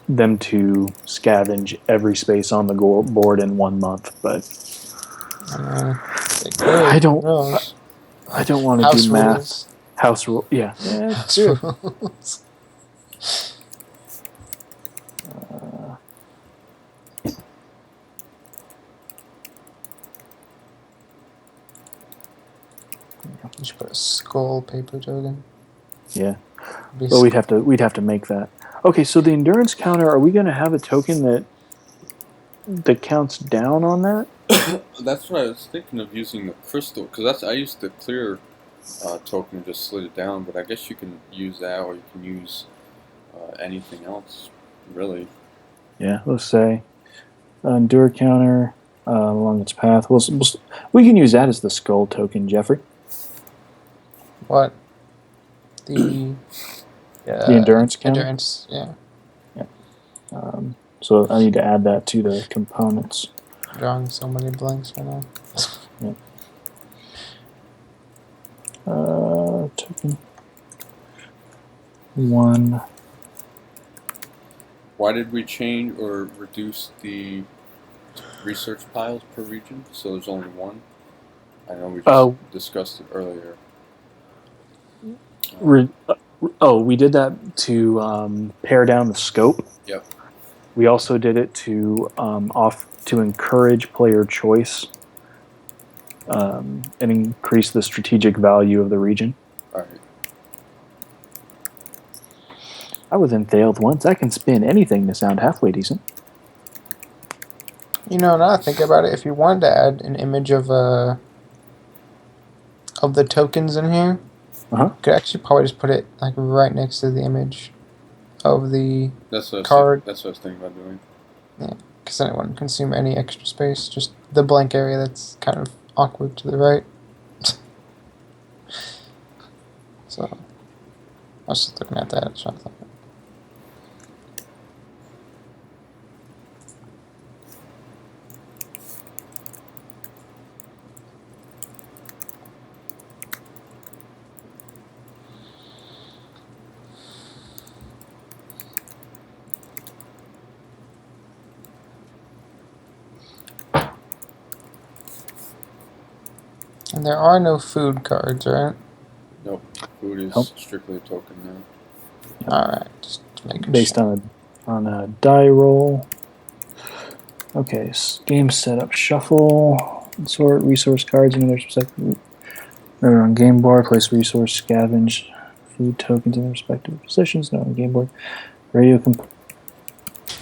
them to scavenge every space on the board in 1 month, but They could. I don't- Who knows? I don't want to House do math. rules. House rule, yeah. House Sure. rules. You should put a skull paper token. Yeah. Be Well, we'd have to make that. Okay, so the endurance counter, are we going to have a token that counts down on that? That's what I was thinking of, using the crystal, because I used the clear token and just slid it down, but I guess you can use that, or you can use anything else, really. Yeah, let's say endure counter along its path. We can use that as the skull token, Jeffrey. What? The The endurance counter. endurance, yeah. So I need to add that to the components. Drawing so many blanks right now. Token 1. Why did we change or reduce the research piles per region, so there's only one? I know we just discussed it earlier. We did that to pare down the scope. Yep. We also did it to encourage player choice and increase the strategic value of the region. Alright. I was in Thaled once. I can spin anything to sound halfway decent. You know, now I think about it, if you wanted to add an image of the tokens in here, Uh-huh. you could actually probably just put it like right next to the image of the That's what card. that's what I was thinking about doing. because then it wouldn't consume any extra space. Just the blank area that's kind of awkward to the right. So I was just looking at that. So I thought, and there are no food cards, right? Nope. Food is Nope. strictly a token now. Alright, just making Based sure. on a die roll. Okay, game setup, shuffle, sort resource cards in their respective. Remember on game board, place resource, scavenge food tokens in their respective positions. No, on game board. Radio comp.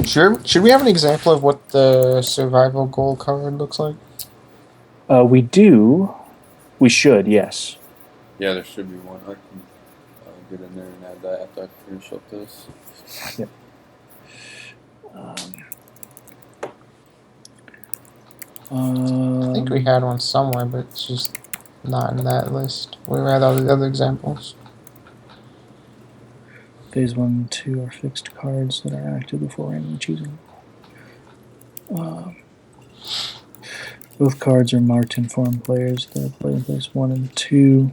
Should we have an example of what the survival goal card looks like? We do. We should, yes. Yeah, there should be one. I can get in there and add that after I finish up this. Yep. I think we had one somewhere, but it's just not in that list. We had all the other examples. Phase 1 and 2 are fixed cards that are active before randomly choosing. Both cards are marked to inform players that are played in phase 1 and 2.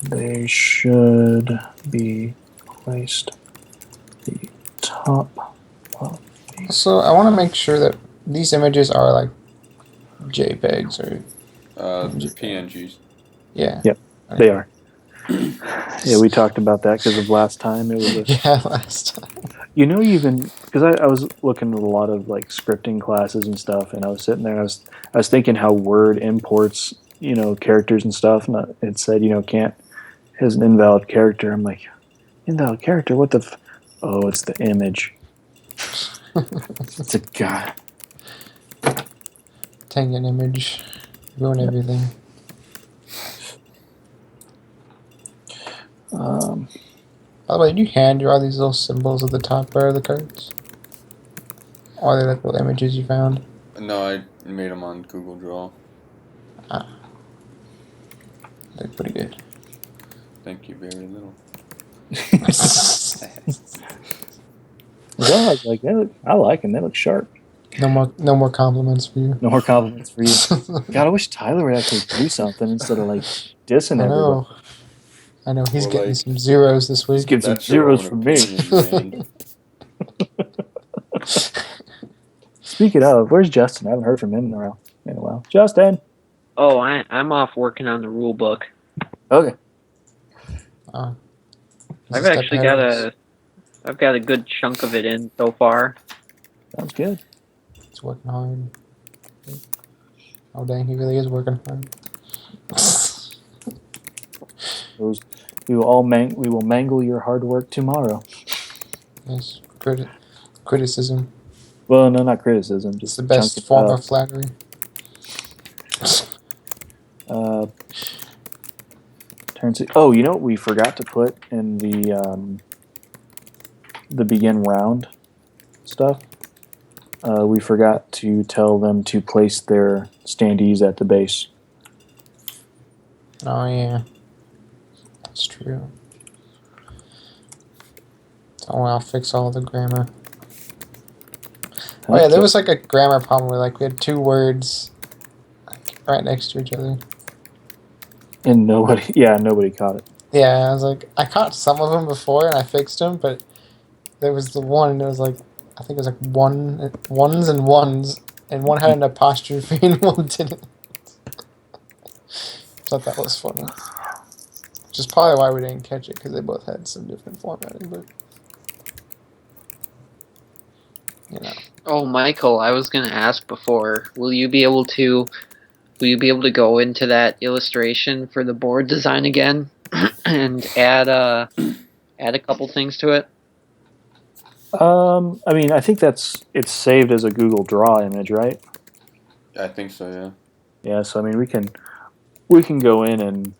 They should be placed at the top of the. So I want to make sure that these images are like JPEGs or PNGs. yeah. Yep. They are. Yeah, we talked about that because of last time. It was a, Yeah, last time. even because I was looking at a lot of like scripting classes and stuff, and I was sitting there. I was thinking how Word imports characters and stuff, and it said can't has an invalid character. I'm like, invalid character? What the? Oh, it's the image. It's a god. Dang an image. Ruin everything. By the way, did you hand draw these little symbols at the top bar of the cards? Or are they like little images you found? No, I made them on Google Draw. They're pretty good. Thank you very little. God, like I like them. They look sharp. No more compliments for you. No more compliments for you. God, I wish Tyler would actually do something instead of like dissing I everybody. know. I know. He's Well, getting like, some zeros this Let's week. get some That's your zeros own from me. opinion, man. Speaking of, where's Justin? I haven't heard from him in a while. Justin. Oh, I'm off working on the rule book. Okay. He's I've a step actually ahead of us. I've got a good chunk of it in so far. Sounds good. He's working hard. Oh dang, he really is working hard. We will mangle your hard work tomorrow. Yes, criticism. Well, no, not criticism. It's Just the best chunk it form up. of flattery. Turns it. Oh, you know what we forgot to put in the begin round stuff? We forgot to tell them to place their standees at the base. Oh yeah, that's true. Oh, I'll fix all the grammar. Oh yeah, there was like a grammar problem where like we had two words like, right next to each other. And nobody caught it. Yeah, I was like, I caught some of them before and I fixed them, but there was the one and it was like, I think it was like ones, and one had an apostrophe and one didn't. Thought that was funny. Which is probably why we didn't catch it, because they both had some different formatting, but Oh, Michael, I was gonna ask before. Will you be able to go into that illustration for the board design again and add a couple things to it? I mean, I think it's saved as a Google Draw image, right? I think so, yeah. Yeah. So I mean, we can go in and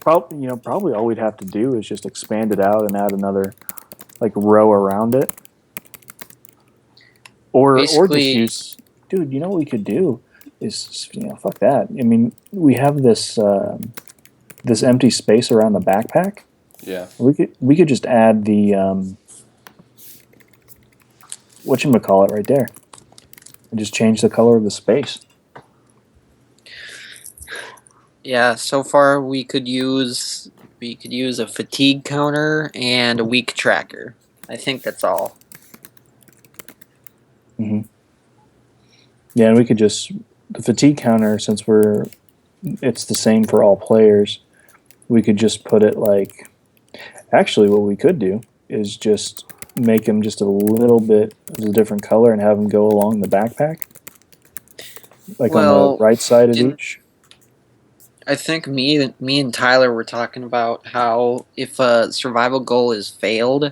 probably all we'd have to do is just expand it out and add another like row around it, or just Basically- use. Dude, you know what we could do is fuck that. I mean, we have this this empty space around the backpack. Yeah. We could just add the whatchamacallit right there. And just change the color of the space. Yeah, so far we could use a fatigue counter and a weak tracker. I think that's all. Mm-hmm. Yeah, and we could just the fatigue counter, since it's the same for all players, we could just put it like. Actually, what we could do is just make them just a little bit of a different color and have them go along the backpack, like on Well, the right side of in- each. I think me and Tyler were talking about how if a survival goal is failed,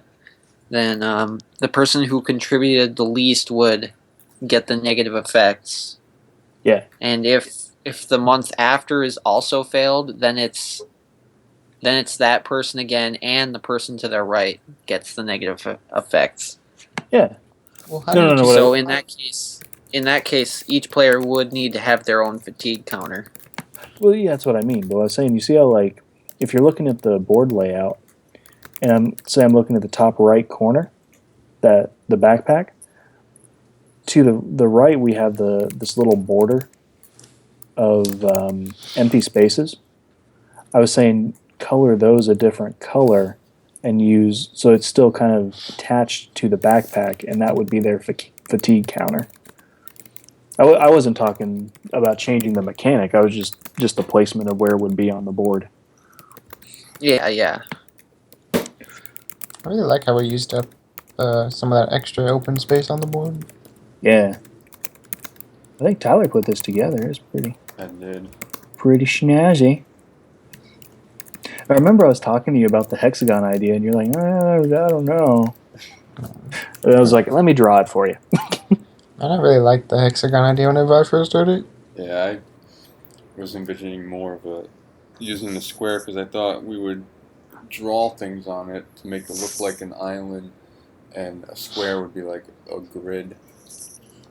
then the person who contributed the least would get the negative effects. Yeah. And if the month after is also failed, then it's that person again, and the person to their right gets the negative effects. Yeah. well, how No, did no, you- no. So in that case, each player would need to have their own fatigue counter. Well, yeah, that's what I mean. But I was saying, you see how, like, if you're looking at the board layout, and I'm looking at the top right corner, the backpack, to the right we have this little border of empty spaces. I was saying color those a different color and use so it's still kind of attached to the backpack, and that would be their fatigue counter. I wasn't talking about changing the mechanic. I was just the placement of where it would be on the board. Yeah. I really like how we used up some of that extra open space on the board. Yeah. I think Tyler put this together. It's And then pretty snazzy. I remember I was talking to you about the hexagon idea, and you're like, I don't know. And I was like, let me draw it for you. I don't really like the hexagon idea whenever I first heard it. yeah, I was envisioning more of a using the square because I thought we would draw things on it to make it look like an island, and a square would be like a grid.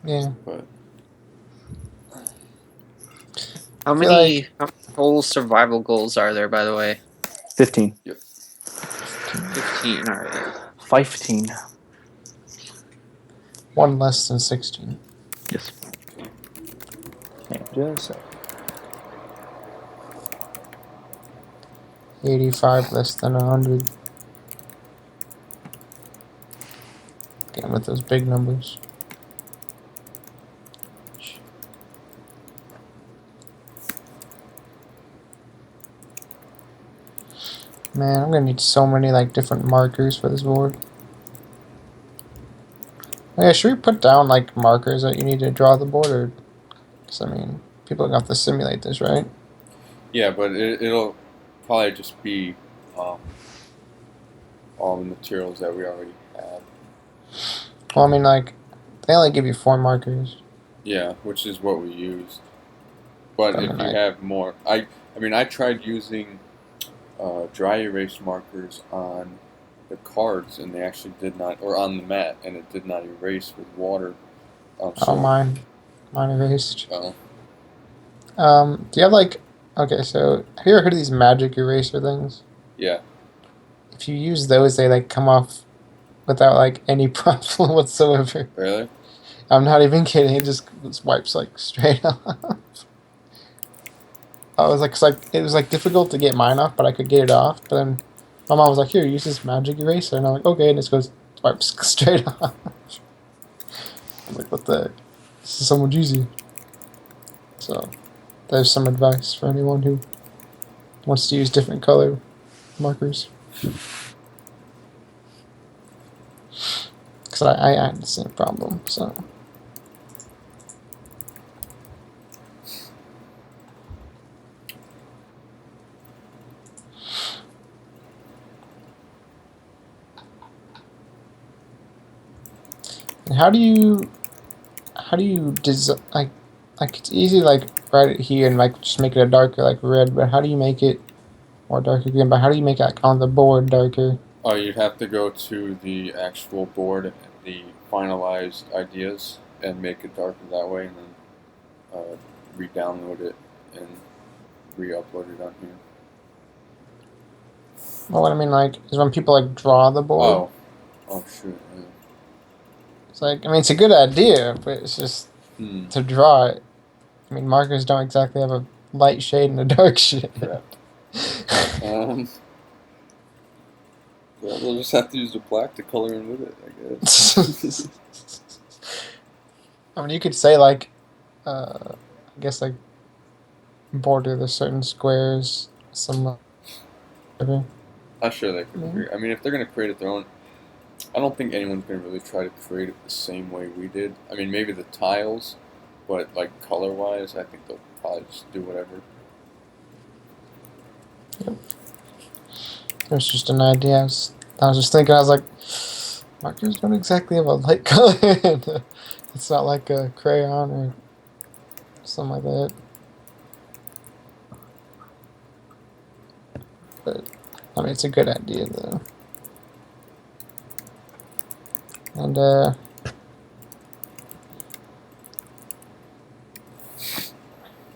Yeah. But How feel many total survival goals are there, by the way? 15. 15. All right. 15. One less than 16. Yes. Yeah, just a sec. 85 less than 100. Again, with those big numbers. Man, I'm gonna need so many like different markers for this board. Yeah, should we put down like markers that you need to draw the board, or? Because I mean, people have to simulate this, right? yeah, but it'll probably just be all the materials that we already have. Well, I mean, like they only give you 4 markers. Yeah, which is what we used. But if you Right. have more, I mean, I tried using dry erase markers on the cards, and they actually did not, or on the mat, and it did not erase with water. Oh, mine erased. Oh, Do you have like? Okay, so have you ever heard of these magic eraser things? yeah. If you use those, they like come off without like any problem whatsoever. Really? I'm not even kidding. It just wipes like straight off. I was like, 'cause, like it was like difficult to get mine off, but I could get it off. But then my mom was like, "Here, use this magic eraser," and I'm like, "Okay," and it goes wipes straight off. I'm like, "What the? Heck? This is so much easier." So there's some advice for anyone who wants to use different color markers. Because I had the same problem, so. And how do you design, like it's easy to, like write it here and like just make it a darker like red, but how do you make it or darker green, but how do you make it like, on the board darker? Oh, you'd have to go to the actual board and the finalized ideas and make it darker that way, and then re-download it and re-upload it on here. Well, what I mean like is when people like draw the board. Oh shoot. Yeah. It's like, I mean, it's a good idea, but it's just to draw it. I mean, markers don't exactly have a light shade and a dark shade. Well, we'll just have to use the black to color in with it, I guess. I mean, you could say like, I guess like, border the certain squares, some. Whatever. I'm sure they could agree. I mean, if they're gonna create it their own, I don't think anyone's gonna really try to create it the same way we did. I mean, maybe the tiles, but like color-wise, I think they'll probably just do whatever. It was just an idea. I was just thinking. I was like, markers don't exactly have a light color. It's not like a crayon or something like that. But I mean, it's a good idea though. And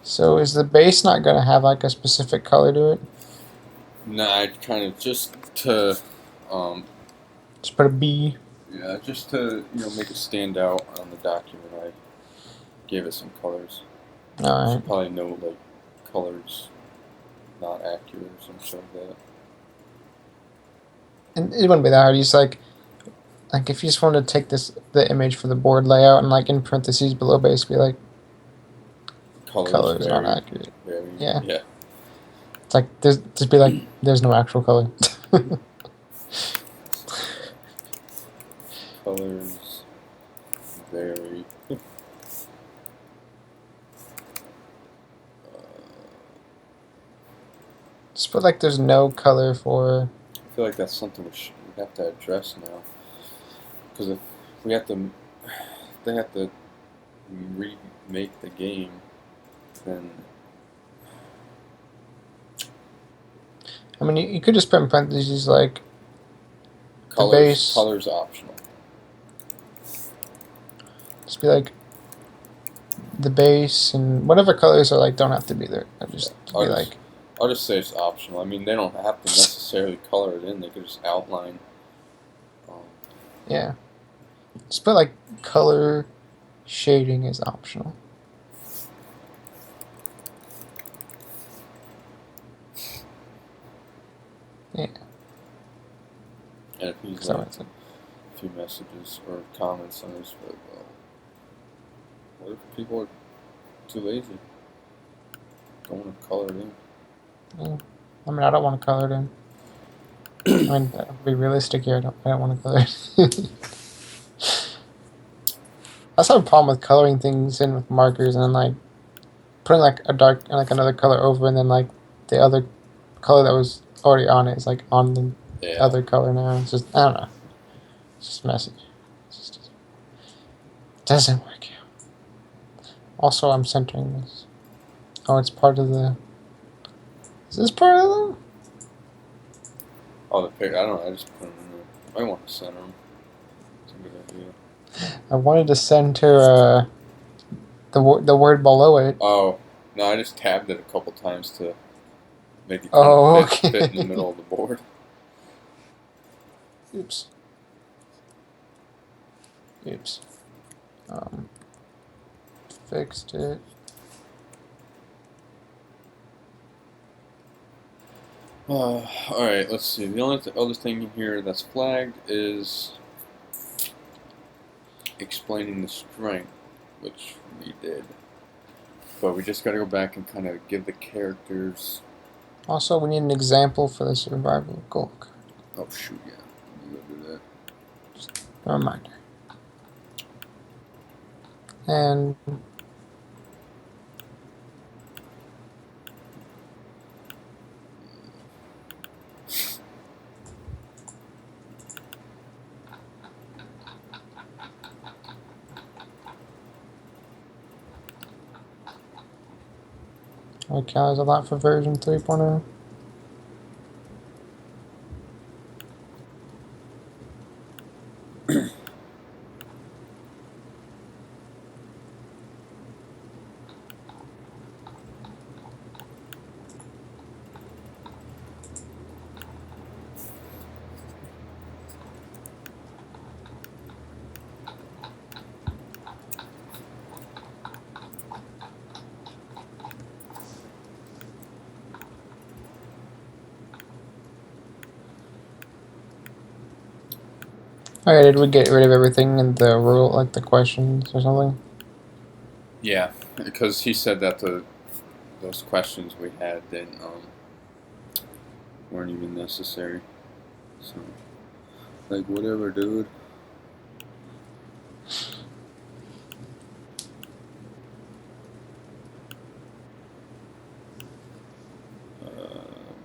so is the base not gonna have like a specific color to it? Nah, I kind of just to, Just put a B. yeah, just to make it stand out on the document. I gave it some colors. All right. Probably no like colors not accurate or some shit like that. And it wouldn't be that hard. You just like if you just wanted to take the image for the board layout and like in parentheses below base be like colors very, not accurate. very, Yeah. yeah. It's like there's just be like there's no actual color. Colors vary. Just put like there's no color for. I feel like that's something we have to address now. Because if we have to, if they have to remake the game, then I mean, you could just put in parentheses like colors base- optional. just be like the base and whatever colors are like don't have to be there. Just I'll be just- like I'll just say it's optional. I mean, they don't have to necessarily color it in. They could just outline. yeah. Just put like color shading is optional. And if he's So like it's like, a few messages or comments on his, like, well, what if people are too lazy? Don't want to color it in. I mean, I don't want to color it in. I mean, to be realistic here, I don't want to color it. I also have a problem with coloring things in with markers and then like putting like a dark like another color over and then like the other color that was already on it is like on the Yeah. other color now. It's just I don't know. It's just messy. It just doesn't work out. Also, I'm centering this. Oh, it's part of the. Is this part of the? Oh, the pic. I don't know. I just put them in there. I want to center them. It's a good idea. I wanted to center the word below it. Oh, no, I just tabbed it a couple times to make it Oh, fit in the okay. middle of the board. Oops. Oops. Fixed it. Alright, let's see. The only other thing in here that's flagged is explaining the strength, which we did. But we just gotta go back and kind of give the characters. Also, we need an example for the survival goal. Oh, shoot, yeah. You gotta do that. A reminder. And okay, there's a lot for version 3.0. Okay, did we get rid of everything in the rule, like the questions or something? Yeah, because he said that those questions we had didn't, weren't even necessary. So, like, whatever, dude.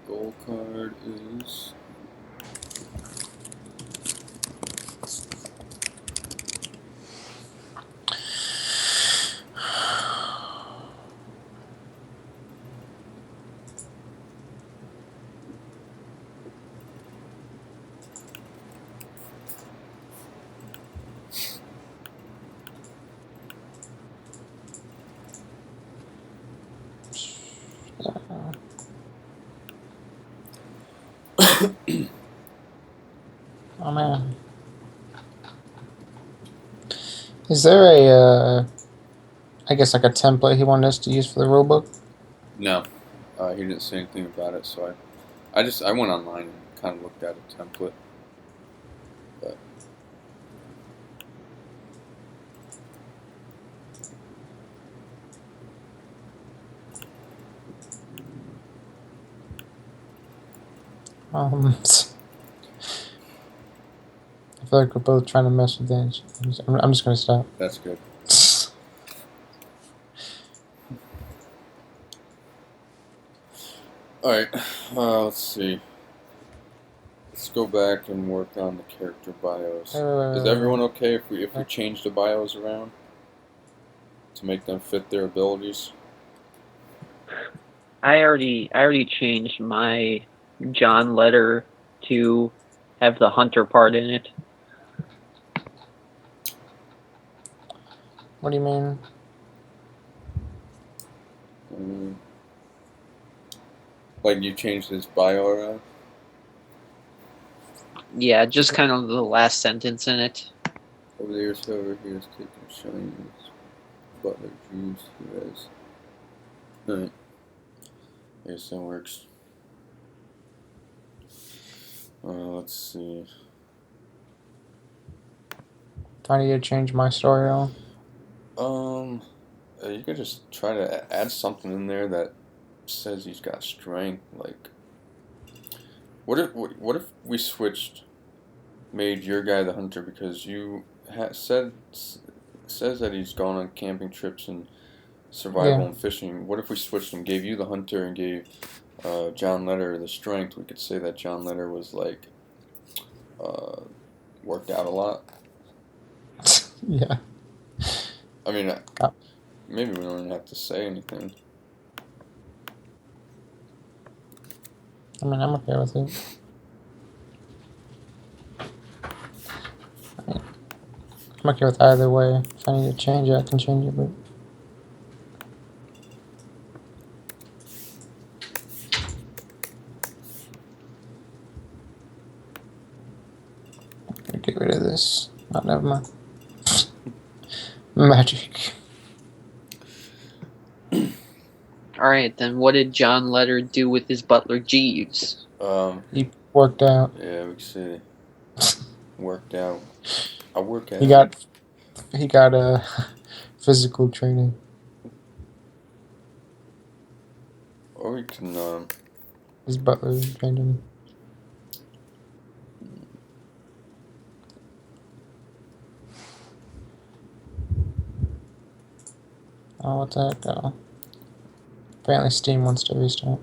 Gold card is. Oh man. Is there a, I guess like a template he wanted us to use for the rulebook? No, he didn't say anything about it, so I went online and kind of looked at a template. But I feel like we're both trying to mess with things. I'm just gonna stop. That's good. All right. Let's see. Let's go back and work on the character bios. Is everyone okay if we change the bios around to make them fit their abilities? I already changed my John letter to have the hunter part in it. What do you mean? Like you changed his bio around? Yeah, just kind of the last sentence in it. Over the years, however, he has taken shine as Butler Jews who has. Alright. I guess that works. Let's see. Do I need to change my story at all? You could just try to add something in there that says he's got strength. Like, what if we switched, made your guy the hunter because you says that he's gone on camping trips and survival Yeah. and fishing. What if we switched and gave you the hunter and gave John Letter the strength? We could say that John Letter was like worked out a lot. Yeah. I mean, maybe we don't even have to say anything. I mean, I'm okay with it. I'm okay with either way. If I need to change it, I can change it. But I'm gonna get rid of this. Oh, never mind. Magic. Alright, then what did John Letter do with his butler Jeeves? He worked out. Yeah, we could say worked out. I work out. He got a physical training. Or we can His butler trained him. Oh, what the heck? Oh. Apparently Steam wants to restart.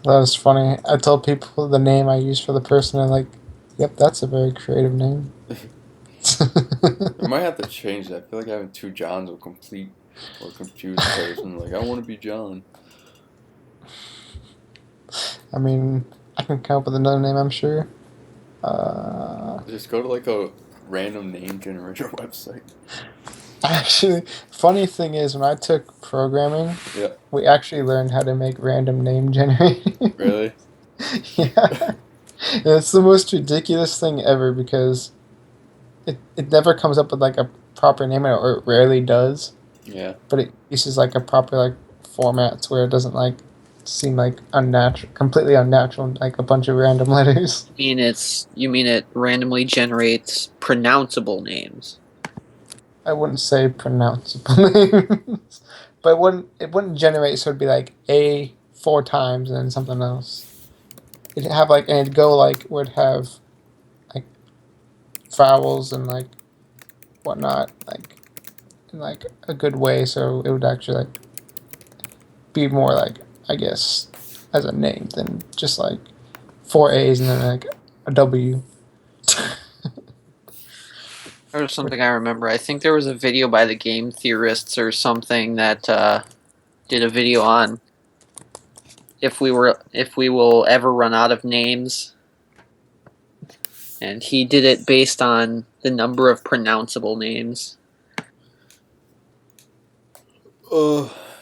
That was funny. I told people the name I use for the person, and like, yep, that's a very creative name. we might have to change that. I feel like having two Johns will complete or confuse the person. Like, I want to be John. I mean, I can come up with another name, I'm sure. Just go to like a random name generator website. Actually, funny thing is, when I took programming, Yeah. we actually learned how to make random name generators. Really? Yeah. And it's the most ridiculous thing ever because it never comes up with like a proper name, or it rarely does. Yeah. But it uses like a proper like format to where it doesn't like seem like unnatural, completely unnatural, like a bunch of random letters. You mean it randomly generates pronounceable names? I wouldn't say pronounceable names, but it wouldn't generate, so it'd be like A 4 times and then something else. It'd have like, and it'd go like, would have like vowels and like whatnot, like in like a good way, so it would actually like be more like, I guess, as a name than just like 4 A's and then like a W. There was something I remember. I think there was a video by the Game Theorists or something that did a video on if we will ever run out of names, and he did it based on the number of pronounceable names.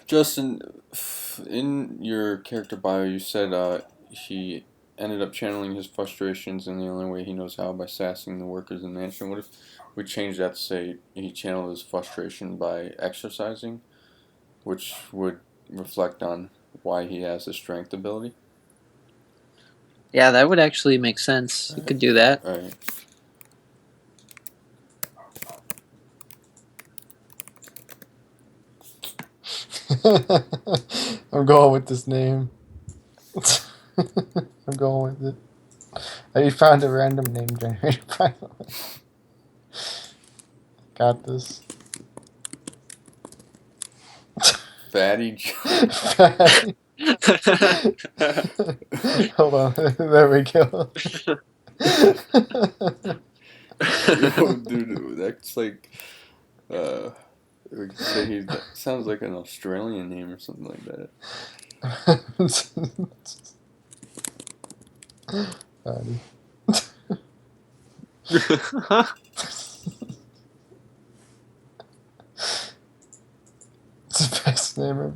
Justin, in your character bio, you said he ended up channeling his frustrations in the only way he knows how, by sassing the workers in the mansion. What if we change that to say he channeled his frustration by exercising? which would reflect on why he has the strength ability. Yeah, that would actually make sense. You could do that. Right. I'm going with this name. I'm going with it. I found a random name generator, by the way. Got this. Fatty Joe. Fatty. Hold on. There we go. Yo, dude, that's like, we could say that sounds like an Australian name or something like that. Fatty. It's the best name ever.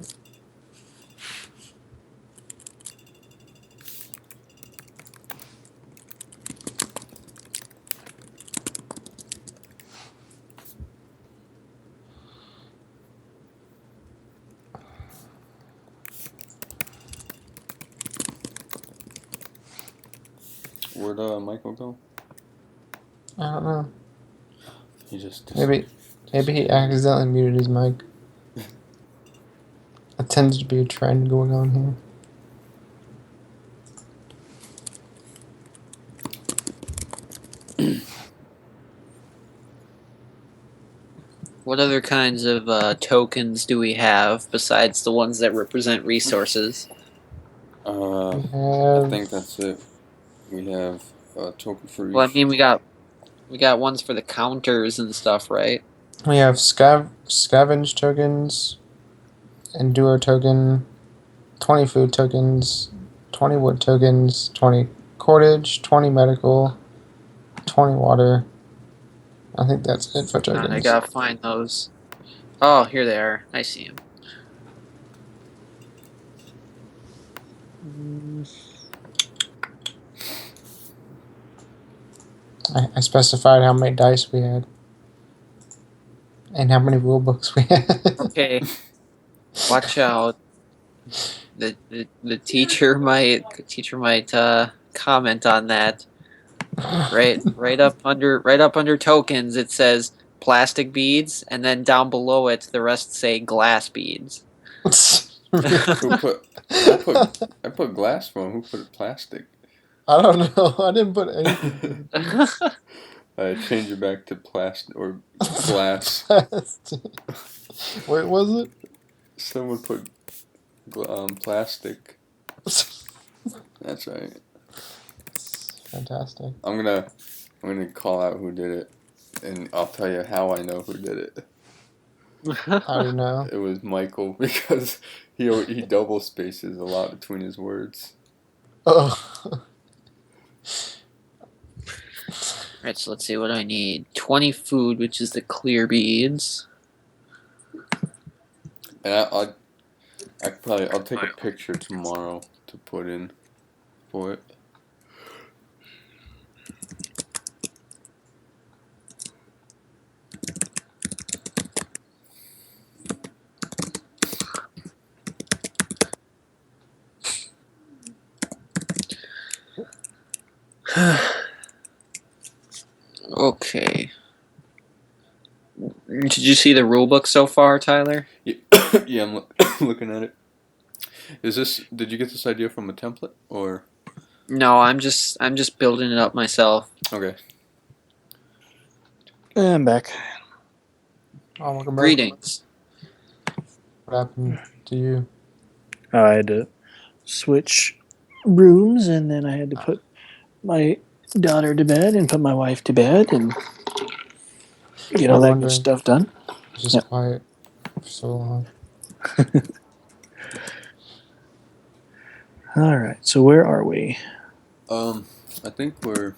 Where'd Michael go? I don't know. He just Maybe he accidentally muted his mic. It tends to be a trend going on here. What other kinds of tokens do we have besides the ones that represent resources? We I have think that's it. We have a token for each. Well, I mean, we got ones for the counters and stuff, right? we have scavenge tokens, endure token, 20 food tokens, 20 wood tokens, 20 cordage, 20 medical, 20 water. I think that's it for tokens. I gotta find those. Oh, here they are. I see them. I specified how many dice we had. And how many rule books we had. Okay, watch out. The teacher might comment on that. Right up under tokens, it says plastic beads, and then down below it, the rest say glass beads. Who put? I put glass one. Who put plastic? I don't know. I didn't put anything. Change it back to plastic or glass. Wait, was it? Someone put plastic. That's right. Fantastic. I'm gonna call out who did it, and I'll tell you how I know who did it. How do you know? It was Michael because he double spaces a lot between his words. Oh. Alright, so let's see what I need. 20 food, which is the clear beads. And I'll take a picture tomorrow to put in for it. Okay. Did you see the rule book so far, Tyler? Yeah, I'm looking at it. Did you get this idea from a template or? No, I'm just building it up myself. Okay. I'm back. Oh, welcome back. Greetings. What happened to you? I had to switch rooms, and then I had to put my daughter to bed and put my wife to bed and get all that good stuff done. It's just quiet for so long. All right, so where are we? I think we're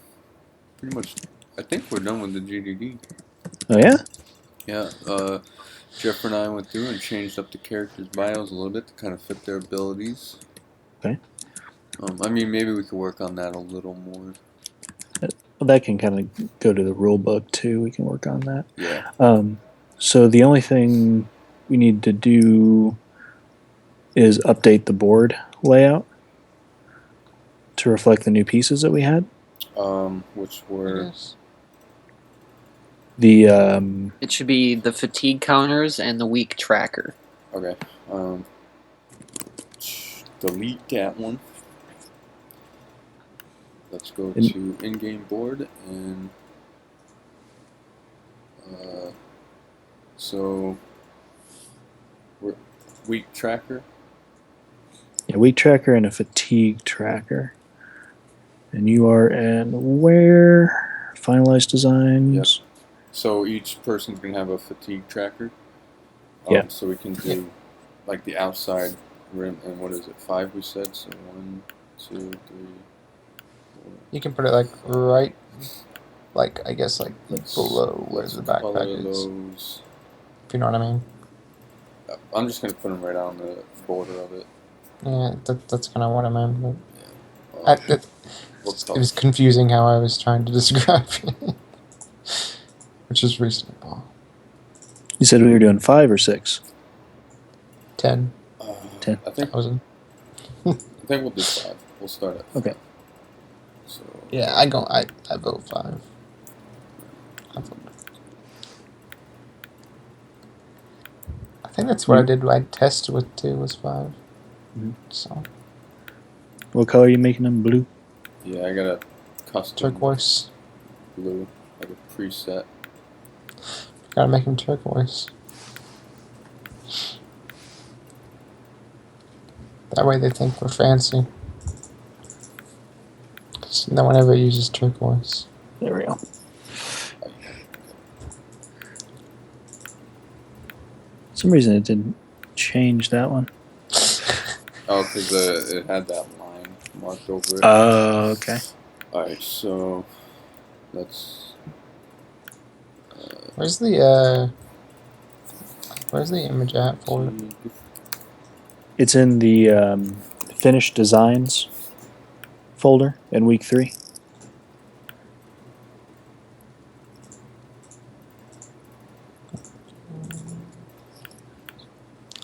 pretty much. I think we're done with the GDD. Oh yeah. Yeah. Jeff and I went through and changed up the characters' bios a little bit to kind of fit their abilities. Okay. I mean, maybe we could work on that a little more. Well, that can kind of go to the rule book too. We can work on that. Yeah. So the only thing we need to do is update the board layout to reflect the new pieces that we had. Which were Yes. The It should be the fatigue counters and the weak tracker. okay. Delete that one. Let's go to in-game board and so we're weak tracker. weak tracker and a fatigue tracker. And you are in where? Finalized designs. So each person's gonna have a fatigue tracker. Yeah. So we can do like the outside rim, and what is it? 5 we said. So 1, 2, 3, 4. You can put it like right, like I guess like below where Let's the color backpack is. those. If you know what I mean. I'm just gonna put them right on the border of it. Yeah, that's kind of what I meant. But it What was confusing how I was trying to describe it, which is reasonable. You said we were doing 5 or 6. 10. 10. I think 1,000. we'll do 5. We'll start at 5. Okay. So Yeah, I vote 5. I think that's what I did. I tested with 2 was 5. Mhm. So What color are you making them? Blue? yeah, I got a custom turquoise. blue, like a preset. Gotta make him turquoise. That way they think we're fancy. 'Cause no one ever uses turquoise. There we go. For some reason it didn't change that one. Oh, because it had that line marked over it. Oh, okay. Alright, so let's. Where's the image at for it? It's in the finished designs folder in week 3.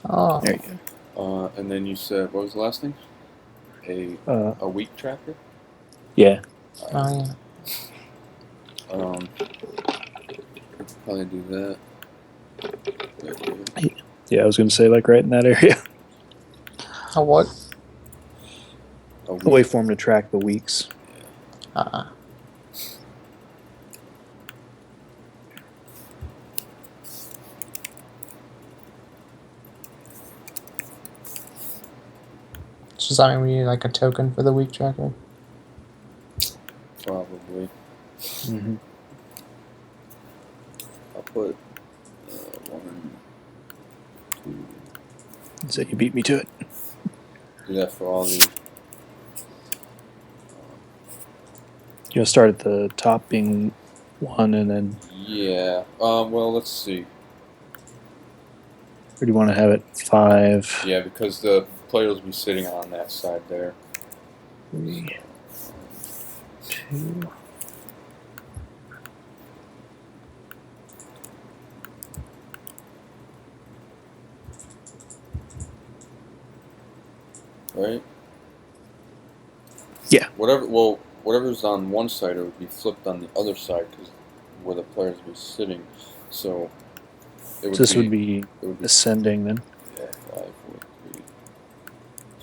Oh, There you go. And then you said, what was the last thing? A weak tracker? Yeah. oh yeah. Probably do that. Yeah, I was going to say like right in that area. Oh what? A weak, A way for them to track the weeks. Does that mean we need like a token for the week tracker? probably. Mm-hmm. I'll put 1, 2. So you beat me to it. Do that for all the. You'll start at the top being 1 and then, Yeah. Well, let's see. or do you want to have it 5? Yeah, because the players will be sitting on that side there. 3, 2. Right? Yeah. Whatever's on one side, it would be flipped on the other side because where the players would be sitting. So it would So this be, would be it would be ascending then. yeah, 5, 4,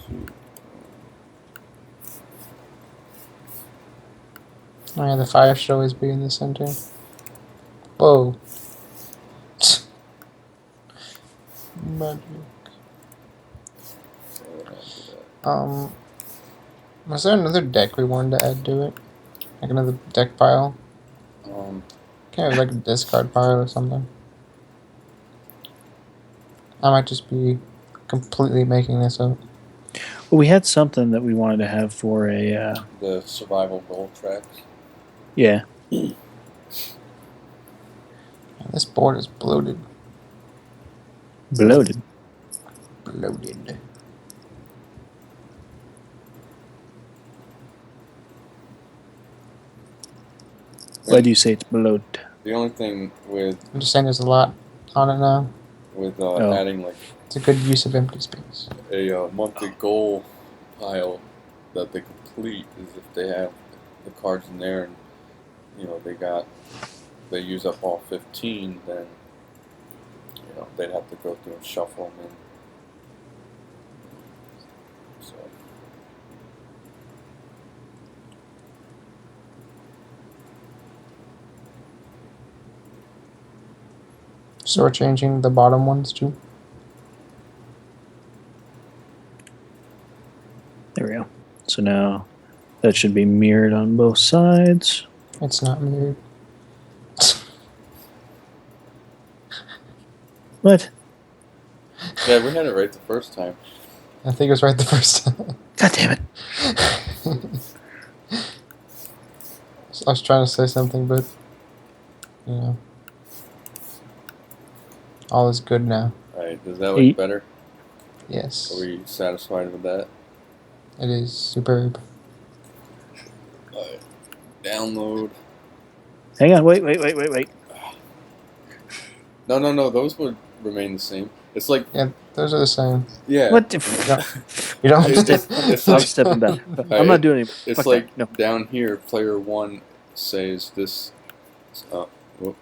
3, 2. Oh yeah, the 5 should always be in the center. Whoa. Magic. So we'll have that. Was there another deck we wanted to add to it? Like another deck pile? Can't have like a discard pile or something. I might just be completely making this up. Well, we had something that we wanted to have for a, The survival goal tracks. yeah. Man, this board is bloated. Bloated. Bloated. Why do you say it's bloated? The only thing with I'm just saying there's a lot on it now. with Oh. adding like It's a good use of empty space. a monthly goal pile that they complete is if they have the cards in there and they use up all 15, then they'd have to go through and shuffle them in. So So we're changing the bottom ones too. There we go. So now that should be mirrored on both sides. It's not mirrored. What? yeah, we had it right the first time. I think it was right the first time. God damn it. I was trying to say something, but all is good now. All right, does that look Eight. better? Yes, Are we satisfied with that? it is superb. All right, download. Hang on, wait. No, those would remain the same. It's like Yeah, those are the same. yeah. What? You don't. It's I'm like, stepping back. Alright, I'm not doing it. It's Fuck like that. No. down here, player 1 says this. What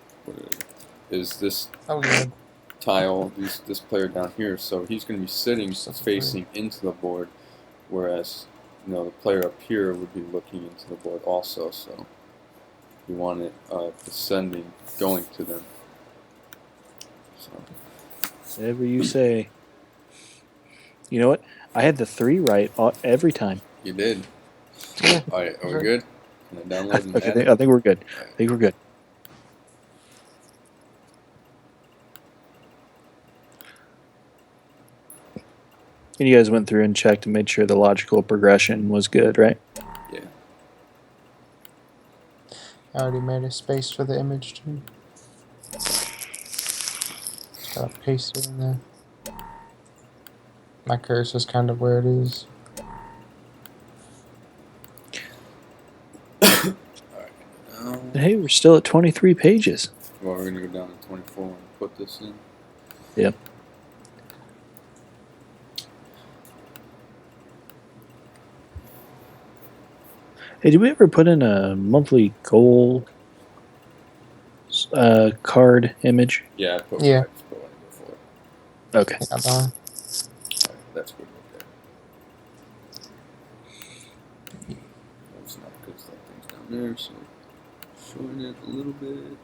is this Oh, good. tile? This player down here, so he's going to be sitting Such a facing into the board, whereas the player up here would be looking into the board also. So you want it descending, going to them. So Whatever you say. You know what? I had the 3 right every time. you did. Yeah. All right, are we good? Can I download and add it? I think we're good. I think we're good. And you guys went through and checked and made sure the logical progression was good, right? Yeah. I already made a space for the image too. Just gotta paste it in there. My cursor's kind of where it is. Hey, we're still at 23 pages. Well, we're gonna go down to 24 and put this in. Yep. Hey, did we ever put in a monthly goal card image? Yeah, I put Yeah. I just put one in before. Okay. I got that one. Alright, that's good right there. That's not because that thing's down there, so shorten it a little bit.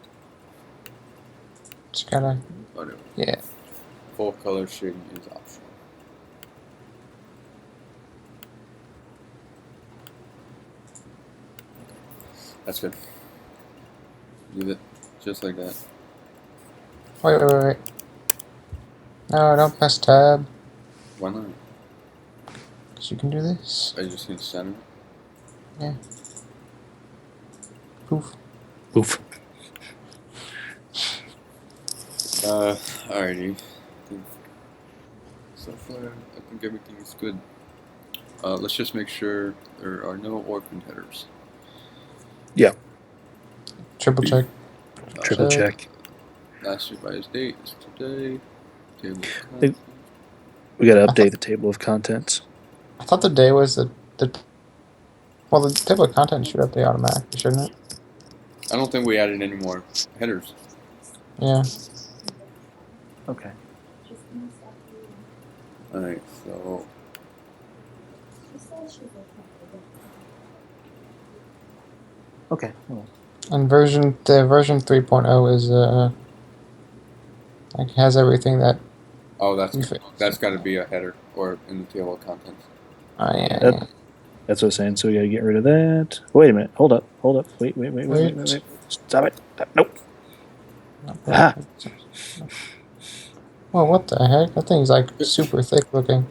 Just gotta. Whatever. Yeah. Full color shading is optional. That's good. Leave it just like that. Wait. No, don't press tab. Why not? Because you can do this. I just need to center it. Poof. Oof. Alrighty. So far, I think everything is good. Let's just make sure there are no orphan headers. Triple check. Triple check. Last revised date is today. Table of Think- contents. We got to update the table of contents. I thought the day was the well, the table of contents should update automatically, shouldn't it? I don't think we added any more headers. Yeah. Okay. Alright, so Okay. Well, And version 3.0 is like has everything that. that's got to be a header or in the table of contents. Oh yeah. That- That's what I'm saying. So we got to get rid of that. Wait a minute. Hold up. Wait. Stop it. Nope. Ah. Well, what the heck? That thing's like super thick looking.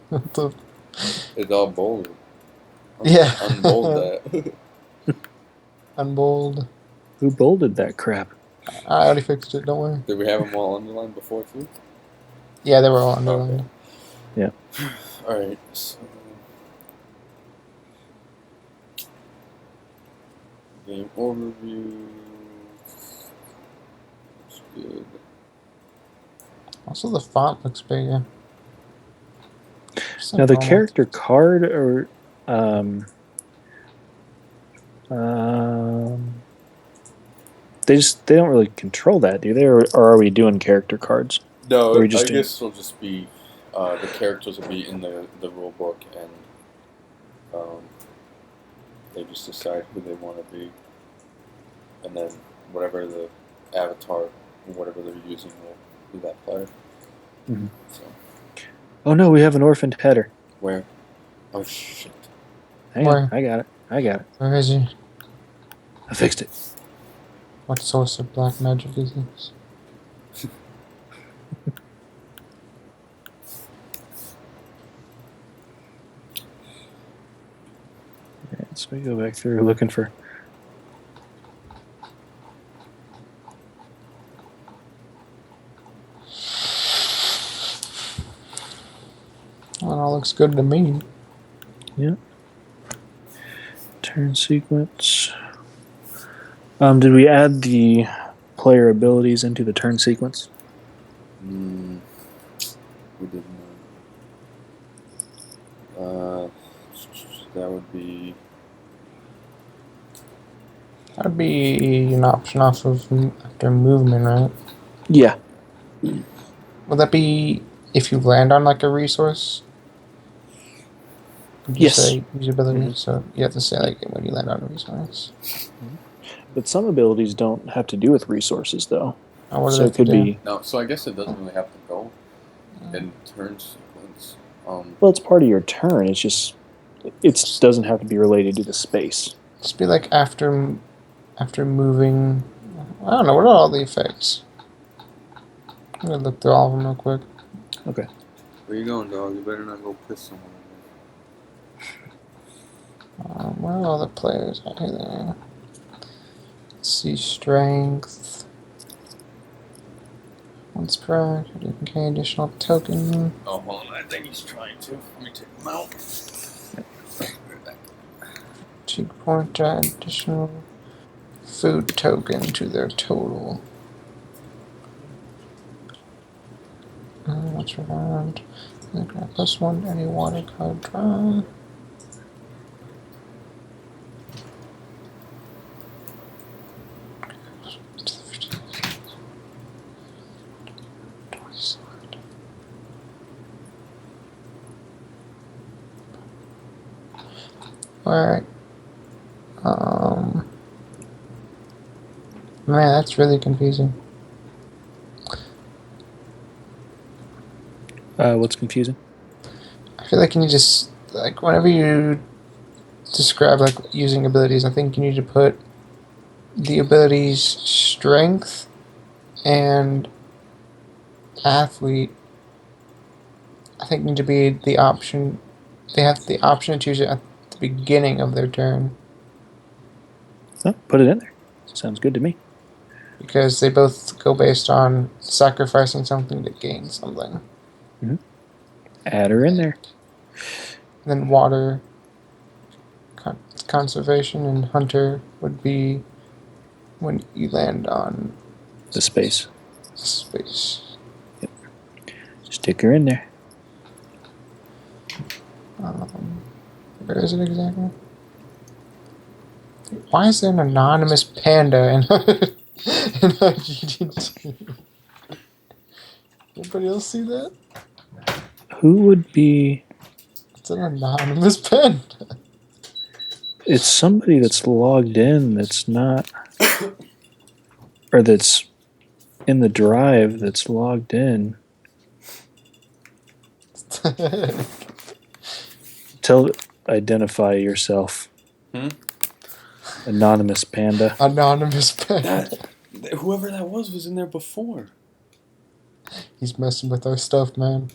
What the- It's all bold. Yeah. Unbold that. Unbold. Who bolded that crap? I already fixed it. Don't worry. Did we have them all underlined before too? Yeah, they were all underlined. Alright, so game overview. good. Also, the font looks bigger. Just like Now the normal. character card or um, um, they don't really control that, do they? Or are we doing character cards? No, Or we just I doing- guess it'll just be the characters will be in the rule book, and they just decide who they want to be, and then whatever the avatar, whatever they're using, will be that player. Mhm. So Oh no, we have an orphaned header. where? Oh shit! Hang Where? on, I got it. Where is he? I fixed it. What source of black magic is this? Alright, so we go back through looking for. Well, it all looks good to me. Turn sequence. Did we add the player abilities into the turn sequence? We didn't. That would be. That would be an option off of after movement, right? Yeah. Would that be if you land on like a resource? Would you Yes. say usability? Mhm. So you have to say like when you land on a resource. But some abilities don't have to do with resources, though. Or what do So they it have to could do? be. No, so I guess it doesn't really have to go in turn sequence. Well, it's part of your turn. It's just. It doesn't have to be related to the space. Just be like after moving. I don't know. What are all the effects? I'm gonna look through all of them real quick. Okay. Where you going, dog? You better not go piss someone. Where are all the players out here? There. Let's see, strength. Once per act, you can gain additional token. Oh, hold on. I think he's trying to. Let me take him out. 2 point to add additional food token to their total. What's around? +1 to any water card draw. Alright. Man, that's really confusing. What's confusing? I feel like you need to like whenever you describe like using abilities, I think you need to put the abilities strength and athlete. I think need to be the option. They have the option to choose it at the beginning of their turn Oh, put it in there. Sounds good to me. because they both go based on sacrificing something to gain something. Add her in there. Then water conservation and hunter would be when you land on The space. space. Stick her in there. Where is it exactly? Why is there an anonymous panda in GDT? Anybody else see that? Who would be? It's an anonymous panda. It's somebody that's logged in that's not, or that's in the drive that's logged in. Identify yourself. Anonymous panda. Anonymous panda. Whoever that was in there before. He's messing with our stuff, man.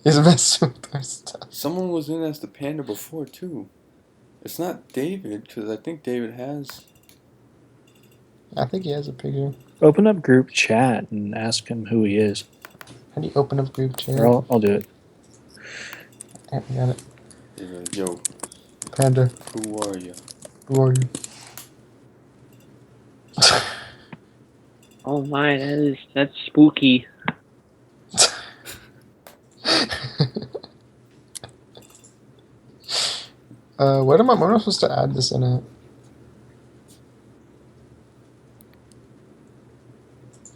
He's messing with our stuff. Someone was in as the panda before too. It's not David because I think David has. I think he has a picture. Open up group chat and ask him who he is. How do you open up group chat? Or I'll do it. Yeah, I got it. He's like, yo, Panda, who are you? who are you? Oh my, that's spooky. What am I supposed to add this in it?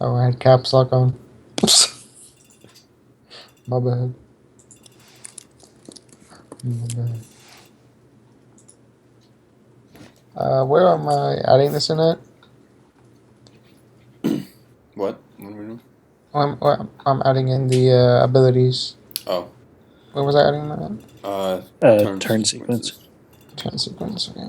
Oh, I had caps lock on. My bad. My bad. Where am I adding this in it? What? What are we doing? I'm adding in the abilities. Oh. Where was I adding that? Turn sequence. Turn sequence. Okay.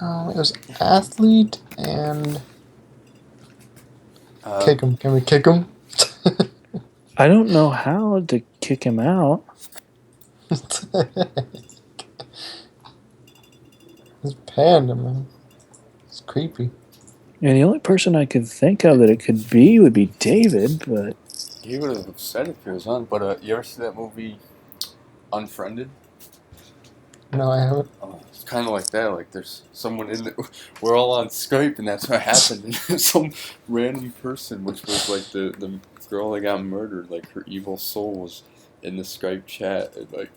Um, it was athlete and kick him. Can we kick him? I don't know how to kick him out. It's Panda, man. It's creepy. And the only person I could think of that it could be would be David, but He would have said if he was on. But you ever see that movie, Unfriended? No, I haven't. Oh, it's kind of like that. Like there's someone in the. We're all on Skype, and that's what happened. And some random person, which was like the girl that got murdered, like her evil soul was in the Skype chat, and like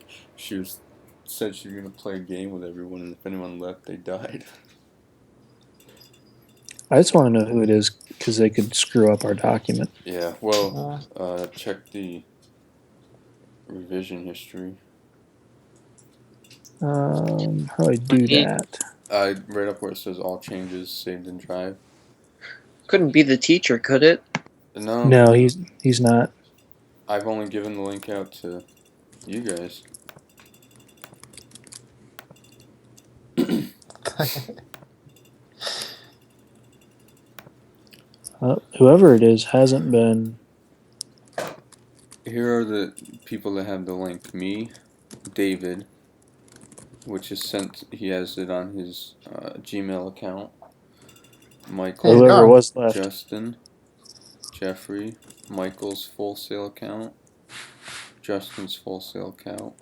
said she was gonna play a game with everyone, and if anyone left, they died. I just want to know who it is because they could screw up our document. Yeah. Well, check the revision history. How do I do that? Right up where it says all changes saved in Drive. Couldn't be the teacher, could it? No. No, he's not. I've only given the link out to you guys. Whoever it is hasn't been. Here are the people that have the link. Me, David, which is sent. He has it on his Gmail account. Michael, Whoever was left. Justin, Jeffrey, Michael's Full Sail account, Justin's Full Sail account.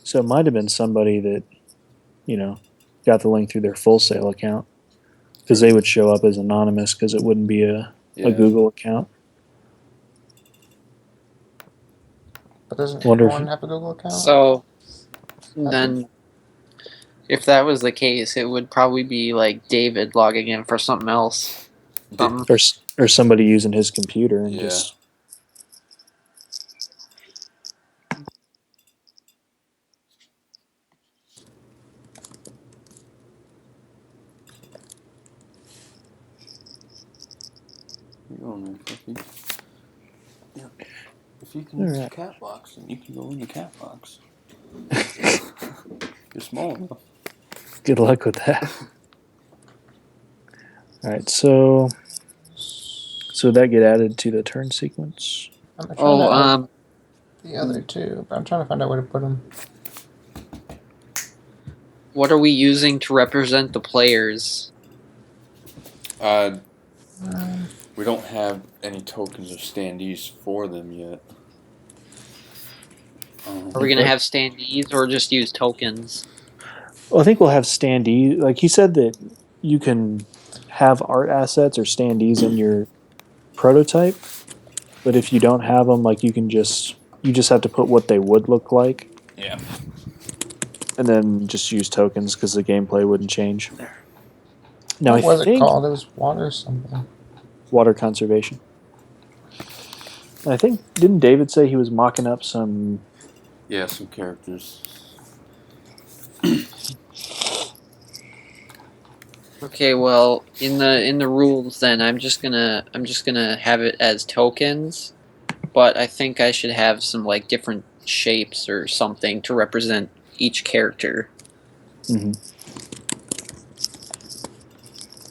So it might have been somebody that, got the link through their Full Sail account because they would show up as anonymous because it wouldn't be a Google account. But doesn't Wonder if- everyone have a Google account? So then, if that was the case, it would probably be like David logging in for something else. Or somebody using his computer and just. You go, man, Fluffy. Yeah. If you can use the Alright. cat box, then you can go in the cat box. You're small enough. Good luck with that. All right, so that get added to the turn sequence. I'm trying to add the Um, other two, but I'm trying to find out where to put them. what are we using to represent the players? We don't have any tokens or standees for them yet. Are we gonna have standees or just use tokens? Well, I think we'll have standees. Like he said that you can have art assets or standees in your prototype, but if you don't have them, like you just have to put what they would look like. Yeah. And then just use tokens because the gameplay wouldn't change. Now What was I it think called? It was water something. water conservation. And I think didn't David say he was mocking up some? Yeah, some characters. Okay, well, in the rules, then I'm just gonna have it as tokens, but I think I should have some like different shapes or something to represent each character. Mm-hmm.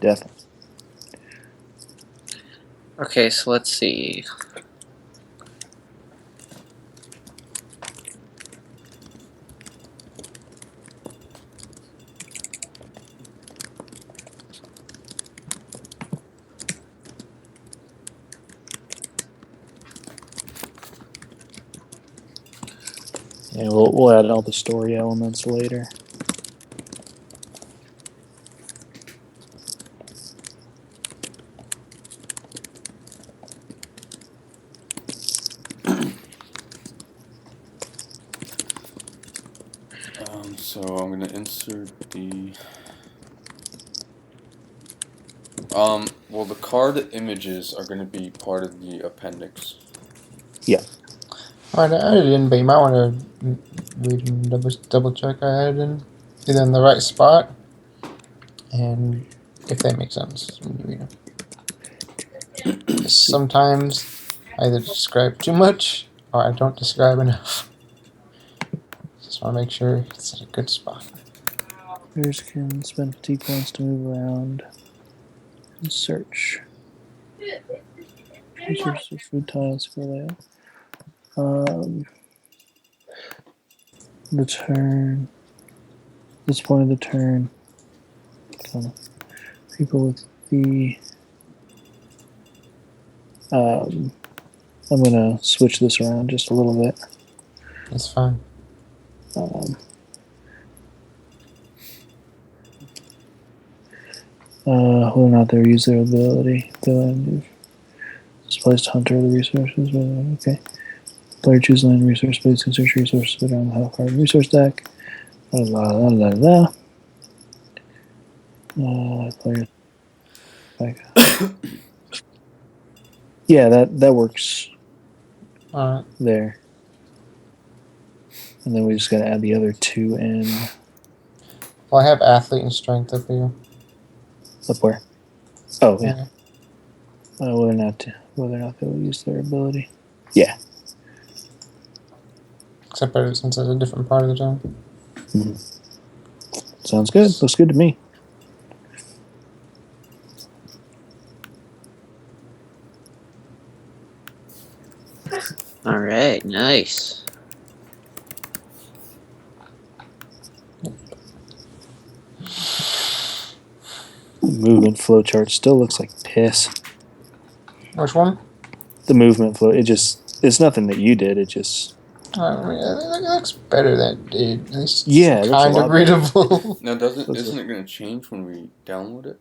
Definitely. Okay, so let's see. Yeah, we'll add all the story elements later. So I'm gonna insert the. Well, the card images are gonna be part of the appendix. Alright, I added it in, but you might want to read and double check I added in either in the right spot and if they make sense when you read them. 'Cause sometimes I either describe too much or I don't describe enough. Just want to make sure it's at a good spot. Players can spend fatigue points to move around and search. Resources, food tiles for layout. The turn. This point of the turn. People with the. I'm gonna switch this around just a little bit. It's fine. Whether or not they use their ability. Displaced hunter the resources. Okay. Player choose land resource space and search resources around the health card resource deck. Player back. Yeah, that works Alright. there. And then we just gotta add the other two in. Well, I have athlete and strength up here. Up where? Oh yeah. Yeah. Whether or not they will use their ability. Yeah. Except for since it's a different part of the town. Sounds good. Looks good to me. All right, nice. Movement flow chart still looks like piss. Which one? The movement flow. It's nothing that you did. It just. I mean, it looks better than it did. At least Yeah, it it's looks a kind of lot better. readable. Now, Looks isn't it gonna change when we download it?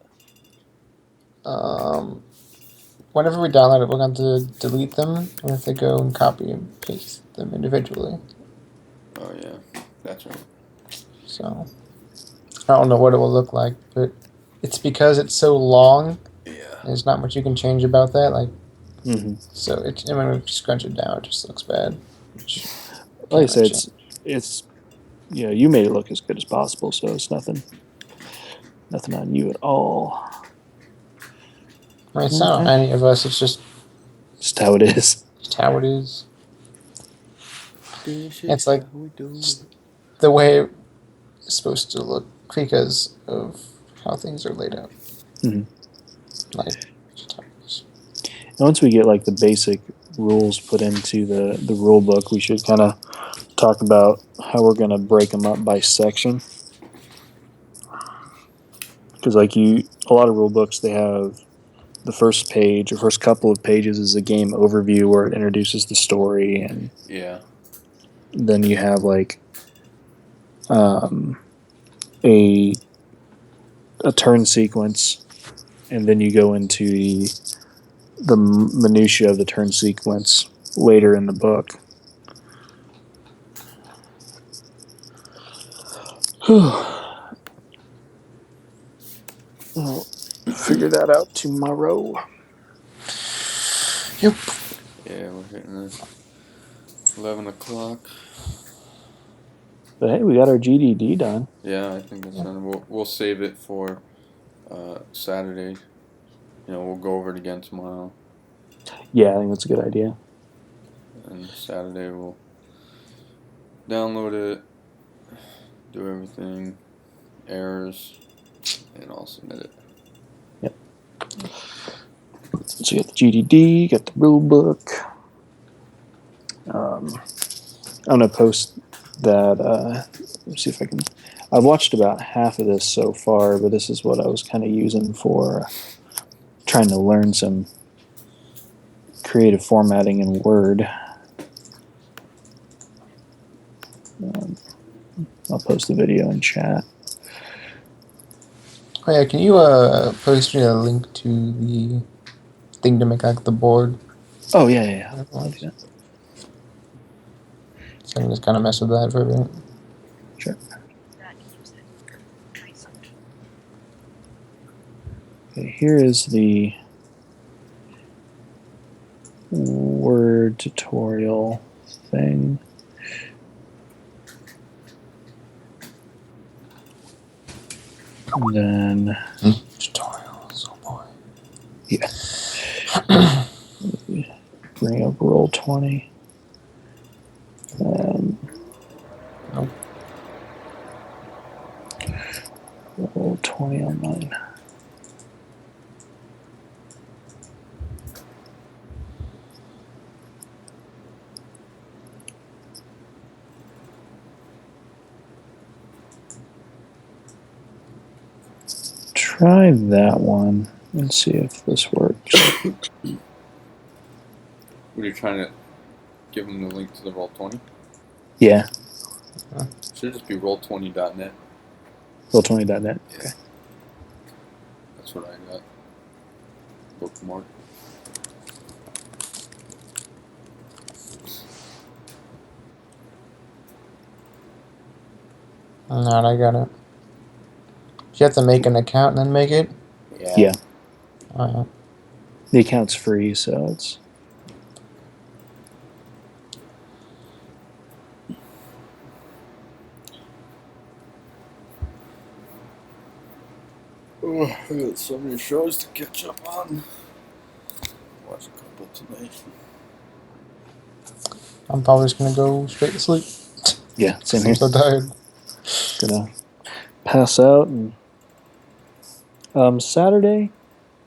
Whenever we download it, we're going to delete them. We have to go and copy and paste them individually. Oh yeah, that's right. So I don't know what it will look like, but it's because it's so long. Yeah. There's not much you can change about that. Like, Mm-hmm. so and when we scrunch it down, it just looks bad. Like I said, it's you made it look as good as possible, so it's nothing on you at all. I mean, it's not on any of us. It's just how it is. how it is. It's like the way it's supposed to look because of how things are laid out. Mm-hmm. Like, And once we get like the basic rules put into the rule book, we should kind of talk about how we're going to break them up by section. Because a lot of rule books, they have the first page or first couple of pages is a game overview where it introduces the story, and then you have like a turn sequence, and then you go into the minutia of the turn sequence later in the book. I'll figure that out tomorrow. Yep. Yeah, we're hitting 11 o'clock. But hey, we got our GDD done. Yeah, I think that's done. We'll save it for Saturday. We'll go over it again tomorrow. Yeah, I think that's a good idea. And Saturday we'll download it, do everything, errors, and I'll submit it. So you got the GDD, you got the rule book. I'm gonna post that. Let's see if I can. I've watched about half of this so far, but this is what I was kind of using for trying to learn some creative formatting in Word. I'll post the video in chat. Oh yeah, can you post me a link to the thing to make like the board? Oh yeah. I'll do that. So I can just kind of mess with that for a bit. Sure. Okay, here is the Word tutorial thing. And then Tutorials, oh boy. bring up Roll20. Nope. Roll20 online. Try that one and see if this works. What are you trying to give them the link to the Roll20? Yeah, Should just be roll20.net. Roll20.net. Okay. That's what I got. Bookmark. Alright, I got it. Do you have to make an account and then make it? Yeah. Alright. The account's free, so it's. Oh, I got so many shows to catch up on. Watch a couple tonight. I'm probably just gonna go straight to sleep. Yeah, same I'm here. so tired. Gonna pass out and Saturday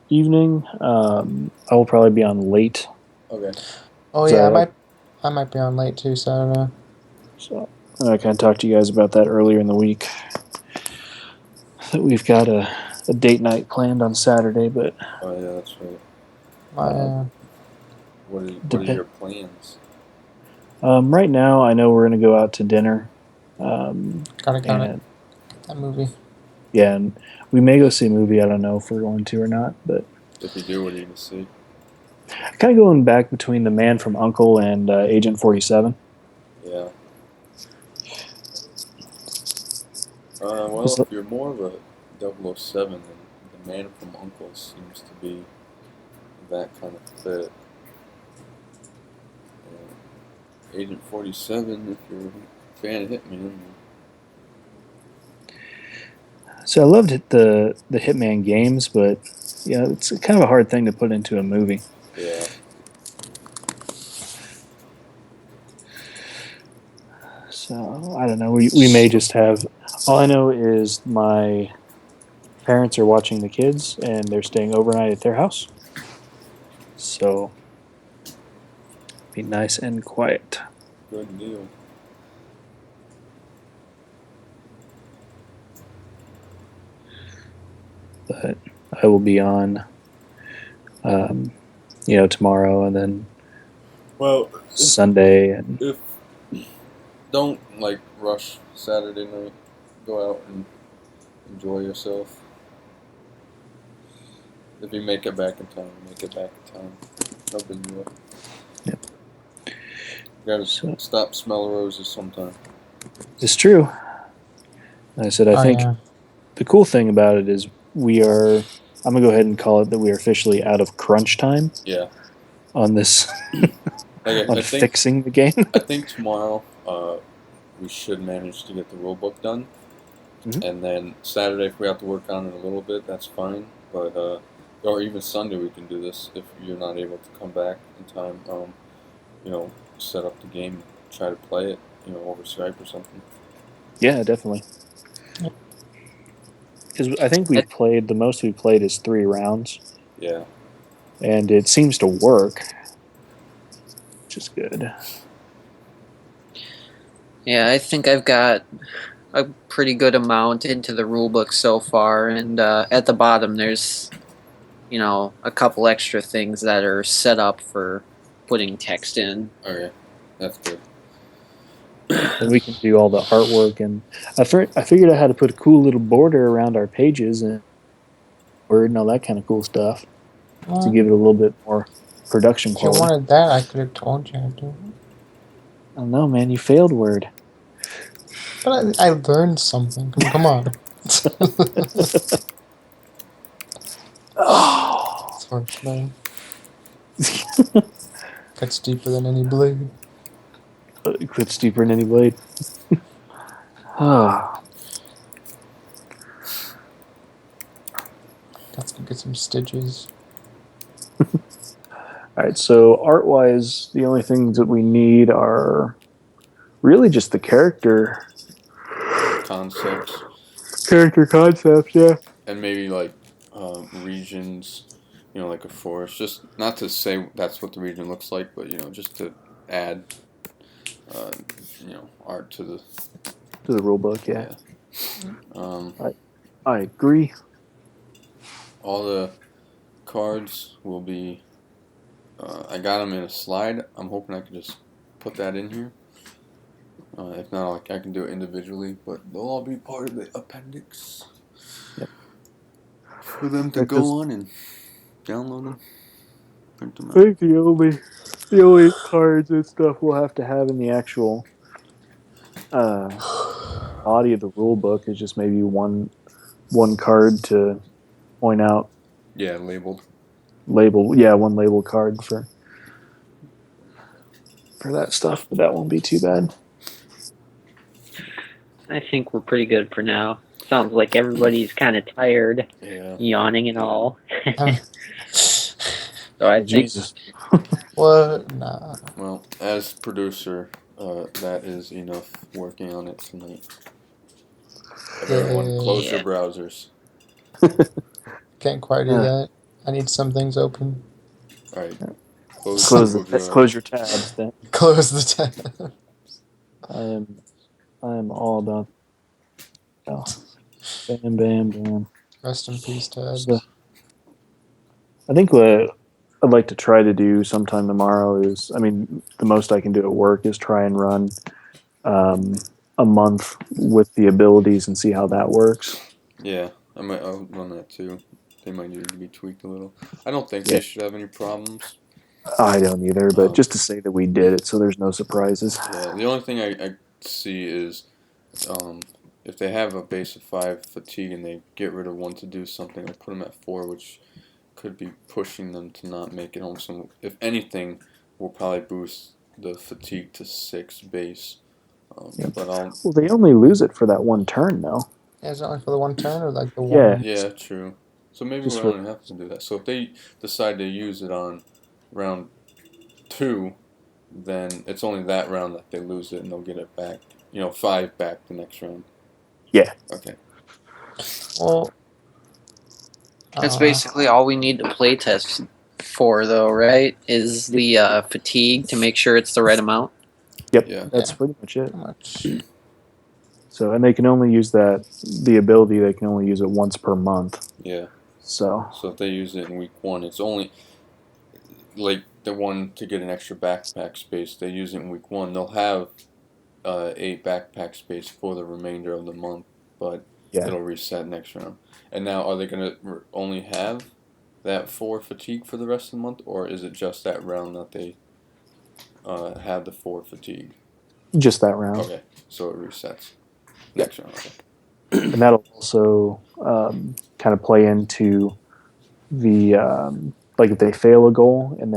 evening. I will probably be on late, Okay. Oh So, yeah, I might be on late too Saturday. so I kind of talked to you guys about that earlier in the week. That we've got a date night planned on Saturday, but Oh yeah, that's right. What are Depend- your plans? right now I know we're gonna go out to dinner. Gotta And that movie. yeah, and we may go see a movie. I don't know if we're going to or not, but If you do, what are you gonna see? kind of going back between The Man from U.N.C.L.E. and Agent 47. Yeah. Well, So- if you're more of a 007, then the Man from U.N.C.L.E. seems to be that kind of fit. Agent 47, if you're a fan of Hitman. So I loved the Hitman games, but yeah, it's kind of a hard thing to put into a movie. Yeah. So I don't know. We may just have. All I know is my parents are watching the kids, and they're staying overnight at their house. So be nice and quiet. Good deal. But I will be on, tomorrow and then Well, Sunday and if don't like rush Saturday night, go out and enjoy yourself. If you make it back in time, make it back in time. No big deal. Yep. You gotta So- stop smell roses sometime. it's true. Like I said, I think yeah. the cool thing about it is we are. I'm gonna go ahead and call it that we are officially out of crunch time Yeah. on this Like, on I think fixing the game. I think tomorrow we should manage to get the rule book done, Mhm. and then Saturday if we have to work on it a little bit, that's fine. But or even Sunday we can do this if you're not able to come back in time. Set up the game, and try to play it, over Skype or something. Yeah, definitely. because I think we played the most we played is 3 rounds, Yeah. and it seems to work, which is good. Yeah, I think I've got a pretty good amount into the rulebook so far, and at the bottom there's, a couple extra things that are set up for putting text in. Okay, that's good. And we can do all the artwork, and I figured out how to put a cool little border around our pages and word and all that kind of cool stuff to Well, give it a little bit more production if you quality. wanted that, I could have told you. I do. I don't know, man. You failed Word. But I learned something. Come on. Oh. It's harsh, man. Cuts deeper than any blade. Clips deeper than any blade. Ah. Got to get some stitches. All right, so art-wise, the only things that we need are really just the character Concepts. concepts, yeah. And maybe like regions, like a forest. Just not to say that's what the region looks like, but just to add, art to the rule book. Yeah. I agree. All the cards will be. I got them in a slide. I'm hoping I can just put that in here. If not, I can do it individually, but they'll all be part of the appendix. Yep. For them to go on and download them, print them I out. think the only cards and stuff we'll have to have in the actual body of the rule book is just maybe one card to point out. Yeah, labeled. One label card for that stuff, but that won't be too bad. I think we're pretty good for now. Sounds like everybody's kind of tired, yawning and all. So I think Jesus. What? Nah. Well, as producer, that is enough working on it tonight. Everyone, close your browsers. Can't quite do that. I need some things open. All right. Close your tabs then. Close the tab. I am all about. Oh. Bam, bam, bam. Rest in peace, tabs. So, I think what I'd like to try to do sometime tomorrow is, the most I can do at work is try and run a month with the abilities and see how that works. Yeah, I'll run that too. They might need to be tweaked a little. I don't think they should have any problems. I don't either, but just to say that we did it so there's no surprises. Yeah, the only thing I see is if they have a base of 5 fatigue and they get rid of 1 to do something, or put them at 4, which could be pushing them to not make it home. So if anything, we'll probably boost the fatigue to 6 base. But well, they only lose it for that one turn, though. Yeah, is it only for the one turn or like the one? Yeah. Yeah, true. So maybe we don't have to do that. So if they decide to use it on round 2, then it's only that round that they lose it and they'll get it back. 5 back the next round. Yeah. Okay. Well, that's basically all we need to play test for, though, right? Is the fatigue to make sure it's the right amount. Yep. Yeah. That's pretty much it. Much. So, and they can only use the ability, they can only use it once per month. Yeah. So if they use it in week 1, it's only like the one to get an extra backpack space. They use it in week 1. They'll have 8 backpack space for the remainder of the month, but it'll reset next round. And now, are they going to only have that 4 fatigue for the rest of the month, or is it just that round that they have the 4 fatigue? Just that round. Okay, so it resets next round. Okay. And that'll also kind of play into the like if they fail a goal and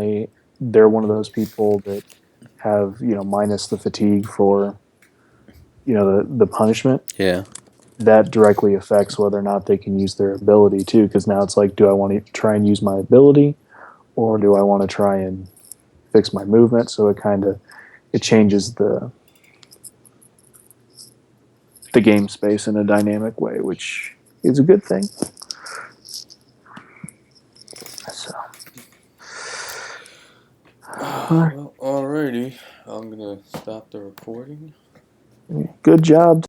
they're one of those people that have minus the fatigue for the punishment. Yeah. That directly affects whether or not they can use their ability too, because now it's like, do I want to try and use my ability, or do I want to try and fix my movement? So it changes the game space in a dynamic way, which is a good thing. So, Well, alrighty. I'm gonna stop the recording. good job